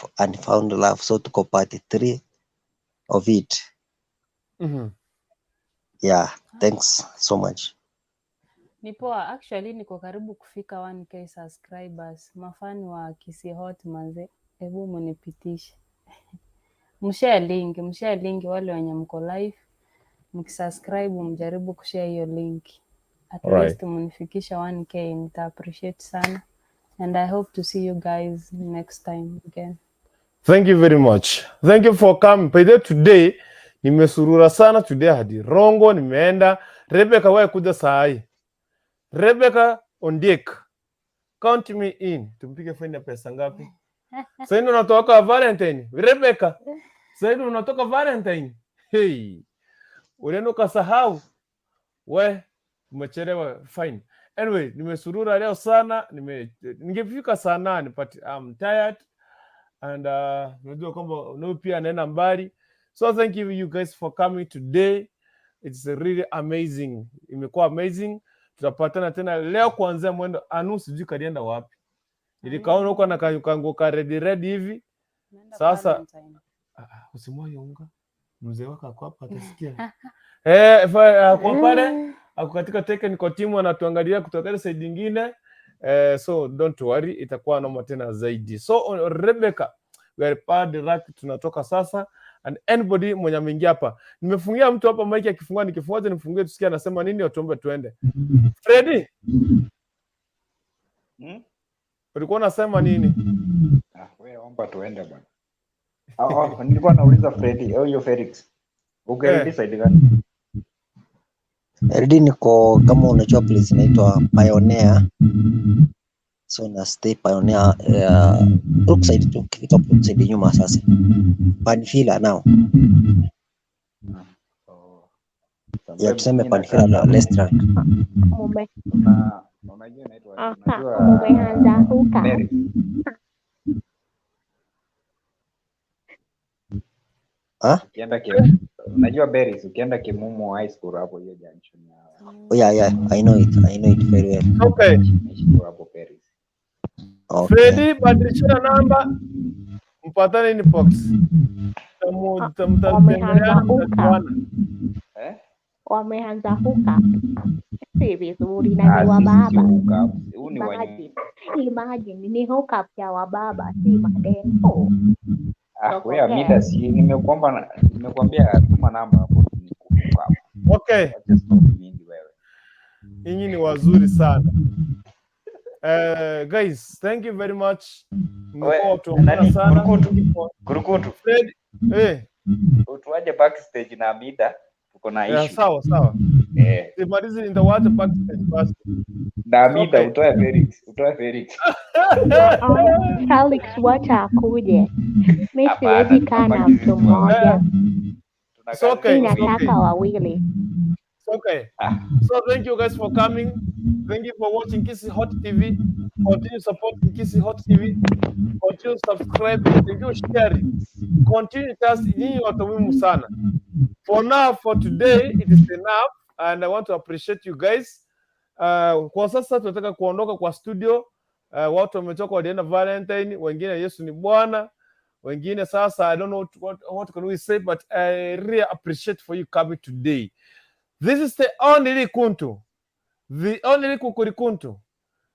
So tuko part 3 of it. Thanks so much. Ni poa, actually niko karibu kufika 1K subscribers. Mafani wa Kisii Hot manze, hebu munipitishe. mshare link wale wenye mko live, mkisubscribe mjaribu kushare hiyo link. At least munifikisha 1K, nita appreciate sana. And I hope to see you guys next time again. Thank you very much. Thank you for coming. By the today, nimesurura sana today hadi Rongo nimeenda. Rebecca wewe kuja saa hii. Rebecca Ondiek. Count me in. Tumpige faini pesa ngapi? Sasa ndio unatoka Valentine. Rebecca. Sasa ndio unatoka Valentine. Hey. Ulienda ukasahau. We umechelewa fine. Anyway, nimesurura leo sana. Ningefika saa 8 but I'm tired. And unajua kwamba pia anaenda mbali. So thank you guys for coming today. It's really amazing. Imekuwa amazing. Tutapatana tena leo kuanzia mwendo. Anu sijui kalienda wapi. Nilikaona huko na kango ka red hivi. Sasa usimwaye unga. Mzee wako ako hapa atasikia. Kwa pale ako katika technical team anatuangalia kutoka ile side nyingine. So don't worry, itakuwa noma tena zaidi. So Rebecca, we are part the rack, tunatoka sasa. And anybody mwenye ameingia hapa, nimefungia mtu hapa mic akifungua, nikifunga nifungie tusikie anasema nini, watuombe tuende. Freddy, ulikuwa unasema nini? Wewe omba tuende bwana. Nilikuwa nauliza Freddy, hiyo Felix. Uko side gani? Redi niko kama unajua place inaitwa Pioneer. So na stay Pioneer Brookside tu, kifika Brookside nyuma sasa. Panfila now. Ya tuseme Panfila na restaurant. Mume. Unajua inaitwa Umeanza huka. Ukienda unajua Berries, ukienda Kimumu High School hapo hiyo junction ya. Oh yeah, I know it very well. Okay. Hapo Berries. Okay. Freddy, badilisha namba. Mpatane inbox. Wameanza huka. Si vizuri na ni wa baba. Imagine ni huka ya wa baba, si mademo. Wewe Amida, si nimekuambia tuma namba hapo. Okay. Nyinyi ni wazuri sana. Guys, thank you very much. Kurukutu. Fred, Utuaje backstage na Amida, tuko na issue. Sawa. Imalizi nitawacha backstage basi. Na Amida utoe Felix. Felix wacha akuje. Mimi siwezi kaa na mtu mmoja. Nataka wawili. Okay. So thank you guys for coming. Thank you for watching Kisi Hot TV. Continue supporting Kisi Hot TV. Continue subscribing. Continue sharing. Continue trust. Nyinyi watu muhimu sana. For now, for today, it is enough. And I want to appreciate you guys. Kwa sasa tunataka kuondoka kwa studio. Watu wametoka walienda Valentine. Wengine Yesu ni Bwana. Wengine sasa, I don't know what can we say, but I really appreciate for you coming today. This is the only Kuntu, the only Kukurikuntu,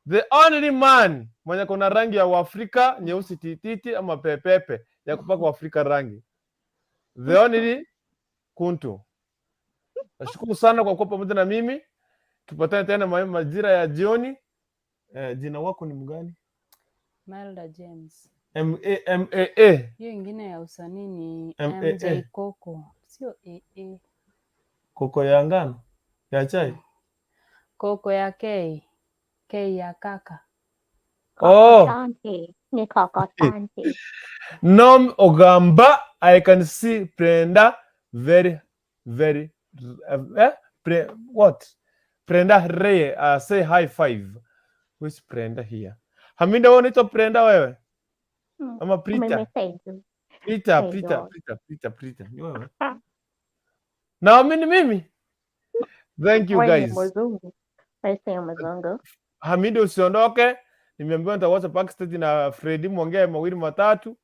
the only man mwenye kuna rangi ya Afrika nyeusi tititi ama pepepe ya kupaka Afrika rangi. The only Kuntu. Nashukuru sana kwa kuwa pamoja na mimi. Tupatane tena majira ya jioni. Jina wako ni mgani? Melda James. M-A-M-A-A. Hiyo ingine ya usanii ni MJ Koko. Sio A-A. Koko ya ngano? Ya chai? Koko ya K. K ya kaka. Ni kaka tante. Nom Ogamba, I can see Brenda very, very, what? Brenda Ray, say high five. Who's Brenda here? Hamida, unaitwa Brenda wewe? Ama Prita? Prita. Ni wewe? Na mimi? Thank you guys. Hamida usiondoke. Nimeambiwa nitawacha backstage na Freddy muongee mawili matatu.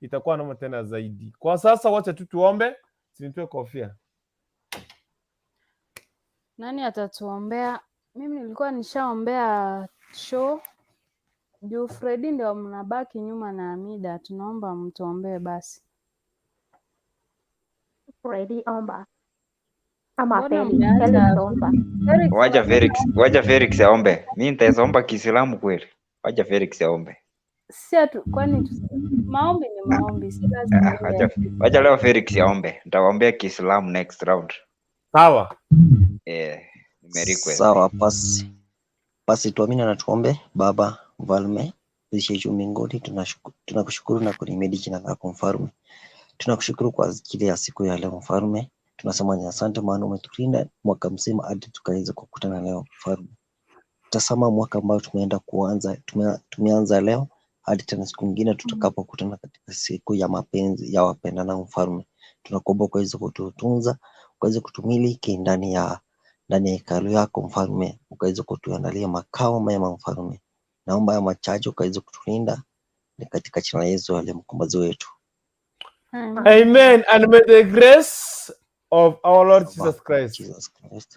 Itakuwa noma tena zaidi. Kwa sasa wacha tu tuombe. Sinitoe kofia. Nani atatuombea? Mimi nilikuwa nishaombea show. Juu Freddy ndio mnabaki nyuma na Amida. Tunaomba mtuombee basi. Ready omba. Ama Mbona Felix mmeacha omba. Felix? Wacha Felix aombe. Mimi nitaomba Kiislamu kweli. Wacha Felix aombe. Si atu, kwani maombi ni maombi, si lazima Wacha leo Felix aombe. Nitawaombea Kiislamu next round. Sawa. Nimerequest. Sawa, basi tuamini na tuombe. Baba mfalme uishiye juu mbinguni, tunakushukuru na kulimidi jina lako mfalme. Tunakushukuru kwa ajili ya siku ya leo mfalme. Tunasema ni asante maana umetulinda mwaka mzima hadi tukaweza kukutana leo mfalme. Tazama mwaka ambao tumeanza leo hadi tena siku nyingine tutakapokutana katika siku ya mapenzi ya wapendana mfalme. Tunakuomba ukaweze kututunza, ukaweze kutumiliki ndani ya hekalu yako mfalme, ukaweze kutuandalia makao mema mfalme. Naomba ya machache ukaweze kutulinda, ni katika jina la Yesu aliye mkombozi wetu. Amen. And may the grace of our Lord Jesus Christ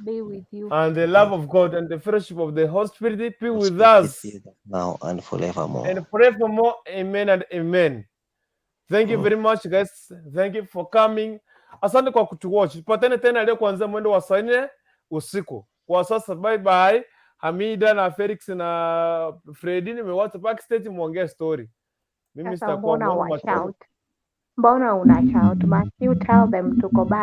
be with you, and the love of God and the fellowship of the Holy Spirit be with us now and forevermore. And forevermore. Amen and amen. Thank you very much guys. Thank you for coming. Asante kwa kutuwatch. Tupatane tena leo kuanzia mwendo wa saa 4 usiku. Kwa sasa bye bye. Hamida na Felix na Freddy nimewaacha backstage muongee story. Mimi sitakuwa Mbona una shout? Matthew, tell them to go back.